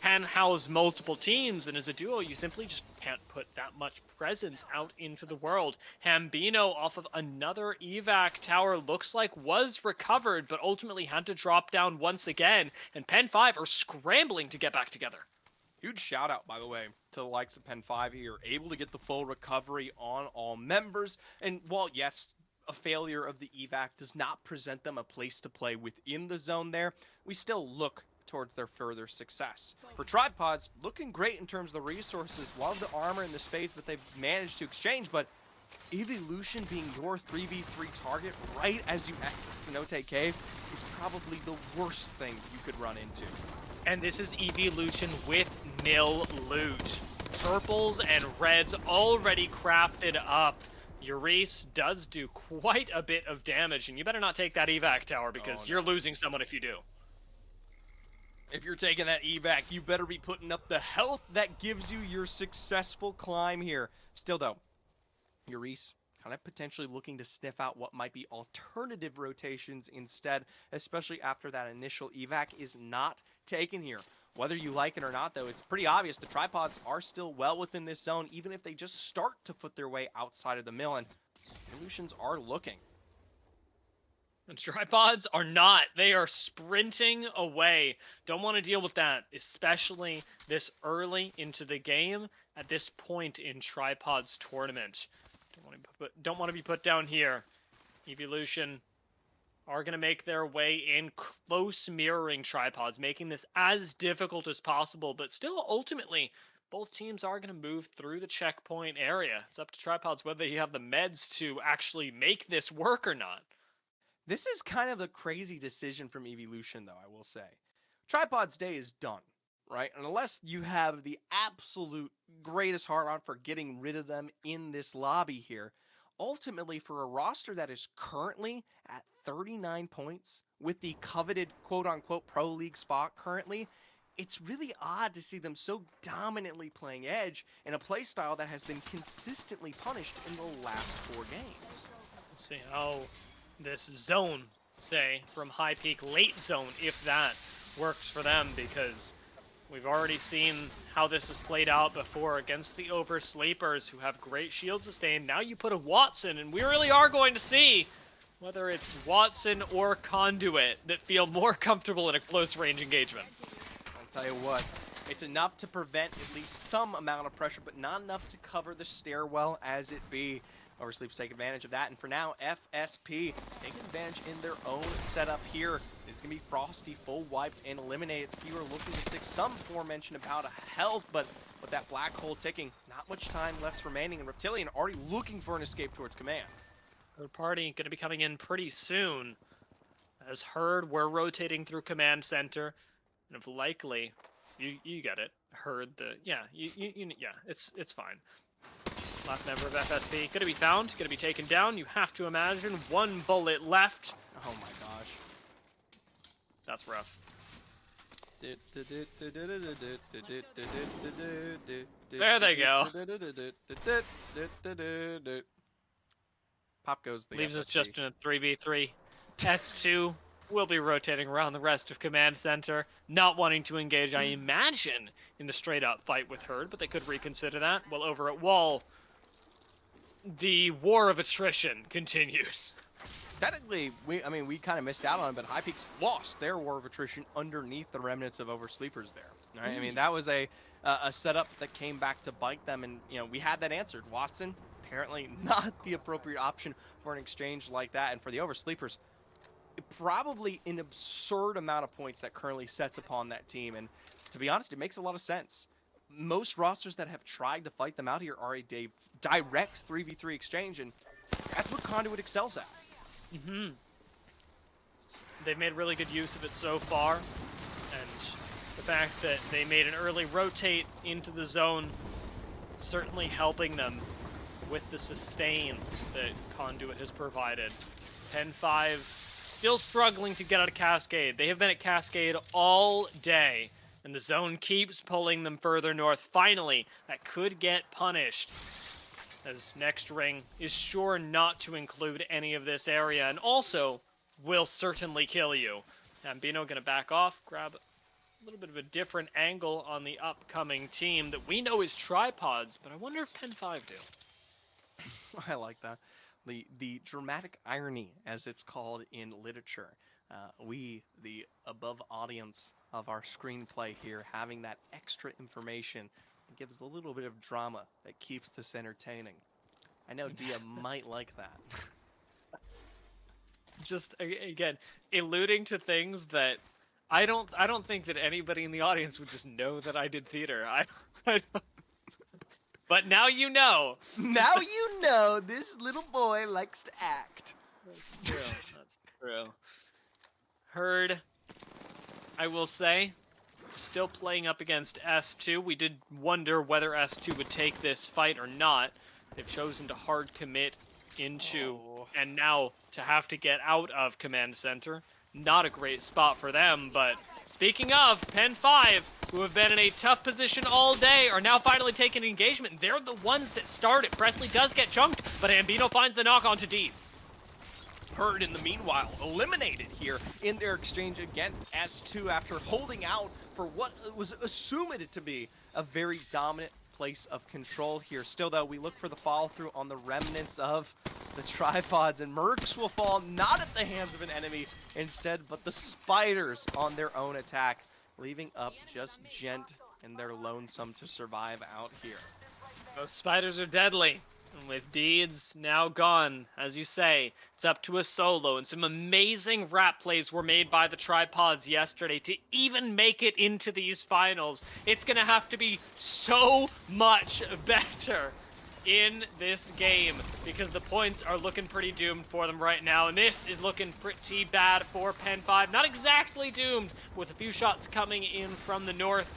can house multiple teams, and as a duo you simply just can't put that much presence out into the world. Hambino off of another evac tower looks like was recovered but ultimately had to drop down once again, and Pen 5 are scrambling to get back together. Huge shout out, by the way, to the likes of Pen 5 here, able to get the full recovery on all members. And while, yes, a failure of the evac does not present them a place to play within the zone there, we still look towards their further success. For Tripods, looking great in terms of the resources, love the armor and the spades that they've managed to exchange, but Evolution being your 3v3 target right as you exit Cenote Cave is probably the worst thing you could run into. And this is Evolution with nil loot. Purples and reds already crafted up. Euris does do quite a bit of damage, and you better not take that evac tower because you're losing someone if you do. If you're taking that evac, you better be putting up the health that gives you your successful climb here. Still though, Euris kind of potentially looking to sniff out what might be alternative rotations instead, especially after that initial evac is not taken here. Whether you like it or not, though, it's pretty obvious the Tripods are still well within this zone, even if they just start to foot their way outside of the mill, and Evolutions are looking. And tripods are not. They are sprinting away. Don't want to deal with that, especially this early into the game at this point in Tripod's tournament. Don't want to be put down here. Evolution are going to make their way in, close mirroring Tripods, making this as difficult as possible, but still ultimately both teams are going to move through the checkpoint area. It's up to Tripods whether you have the meds to actually make this work or not. This is kind of a crazy decision from Evolution, though, I will say. Tripod's day is done, right? And unless you have the absolute greatest heart on for getting rid of them in this lobby here, ultimately for a roster that is currently at 39 points with the coveted quote-unquote Pro League spot currently, it's really odd to see them so dominantly playing Edge in a playstyle that has been consistently punished in the last 4 games. Let's see how this zone, say, from High Peak late zone, if that works for them, because we've already seen how this has played out before against the Oversleepers, who have great shield sustain. Now you put a Watson, and we really are going to see whether it's Watson or Conduit that feel more comfortable in a close-range engagement. I'll tell you what, it's enough to prevent at least some amount of pressure, but not enough to cover the stairwell as it be. Oversleeps take advantage of that, and for now, FSP taking advantage in their own setup here. It's going to be Frosty full wiped and eliminated. Seaver looking to stick some aforementioned about a health, but with that black hole ticking, not much time left remaining, and Reptilian already looking for an escape towards command. Third party going to be coming in pretty soon. As Herd, we're rotating through command center, and if likely, you get it. Herd the yeah, it's fine. Last member of FSP gonna be found, gonna be taken down. You have to imagine 1 bullet left. Oh my gosh. That's rough. There they go. Pop goes the Leaves us FSP. just in a 3v3. S2 will be rotating around the rest of command center, not wanting to engage, I imagine, in the straight-up fight with Herd, but they could reconsider that. Well, over at Wall, the war of attrition continues. Technically, we kind of missed out on it, but High Peaks lost their war of attrition underneath the remnants of Oversleepers there. Right? I mean, that was a setup that came back to bite them, and we had that answered. Watson, apparently not the appropriate option for an exchange like that, and for the Oversleepers, probably an absurd amount of points that currently sets upon that team, and to be honest, it makes a lot of sense. Most rosters that have tried to fight them out here are a direct 3v3 exchange, and that's what Conduit excels at. They've made really good use of it so far, and the fact that they made an early rotate into the zone certainly helping them with the sustain that Conduit has provided. 10-5 still struggling to get out of Cascade. They have been at Cascade all day, and the zone keeps pulling them further north. Finally, that could get punished, as next ring is sure not to include any of this area, and also will certainly kill you. Ambino gonna back off, grab a little bit of a different angle on the upcoming team that we know is Tripods, but I wonder if Pen 5 do. I like that. The dramatic irony, as it's called in literature. We, the above audience of our screenplay here, having that extra information that gives a little bit of drama that keeps this entertaining. I know Dia might like that. Just again, alluding to things that I don't think that anybody in the audience would just know that I did theater. I don't. But now you know. Now you know this little boy likes to act. That's true. That's true. Herd, I will say, still playing up against S2. We did wonder whether S2 would take this fight or not. They've chosen to hard commit into, and now to have to get out of command center. Not a great spot for them, but speaking of, Pen 5, who have been in a tough position all day, are now finally taking engagement. They're the ones that started. Presley does get chunked, but Ambino finds the knock onto Deeds. Herd, in the meanwhile, eliminated here in their exchange against S2 after holding out for what was assumed to be a very dominant place of control here. Still, though, we look for the follow-through on the remnants of the tripods, and Mercs will fall not at the hands of an enemy instead, but the spiders on their own attack, leaving up just Gent and their lonesome to survive out here. Those spiders are deadly. And with Deeds now gone, as you say, it's up to a solo, and some amazing rap plays were made by the tripods yesterday to even make it into these finals. It's gonna have to be so much better in this game because the points are looking pretty doomed for them right now, and this is looking pretty bad for Pen 5. Not exactly doomed, with a few shots coming in from the north.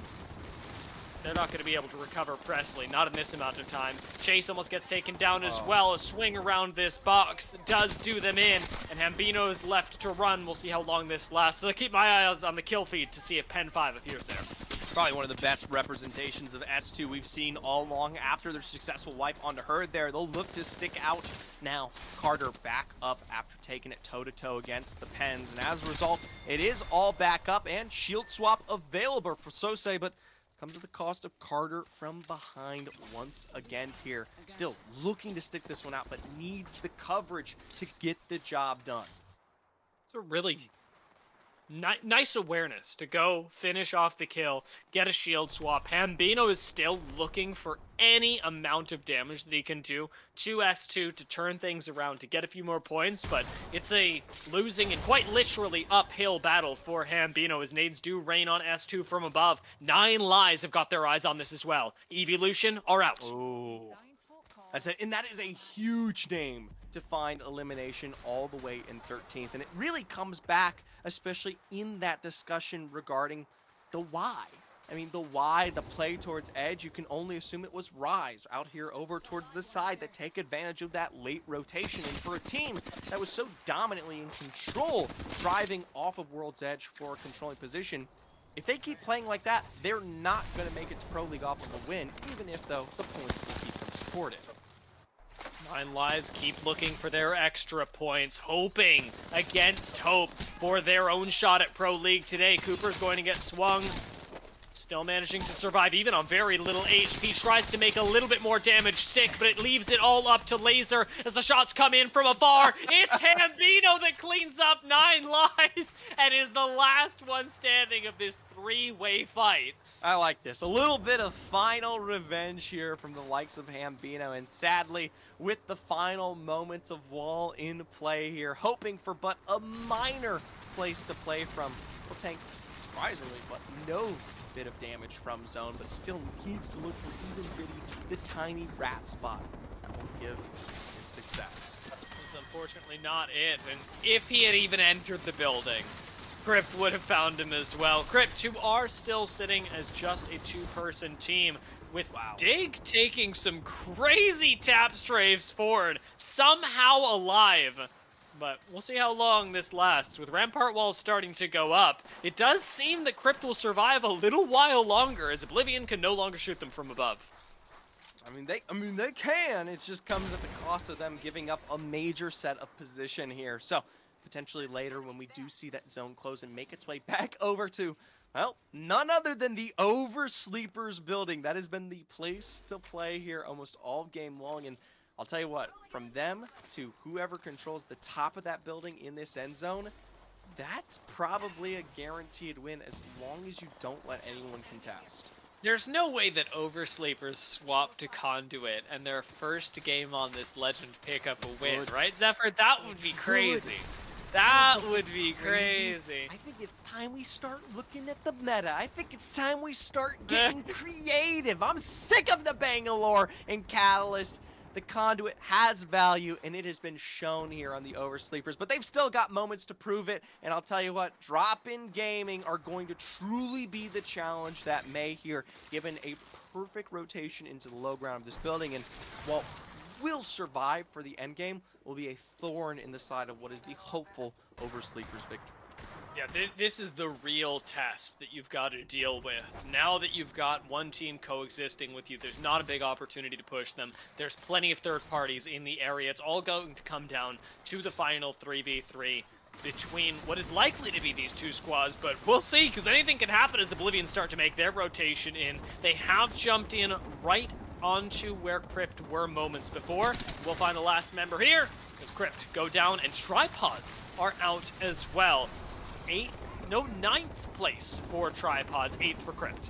They're not going to be able to recover Presley, not in this amount of time. Chase almost gets taken down as well. A swing around this box does do them in, and Hambino is left to run. We'll see how long this lasts. So keep my eyes on the kill feed to see if Pen 5 appears there. Probably one of the best representations of S2 we've seen all along. After their successful wipe onto Herd there, they'll look to stick out now. Carter back up after taking it toe-to-toe against the Pens, and as a result, it is all back up and shield swap available for Sosei, but comes at the cost of Carter from behind once again here. Still looking to stick this one out, but needs the coverage to get the job done. It's a really nice awareness to go finish off the kill, get a shield swap. Hambino is still looking for any amount of damage that he can do to S2 to turn things around, to get a few more points, but it's a losing and quite literally uphill battle for Hambino as nades do rain on S2 from above. 9 Lives have got their eyes on this as well. Evolution are out. Oh, that's it, and that is a huge name to find elimination all the way in 13th, and it really comes back, especially in that discussion regarding the why. I mean, the why, the play towards Edge, you can only assume it was Rise out here over towards the side that take advantage of that late rotation. And for a team that was so dominantly in control, driving off of World's Edge for a controlling position, if they keep playing like that, they're not going to make it to Pro League off of a win, even if, though, the points will keep them supported. 9 Lives keep looking for their extra points, hoping against hope for their own shot at Pro League today. Cooper's going to get swung. Still managing to survive even on very little HP. Tries to make a little bit more damage stick, but it leaves it all up to Laser as the shots come in from afar. It's Hambino that cleans up 9 Lives and is the last one standing of this 3-way fight. I like this. A little bit of final revenge here from the likes of Hambino, and sadly, with the final moments of Wall in play here, hoping for but a minor place to play from. Will tank, surprisingly, but no bit of damage from zone, but still needs to look for even bitty, the tiny rat spot that will give his success. This is unfortunately not it, and if he had even entered the building, Crypt would have found him as well. Crypt, who are still sitting as just a 2-person team, with Dig taking some crazy tap strafes forward, somehow alive. But we'll see how long this lasts. With Rampart walls starting to go up, it does seem that Crypt will survive a little while longer, as Oblivion can no longer shoot them from above. I mean, they can. It just comes at the cost of them giving up a major set of position here. So potentially later, when we do see that zone close and make its way back over to, well, none other than the Oversleepers building. That has been the place to play here almost all game long, and I'll tell you what, from them to whoever controls the top of that building in this end zone, that's probably a guaranteed win as long as you don't let anyone contest. There's no way that Oversleepers swap to Conduit and their first game on this Legend pick up a win, right, Zephyr? That would be crazy. That would be crazy. I think it's time we start looking at the meta. I think it's time we start getting creative. I'm sick of the Bangalore and Catalyst. The Conduit has value, and it has been shown here on the Oversleepers, but they've still got moments to prove it, and I'll tell you what, drop-in gaming are going to truly be the challenge that may here, given a perfect rotation into the low ground of this building, and while will survive for the end game, will be a thorn in the side of what is the hopeful Oversleepers victory. Yeah, this is the real test that you've got to deal with. Now that you've got one team coexisting with you, there's not a big opportunity to push them. There's plenty of third parties in the area. It's all going to come down to the final 3v3 between what is likely to be these two squads, but we'll see, because anything can happen as Oblivion start to make their rotation in. They have jumped in right onto where Crypt were moments before. We'll find the last member here as Crypt go down, and Tripods are out as well. Ninth place for Tripods, 8th for Crypt.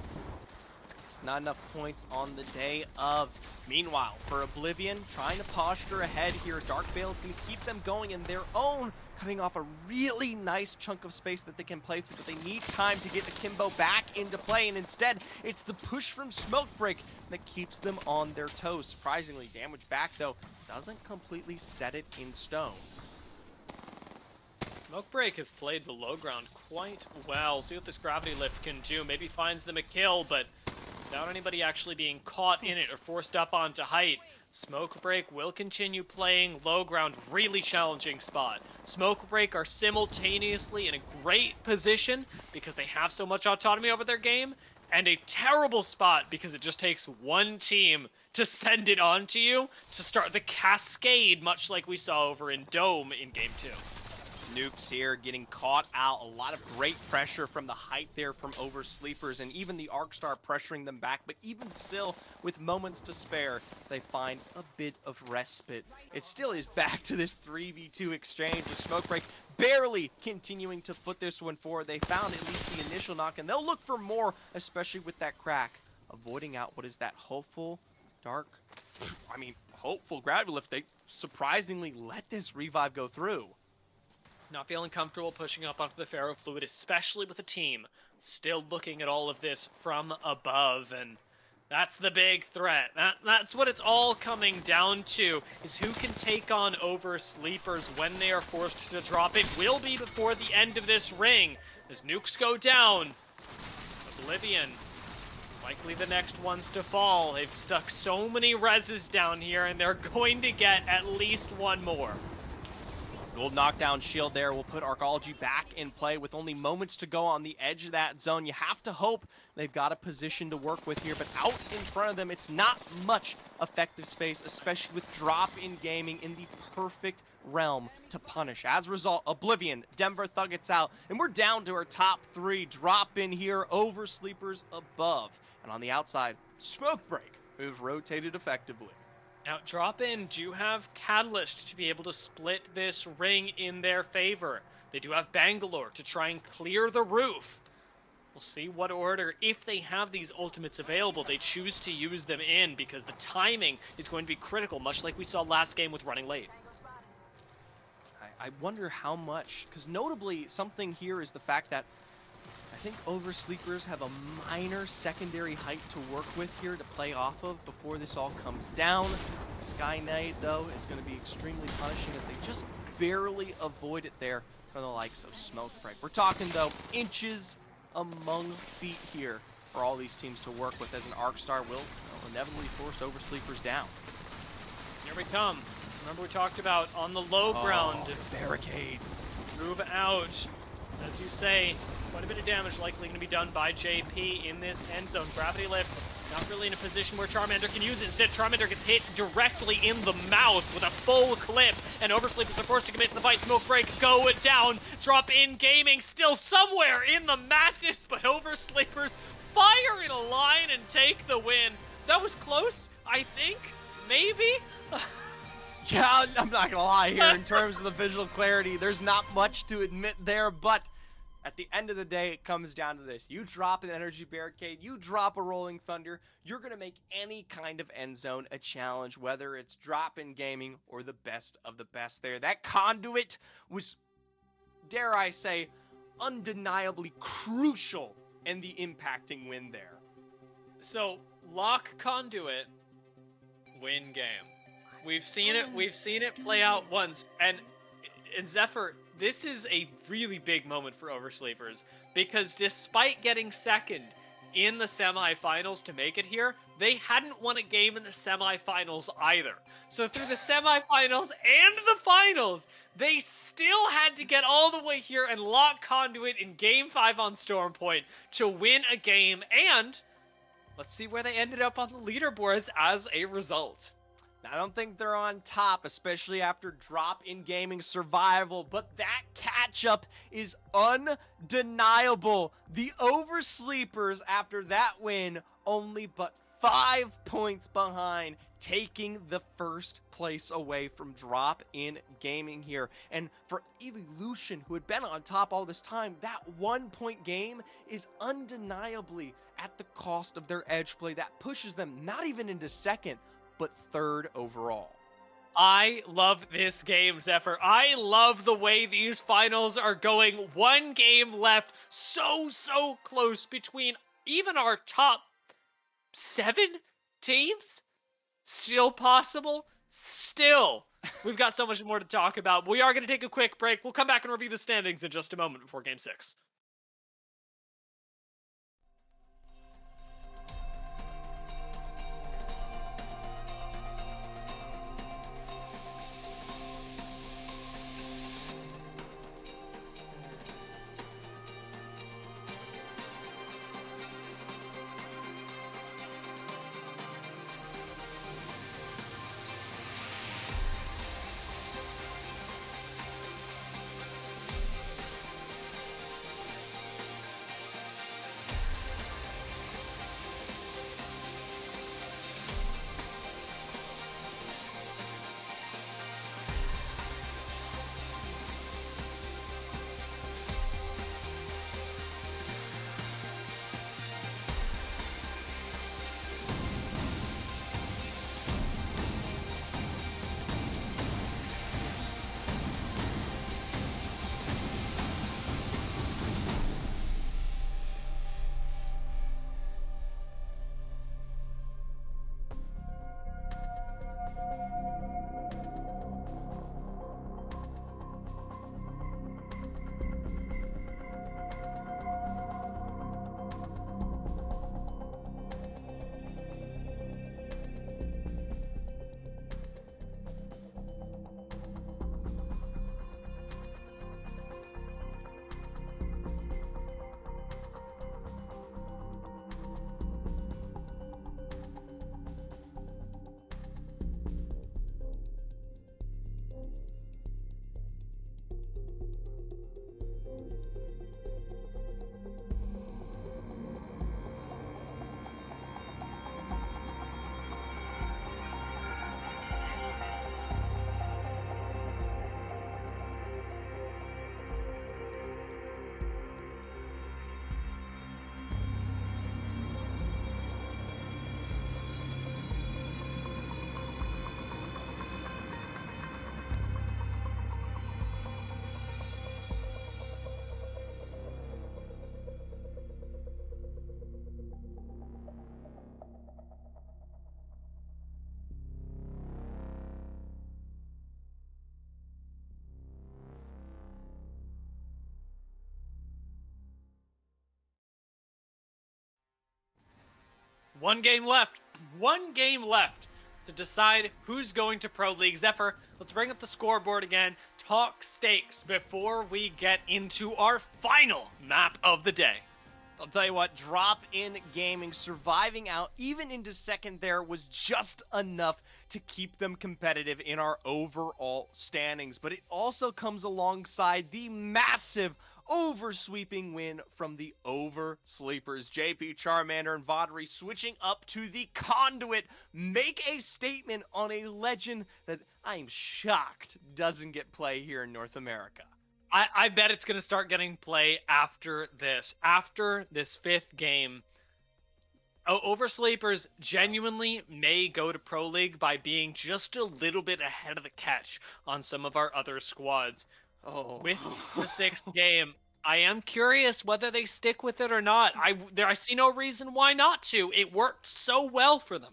It's not enough points on the day of. Meanwhile, for Oblivion, trying to posture ahead here. Dark Veil is going to keep them going in their own, cutting off a really nice chunk of space that they can play through, but they need time to get Akimbo back into play, and instead, it's the push from Smokebreak that keeps them on their toes. Surprisingly, damage back, though, doesn't completely set it in stone. Smokebreak has played the low ground quite well. See what this gravity lift can do. Maybe finds them a kill, but without anybody actually being caught in it or forced up onto height, Smokebreak will continue playing low ground. Really challenging spot. Smokebreak are simultaneously in a great position because they have so much autonomy over their game, and a terrible spot because it just takes one team to send it on to you to start the cascade, much like we saw over in Dome in Game 2. Nukes here getting caught out. A lot of great pressure from the height there from Oversleepers, and even the Arcstar pressuring them back. But even still, with moments to spare, they find a bit of respite. It still is back to this 3v2 exchange with Smokebreak barely continuing to put this one forward. They found at least the initial knock, and they'll look for more, especially with that crack. Avoiding out what is that hopeful, hopeful gravity lift. They surprisingly let this revive go through. Not feeling comfortable pushing up onto the ferrofluid, especially with a team still looking at all of this from above, and that's the big threat. That's what it's all coming down to, is who can take on Oversleepers when they are forced to drop. It will be before the end of this ring, as nukes go down. Oblivion, likely the next ones to fall. They've stuck so many reses down here, and they're going to get at least one more. Gold knockdown shield there will put Arcology back in play with only moments to go on the edge of that zone. You have to hope they've got a position to work with here, but out in front of them, it's not much effective space, especially with drop in gaming in the perfect realm to punish. As a result, Oblivion, Denver Thug gets out, and we're down to our top 3. Drop in here, Oversleepers above. And on the outside, Smokebreak, who've rotated effectively. Now, Drop-In do have Catalyst to be able to split this ring in their favor. They do have Bangalore to try and clear the roof. We'll see what order, if they have these ultimates available, they choose to use them in, because the timing is going to be critical, much like we saw last game with running late. I wonder how much, because notably something here is the fact that I think Oversleepers have a minor secondary height to work with here to play off of before this all comes down. Sky Knight, though, is going to be extremely punishing as they just barely avoid it there from the likes of Smokebreak. We're talking, though, inches among feet here for all these teams to work with, as an Arcstar will inevitably force Oversleepers down. Here we come. Remember we talked about on the low ground. Barricades. Move out. As you say, quite a bit of damage likely going to be done by JP in this end zone. Gravity lift, not really in a position where Charmander can use it. Instead, Charmander gets hit directly in the mouth with a full clip, and Oversleepers are forced to commit to the fight. Smokebreak go down. Drop in gaming still somewhere in the madness, but Oversleepers fire in a line and take the win. That was close, I think. Maybe? Yeah, I'm not gonna lie here, in terms of the visual clarity, there's not much to admit there, but at the end of the day, it comes down to this. You drop an energy barricade, you drop a rolling thunder, you're gonna make any kind of end zone a challenge, whether it's drop in gaming or the best of the best there. That conduit was, dare I say, undeniably crucial in the impacting win there. So, lock conduit, win game. We've seen it play out once, and Zephyr, this is a really big moment for Oversleepers, because despite getting second in the semifinals to make it here, they hadn't won a game in the semifinals either. So through the semifinals and the finals, they still had to get all the way here and lock conduit in Game 5 on Stormpoint to win a game, and let's see where they ended up on the leaderboards as a result. I don't think they're on top, especially after drop in gaming survival, but that catch-up is undeniable. The Oversleepers, after that win, only but 5 points behind, taking the first place away from Drop in Gaming here. And for Evolution, who had been on top all this time, that 1-point game is undeniably at the cost of their edge play. That pushes them not even into second, but third overall. I love this game, Zephyr. I love the way these finals are going. 1 game left. So close between even our top 7 teams. Still possible. Still. We've got so much more to talk about. We are going to take a quick break. We'll come back and review the standings in just a moment before Game 6. One game left. 1 game left to decide who's going to Pro League. Zephyr, let's bring up the scoreboard again. Talk stakes before we get into our final map of the day. I'll tell you what, Drop in Gaming surviving out even into second there was just enough to keep them competitive in our overall standings. But it also comes alongside the massive oversweeping win from the Oversleepers. JP, Charmander, and Vodry switching up to the Conduit, make a statement on a legend that I'm shocked doesn't get play here in North America. I bet it's going to start getting play after this. After this 5th game, Oversleepers genuinely may go to Pro League by being just a little bit ahead of the catch on some of our other squads. Oh. With the 6th game, I am curious whether they stick with it or not. I see no reason why not to. It worked so well for them.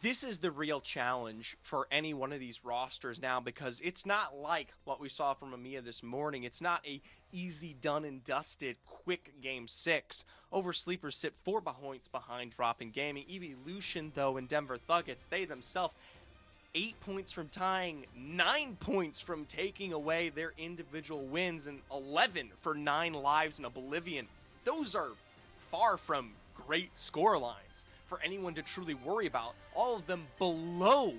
This is the real challenge for any one of these rosters now, because it's not like what we saw from EMEA this morning. It's not a easy, done and dusted, quick game 6. Oversleepers sit 4 points behind Drop in Gaming. Evolution, though, and Denver Thuggets, they themselves 8 points from tying, 9 points from taking away their individual wins, and 11 for 9 lives in Oblivion. Those are far from great score lines for anyone to truly worry about. All of them below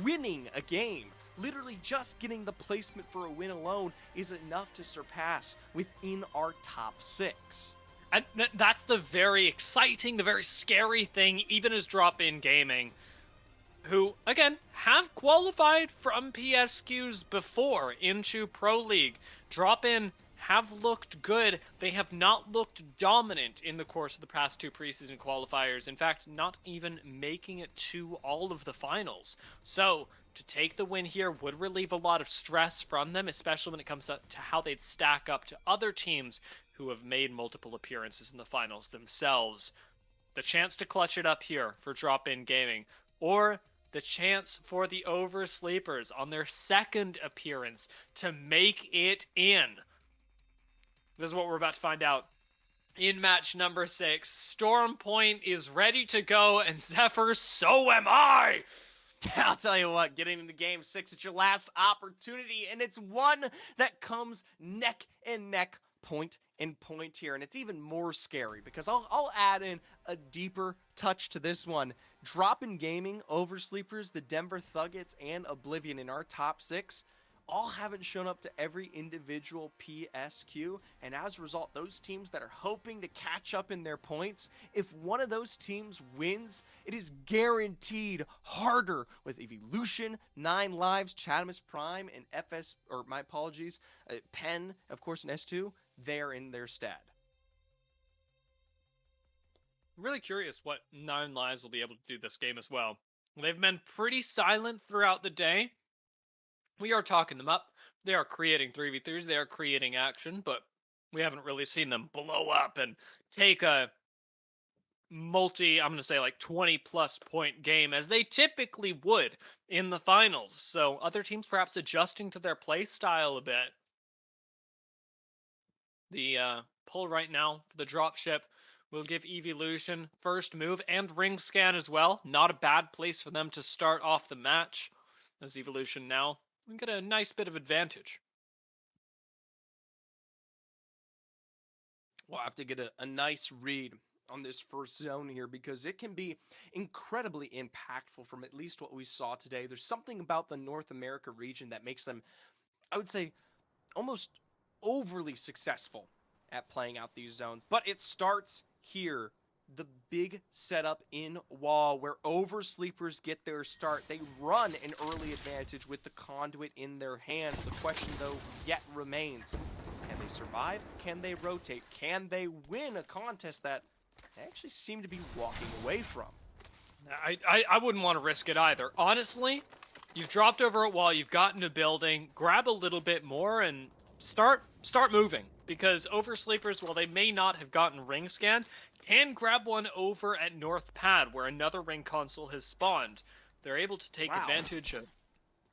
winning a game. Literally just getting the placement for a win alone is enough to surpass within our top 6. And that's the very exciting, the very scary thing, even as Drop-In Gaming, who, again, have qualified from PSQs before into Pro League. Drop-In have looked good. They have not looked dominant in the course of the past 2 preseason qualifiers. In fact, not even making it to all of the finals. So, to take the win here would relieve a lot of stress from them, especially when it comes to how they'd stack up to other teams who have made multiple appearances in the finals themselves. The chance to clutch it up here for Drop-In Gaming, or the chance for the Oversleepers on their second appearance to make it in. This is what we're about to find out. In match number 6, Storm Point is ready to go, and Zephyr, so am I! I'll tell you what, getting into Game 6, it's your last opportunity, and it's one that comes neck and neck, point and point here, and it's even more scary because I'll add in a deeper touch to this one. Drop-In Gaming, Oversleepers, the Denver Thuggets, and Oblivion in our top 6 all haven't shown up to every individual PSQ, and as a result, those teams that are hoping to catch up in their points, if one of those teams wins, it is guaranteed harder with Evolution, 9 Lives, Chadamus Prime, and Penn, of course, and S2, there in their stead. I'm really curious what 9 Lives will be able to do this game as well. They've been pretty silent throughout the day. We are talking them up. They are creating 3v3s. They are creating action, but we haven't really seen them blow up and take a I'm going to say like 20 plus point game as they typically would in the finals. So other teams perhaps adjusting to their play style a bit. The pull right now for the dropship will give Evolution first move and ring scan as well. Not a bad place for them to start off the match, as Evolution now get a nice bit of advantage. We'll have to get a nice read on this first zone here because it can be incredibly impactful from at least what we saw today. There's something about the North America region that makes them, I would say, almost overly successful at playing out these zones. But it starts here. The big setup in wall where Oversleepers get their start. They run an early advantage with the conduit in their hands. The question, though, yet remains. Can they survive? Can they rotate? Can they win a contest that they actually seem to be walking away from? I wouldn't want to risk it either. Honestly, you've dropped over a wall, you've gotten a building, grab a little bit more and start moving. Because Oversleepers, while they may not have gotten ring scan, can grab one over at North Pad, where another ring console has spawned. They're able to take advantage of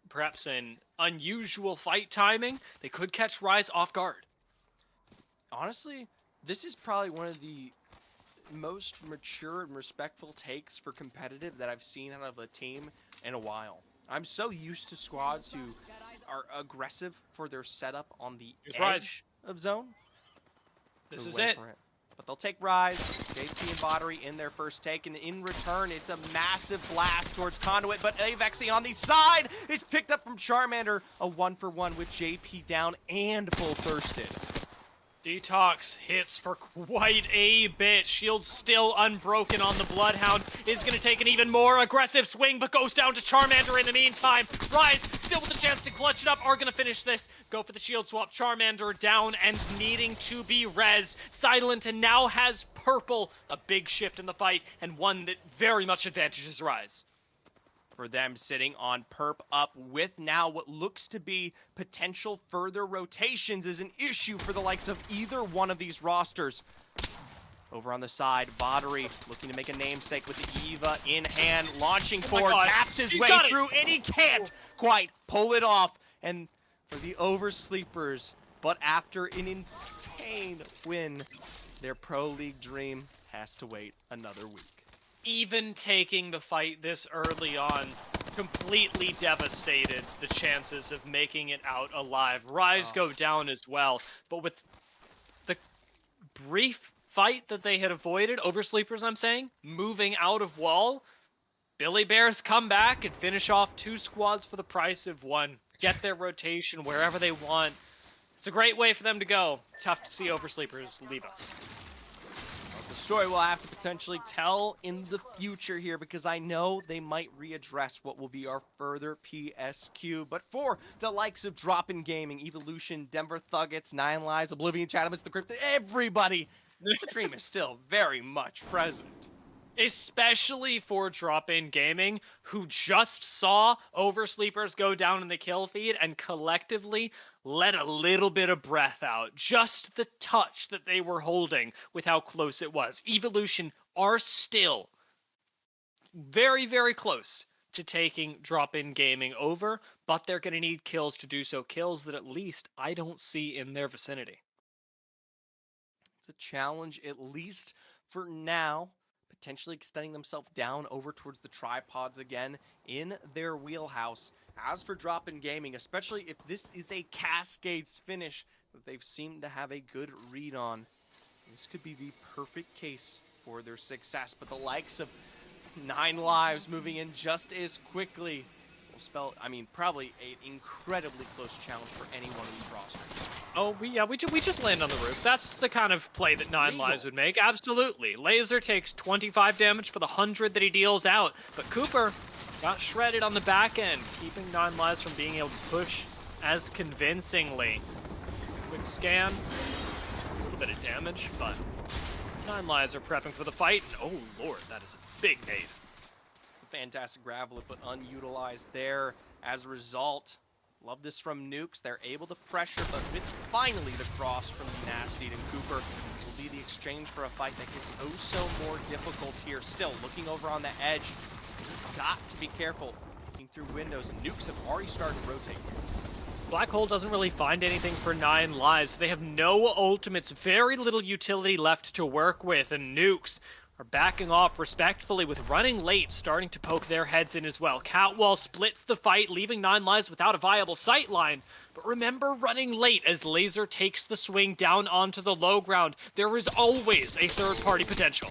perhaps an unusual fight timing. They could catch Rise off guard. Honestly, this is probably one of the most mature and respectful takes for competitive that I've seen out of a team in a while. I'm so used to squads who are aggressive for their setup on the edge of zone. This is it. But they'll take Rise, JP and Bottery in their first take, and in return, it's a massive blast towards Conduit, but Avexi on the side is picked up from Charmander, a 1-for-1 with JP down and full thirsted. Detox hits for quite a bit. Shield still unbroken on the Bloodhound. Is going to take an even more aggressive swing, but goes down to Charmander in the meantime. Rise, still with a chance to clutch it up, are going to finish this. Go for the shield swap. Charmander down and needing to be rezzed. Silent and now has purple. A big shift in the fight, and one that very much advantages Rise. For them sitting on perp up with now what looks to be potential further rotations is an issue for the likes of either one of these rosters. Over on the side, Bottery looking to make a namesake with the Eva in hand, launching forward, taps his way through, and he can't quite pull it off. And for the Oversleepers, but after an insane win, their Pro League dream has to wait another week. Even taking the fight this early on completely devastated the chances of making it out alive. Rise go down as well, but with the brief fight that they had avoided, Oversleepers I'm saying, moving out of wall, Billy Bears come back and finish off 2 squads for the price of 1. Get their rotation wherever they want. It's a great way for them to go. Tough to see Oversleepers leave us. story we'll have to potentially tell in the future here, because I know they might readdress what will be our further PSQ. But for the likes of Drop-In Gaming, Evolution, Denver Thuggets, Nine Lives, Oblivion, Chatamus, The Crypt, everybody, the dream is still very much present. Especially for Drop-In Gaming, who just saw Oversleepers go down in the kill feed and collectively let a little bit of breath out. Just the touch that they were holding with how close it was. Evolution are still very, very close to taking Drop-In Gaming over, but they're going to need kills to do so. Kills that at least I don't see in their vicinity. It's a challenge, at least for now. Potentially extending themselves down over towards the tripods again in their wheelhouse. As for Drop-In Gaming, especially if this is a Cascades finish that they've seemed to have a good read on, this could be the perfect case for their success. But the likes of Nine Lives moving in just as quickly will spell, probably an incredibly close challenge for any one of these rosters. Oh, we just land on the roof. That's the kind of play that Nine Lives would make. Absolutely. Laser takes 25 damage for the 100 that he deals out, but Cooper got shredded on the back end, keeping Nine Lives from being able to push as convincingly. Quick scan, a little bit of damage, but Nine Lives are prepping for the fight. And oh lord, that is a big nade. It's a fantastic gravelet, but unutilized there. As a result, love this from Nukes. They're able to pressure, but with finally the cross from Nasty and Cooper will be the exchange for a fight that gets oh so more difficult here. Still looking over on the edge. You've got to be careful looking through windows, and Nukes have already started to rotate. Black Hole doesn't really find anything for Nine Lives. They have no ultimates, very little utility left to work with, and Nukes are backing off respectfully with running late, starting to poke their heads in as well. Catwall splits the fight, leaving Nine Lives without a viable sight line. But remember running late as Laser takes the swing down onto the low ground. There is always a third-party potential.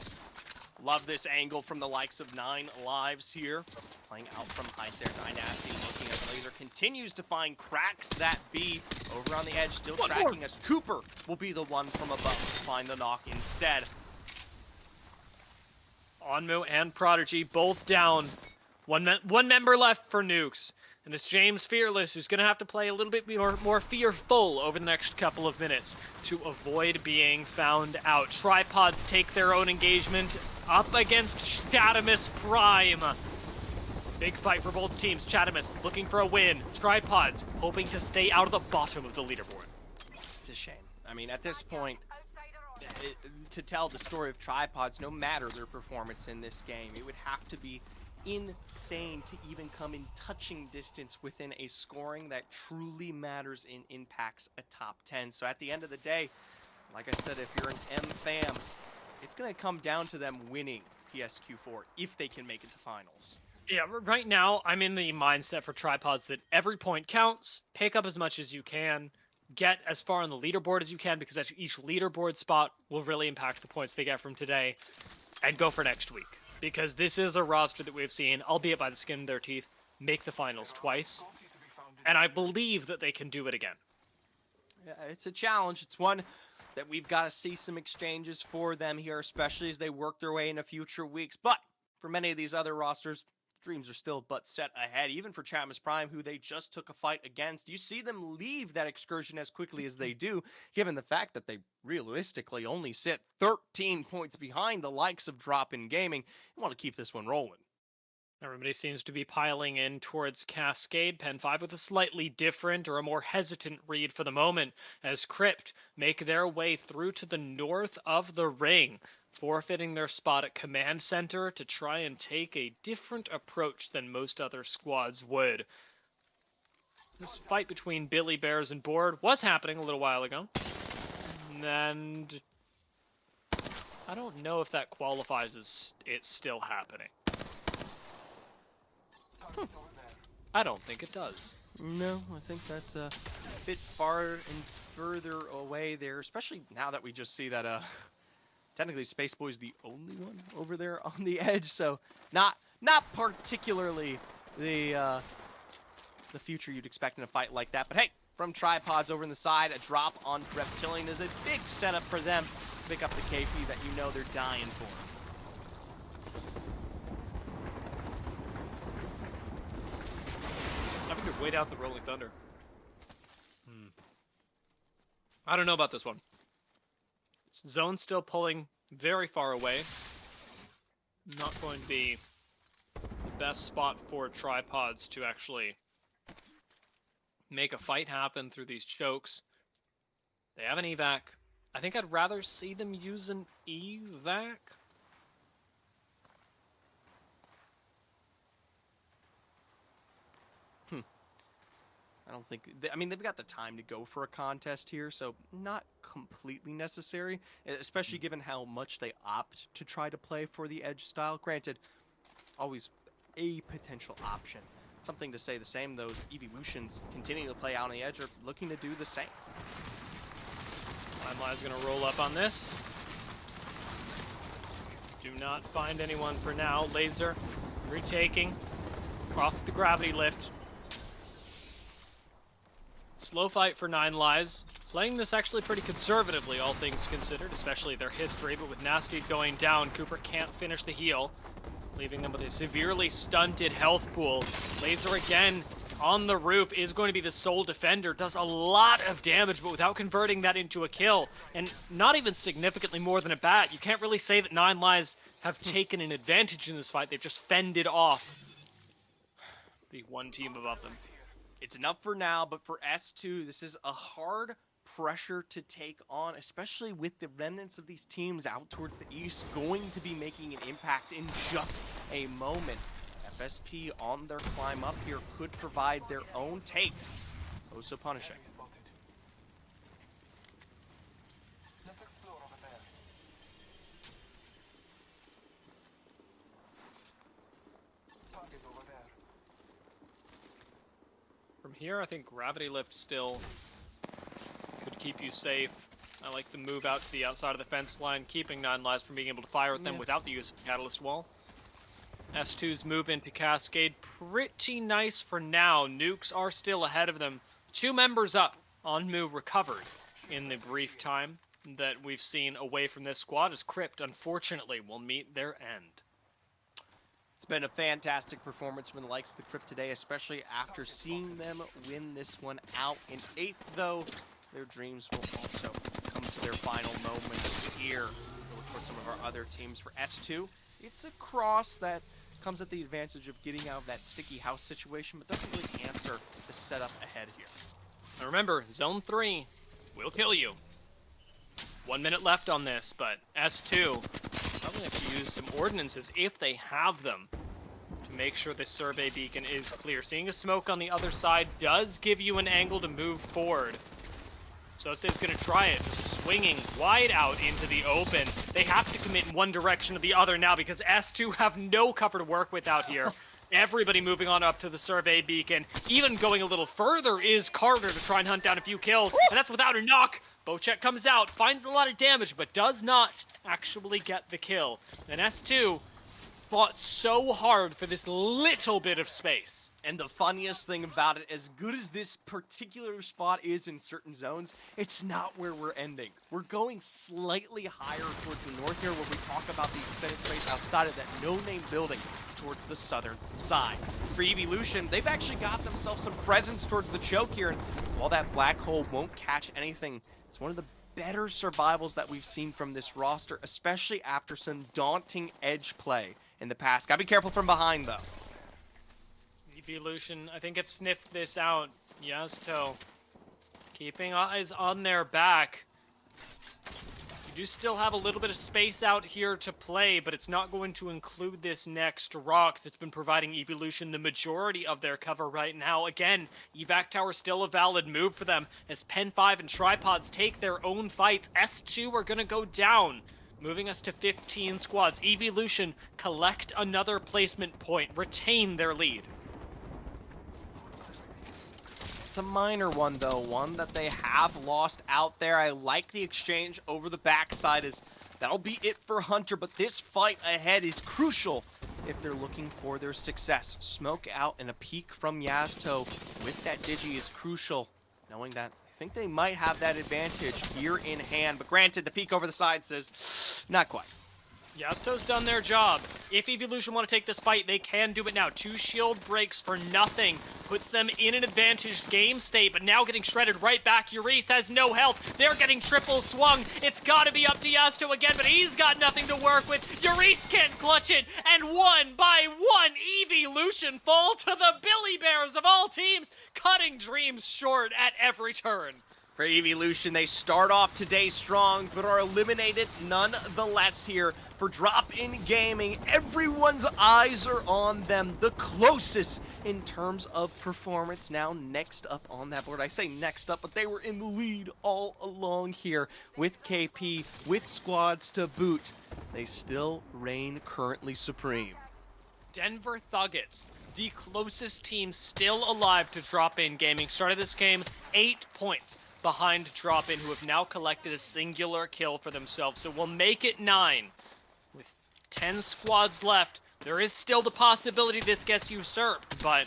Love this angle from the likes of Nine Lives here. Playing out from height there. Dynasty looking as Laser continues to find cracks that B over on the edge, still tracking as Cooper will be the one from above to find the knock instead. Onmu and Prodigy both down. One member left for Nukes. And it's James Fearless who's going to have to play a little bit more fearful over the next couple of minutes to avoid being found out. Tripods take their own engagement up against Chatamus Prime. Big fight for both teams. Chatamus looking for a win. Tripods hoping to stay out of the bottom of the leaderboard. It's a shame. At this point, to tell the story of Tripods, no matter their performance in this game, it would have to be insane to even come in touching distance within a scoring that truly matters and impacts a top 10. So at the end of the day, like I said, if you're an M fam, it's going to come down to them winning PSQ4 if they can make it to finals. Yeah, right now I'm in the mindset for Tripods that every point counts, pick up as much as you can, get as far on the leaderboard as you can, because each leaderboard spot will really impact the points they get from today, and go for next week. Because this is a roster that we've seen, albeit by the skin of their teeth, make the finals twice. And I believe that they can do it again. Yeah, it's a challenge. It's one that we've got to see some exchanges for them here, especially as they work their way into future weeks. But for many of these other rosters, dreams are still but set ahead, even for Chatamus Prime, who they just took a fight against. You see them leave that excursion as quickly as they do, given the fact that they realistically only sit 13 points behind the likes of Drop-In Gaming and want to keep this one rolling. Everybody seems to be piling in towards Cascade. Pen 5 with a slightly different or a more hesitant read for the moment, as Crypt make their way through to the north of the ring, forfeiting their spot at Command Center to try and take a different approach than most other squads would. This fight between Billy Bears and Board was happening a little while ago, and I don't know if that qualifies as it's still happening. I don't think it does. No, I think that's a bit far and further away there, especially now that we just see that technically Space Boy's the only one over there on the edge, so not particularly the future you'd expect in a fight like that. But hey, from Tripods over on the side, a drop on Reptilian is a big setup for them. pick up the KP that you know they're dying for. Having to wait out the Rolling Thunder. I don't know about this one. Zone's still pulling very far away. Not going to be the best spot for tripods to actually make a fight happen through these chokes. They have an evac. I think I'd rather see them use an evac. I don't think... I mean, they've got the time to go for a contest here, so not completely necessary, especially given how much they opt to try to play for the edge style. Granted, always a potential option. Something to say the same, those evolutions continuing to play out on the edge are looking to do the same. Limeline's going to roll up on this. Do not find anyone for now. Laser retaking off the gravity lift. Slow fight for 9 Lives. Playing this actually pretty conservatively, all things considered, especially their history, but with Nasty going down, Cooper can't finish the heal, leaving them with a severely stunted health pool. Laser again on the roof is going to be the sole defender, does a lot of damage, but without converting that into a kill, and not even significantly more than a bat. You can't really say that 9 Lives have taken an advantage in this fight. They've just fended off the one team above them. It's enough for now, but for S2, this is a hard pressure to take on, especially with the remnants of these teams out towards the east going to be making an impact in just a moment. FSP on their climb up here could provide their own take. Oh, so punishing. Let's explore over there. Target over there. From here, I think Gravity Lift still could keep you safe. I like the move out to the outside of the fence line, keeping 9 Lives from being able to fire at them without the use of Catalyst Wall. S2's move into Cascade, pretty nice for now. Nukes are still ahead of them. 2 members up on move recovered in the brief time that we've seen away from this squad, as Crypt, unfortunately, will meet their end. It's been a fantastic performance from the likes of the Crypt today, especially after seeing them win this one out. In 8th, though, their dreams will also come to their final moments here. We'll look towards some of our other teams. For S2, it's a cross that comes at the advantage of getting out of that sticky house situation, but doesn't really answer the setup ahead here. And remember, Zone 3 will kill you. 1 minute left on this, but S2 probably have to use some ordinances if they have them to make sure the survey beacon is clear. Seeing a smoke on the other side does give you an angle to move forward. Sosa's going to try it, just swinging wide out into the open. They have to commit in one direction or the other now because S2 have no cover to work with out here. Everybody moving on up to the survey beacon. Even going a little further is Carter to try and hunt down a few kills, and that's without a knock. Bocek comes out, finds a lot of damage, but does not actually get the kill. And S2 fought so hard for this little bit of space. And the funniest thing about it, as good as this particular spot is in certain zones, it's not where we're ending. We're going slightly higher towards the north here, where we talk about the extended space outside of that no-name building towards the southern side. For Evolution, they've actually got themselves some presence towards the choke here, and while that black hole won't catch anything, it's one of the better survivals that we've seen from this roster, especially after some daunting edge play in the past. Gotta be careful from behind, though. Evolution, I think, have sniffed this out. Yasto keeping eyes on their back. You do still have a little bit of space out here to play, but it's not going to include this next rock that's been providing Evolution the majority of their cover right now. Again, Evac Tower still a valid move for them as Pen 5 and Tripods take their own fights. S2 are going to go down, moving us to 15 squads. Evolution collect another placement point, retain their lead. It's a minor one, though, one that they have lost out there. I like the exchange over the backside, as that'll be it for Hunter, but this fight ahead is crucial if they're looking for their success. Smoke out and a peek from Yasto with that Digi is crucial, knowing that I think they might have that advantage here in hand. But granted, the peek over the side says, not quite. Yasto's done their job. If Evolution want to take this fight, they can do it now. 2 shield breaks for nothing. Puts them in an advantaged game state, but now getting shredded right back. Urice has no health. They're getting triple swung. It's got to be up to Yasto again, but he's got nothing to work with. Urice can't clutch it, and one by one, Evolution fall to the Billy Bears of all teams, cutting dreams short at every turn. For Evolution, they start off today strong, but are eliminated nonetheless here. For Drop-In Gaming, everyone's eyes are on them, the closest in terms of performance. Now next up on that board, I say next up, but they were in the lead all along here with KP, with squads to boot. They still reign currently supreme. Denver Thuggets, the closest team still alive to Drop-In Gaming, started this game 8 points behind Drop-In, who have now collected a singular kill for themselves. So we'll make it 9. With 10 squads left, there is still the possibility this gets usurped, but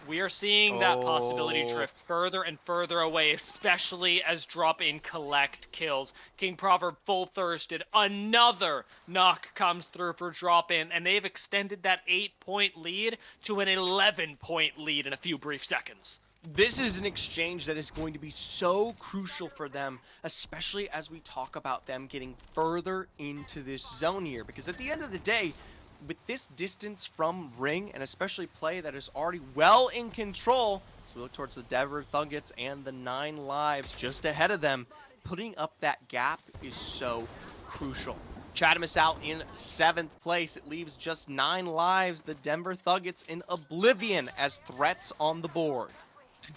we are seeing that possibility drift further and further away, especially as Drop-In collect kills. King Proverb full thirsted. Another knock comes through for Drop-In, and they've extended that 8-point lead to an 11-point lead in a few brief seconds. This is an exchange that is going to be so crucial for them, especially as we talk about them getting further into this zone here. Because at the end of the day, with this distance from Ring, and especially play that is already well in control, so we look towards the Denver Thuggets and the 9 lives just ahead of them, putting up that gap is so crucial. Chatham is out in 7th place. It leaves just 9 lives. The Denver Thuggets in oblivion as threats on the board.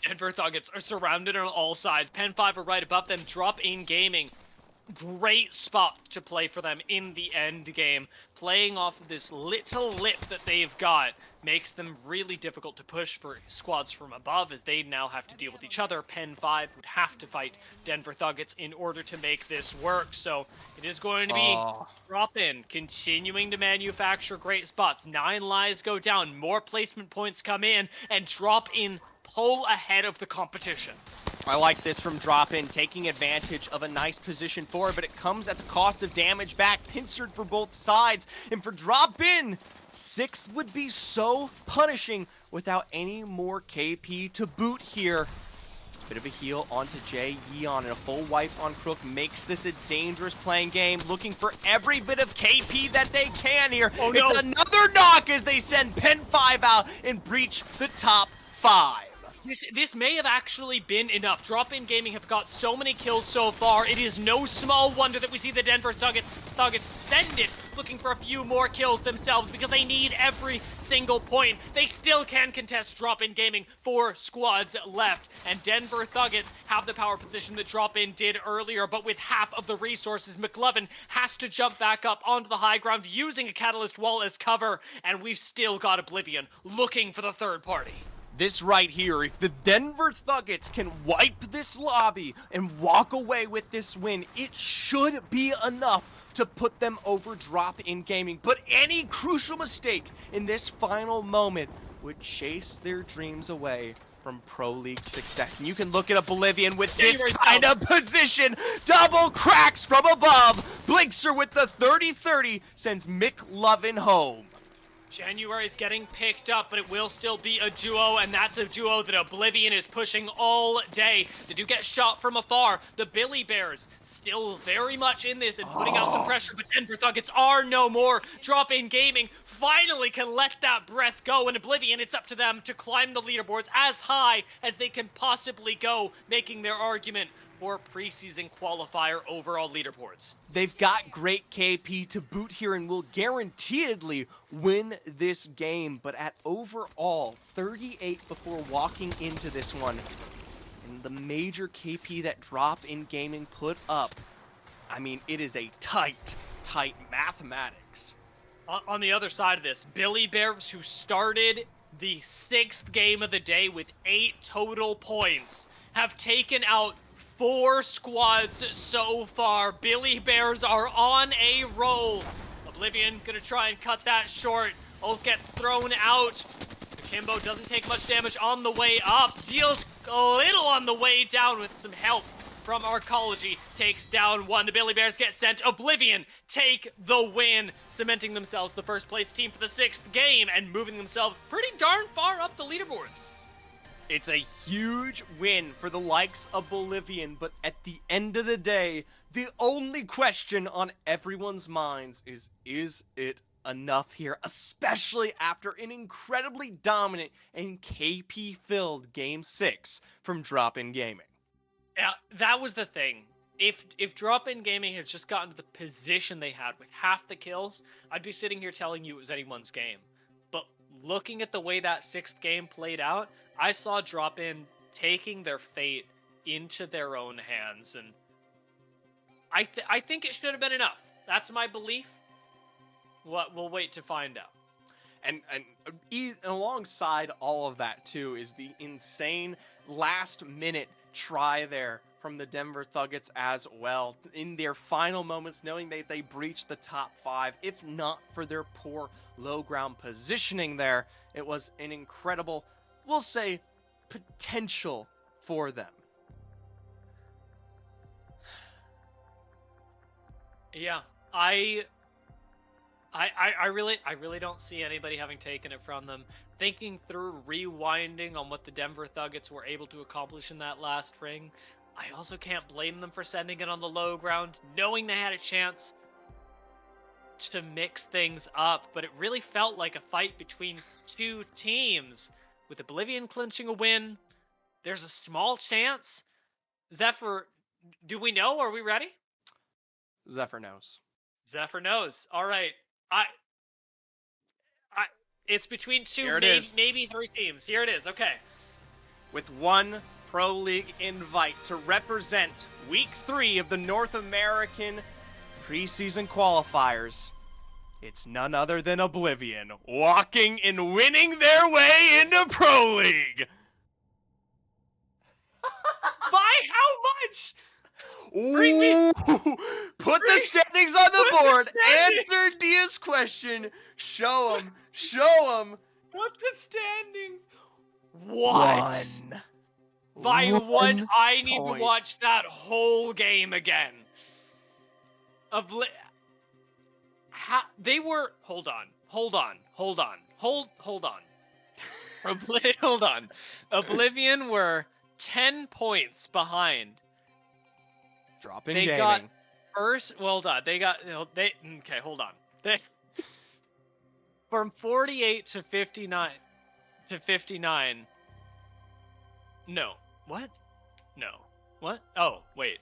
Denver Thuggets are surrounded on all sides. Pen 5 are right above them. Drop-In Gaming, great spot to play for them in the end game. Playing off of this little lip that they've got makes them really difficult to push for squads from above, as they now have to deal with each other. Pen 5 would have to fight Denver Thuggets in order to make this work. So it is going to be Drop-In continuing to manufacture great spots. 9 lives go down, more placement points come in, and Drop-In pull ahead of the competition. I like this from Drop-In, taking advantage of a nice position forward, but it comes at the cost of damage back, pincered for both sides. And for Drop-In, 6th would be so punishing without any more KP to boot here. Bit of a heal onto Jay Yeon, and a full wipe on Crook makes this a dangerous playing game, looking for every bit of KP that they can here. Oh, no. It's another knock as they send Pen 5 out and breach the top 5. This may have actually been enough. Drop-In Gaming have got so many kills so far. It is no small wonder that we see the Denver Thuggets send it, looking for a few more kills themselves, because they need every single point. They still can contest Drop-In Gaming. 4 squads left, and Denver Thuggets have the power position that Drop-In did earlier, but with half of the resources, McLovin has to jump back up onto the high ground using a Catalyst wall as cover, and we've still got Oblivion looking for the third party. This right here, if the Denver Thuggets can wipe this lobby and walk away with this win, it should be enough to put them over Drop-In Gaming. But any crucial mistake in this final moment would chase their dreams away from Pro League success. And you can look at Oblivion with this kind of position. Double cracks from above. Blinkser with the 30-30 sends McLovin home. January is getting picked up, but it will still be a duo, and that's a duo that Oblivion is pushing all day. They do get shot from afar. The Billy Bears still very much in this and putting out some pressure, but Denver Thuggets are no more. Drop-In Gaming finally can let that breath go, and Oblivion, it's up to them to climb the leaderboards as high as they can possibly go, making their argument for preseason qualifier overall leaderboards. They've got great KP to boot here and will guaranteedly win this game, but at overall 38 before walking into this one. And the major KP that Drop-In Gaming put up, I mean, it is a tight mathematics. On the other side of this, Billy Bears, who started the 6th game of the day with 8 total points, have taken out 4 squads so far. Billy Bears are on a roll. Oblivion gonna try and cut that short. Ult gets thrown out. The Kimbo doesn't take much damage on the way up, deals a little on the way down with some help from Arcology, takes down one. The Billy Bears get sent. Oblivion take the win, cementing themselves the first place team for the 6th game and moving themselves pretty darn far up the leaderboards. It's a huge win for the likes of Bolivian, but at the end of the day, the only question on everyone's minds is it enough here, especially after an incredibly dominant and KP-filled Game 6 from Drop-In Gaming? Yeah, that was the thing. If Drop-In Gaming had just gotten to the position they had with half the kills, I'd be sitting here telling you it was anyone's game. But looking at the way that 6th game played out, I saw Drop-In taking their fate into their own hands, and I think it should have been enough. That's my belief. We'll wait to find out. And alongside all of that, too, is the insane last-minute try there from the Denver Thuggets as well. In their final moments, knowing that they breached the top 5, if not for their poor low-ground positioning there, it was an incredible, we'll say, potential for them. Yeah, I really don't see anybody having taken it from them. Thinking through, rewinding on what the Denver Thuggets were able to accomplish in that last ring, I also can't blame them for sending it on the low ground, knowing they had a chance to mix things up, but it really felt like a fight between two teams. With Oblivion clinching a win, there's a small chance. Zephyr, do we know? Are we ready? Zephyr knows. Zephyr knows. All right. It's between two, maybe 3 teams. Here it is. Okay. With one Pro League invite to represent Week 3 of the North American preseason qualifiers, it's none other than Oblivion, walking and winning their way into Pro League. By how much? Ooh, put the standings on the board. Answer Dia's question. Show them. Put the standings. What? By one, I need to watch that whole game again. They were. Hold on. Hold on. Oblivion were 10 points behind. Drop-In They Gaming. got first. Well done. Okay, hold on. From 48 to 59 to 59. No. What? No. What? Oh, wait.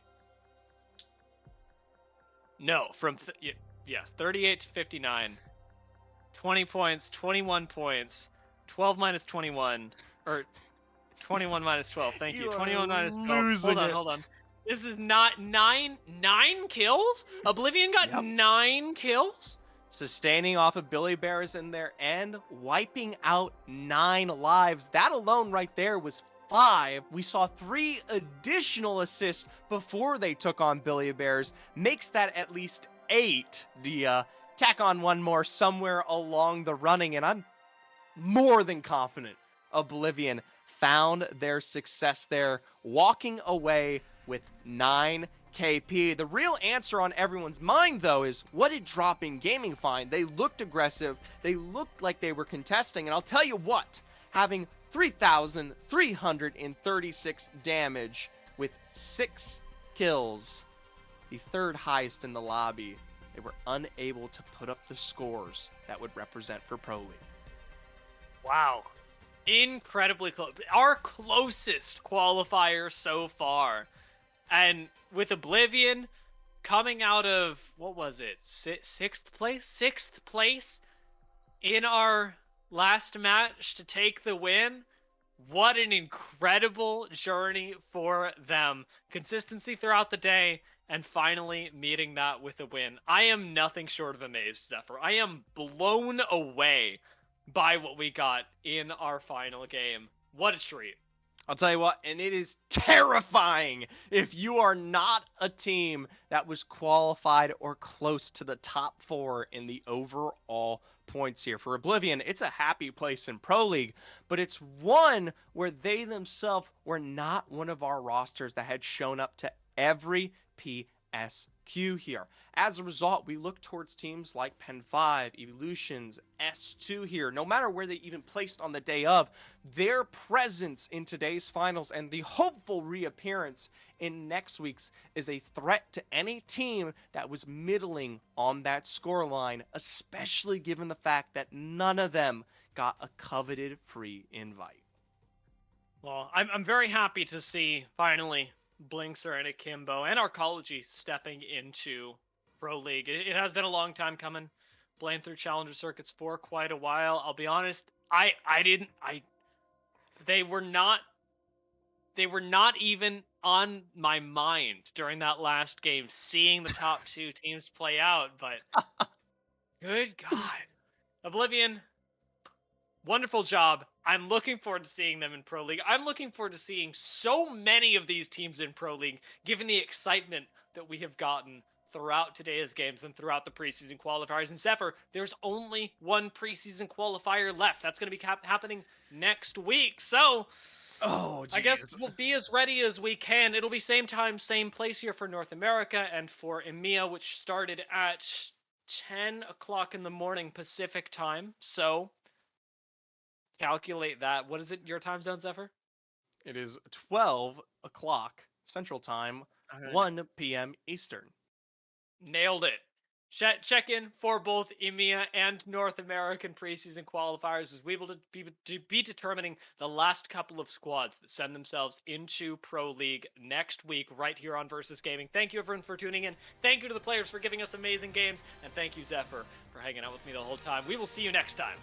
No, from yes, 38 to 59. 20 points, 21 points, 12 minus 21 or 21 minus 12. Thank you. 21 minus 12. Hold on. This is not nine kills? Oblivion got 9 kills? Sustaining off of Billy Bears in there and wiping out 9 lives. That alone right there was 5. We saw 3 additional assists before they took on Billy Bears. Makes that at least 8, Dia. Tack on one more somewhere along the running, and I'm more than confident Oblivion found their success there, walking away with 9 KP. The real answer on everyone's mind, though, is what did Drop-In Gaming find? They looked aggressive. They looked like they were contesting. And I'll tell you what, having 3,336 damage with 6 kills, the 3rd highest in the lobby, they were unable to put up the scores that would represent for Pro League. Wow. Incredibly close. Our closest qualifier so far. And with Oblivion coming out of, what was it, 6th place? 6th place in our last match to take the win. What an incredible journey for them. Consistency throughout the day, and finally meeting that with a win. I am nothing short of amazed, Zephyr. I am blown away by what we got in our final game. What a treat. I'll tell you what, and it is terrifying if you are not a team that was qualified or close to the top 4 in the overall points here. For Oblivion, it's a happy place in Pro League, but it's one where they themselves were not one of our rosters that had shown up to every PSQ here. As a result, we look towards teams like Pen 5, Evolutions, S2 here. No matter where they even placed on the day of, their presence in today's finals and the hopeful reappearance in next week's is a threat to any team that was middling on that scoreline, especially given the fact that none of them got a coveted free invite. Well, I'm very happy to see finally Blinkser and Akimbo and Arcology stepping into Pro League. It has been a long time coming. Playing through Challenger circuits for quite a while. I'll be honest, they were not even on my mind during that last game, seeing the top two teams play out, but good God. Oblivion, wonderful job. I'm looking forward to seeing them in Pro League. I'm looking forward to seeing so many of these teams in Pro League, given the excitement that we have gotten throughout today's games and throughout the preseason qualifiers. And Zephyr, there's only one preseason qualifier left. That's going to be happening next week. So, I guess we'll be as ready as we can. It'll be same time, same place here for North America and for EMEA, which started at 10 o'clock in the morning Pacific time. So, calculate that. What is it, your time zone, Zephyr? It is 12 o'clock Central Time, 1 p.m. Eastern. Nailed it. Check in for both EMEA and North American preseason qualifiers as we will be determining the last couple of squads that send themselves into Pro League next week right here on Versus Gaming. Thank you everyone for tuning in. Thank you to the players for giving us amazing games. And thank you, Zephyr, for hanging out with me the whole time. We will see you next time.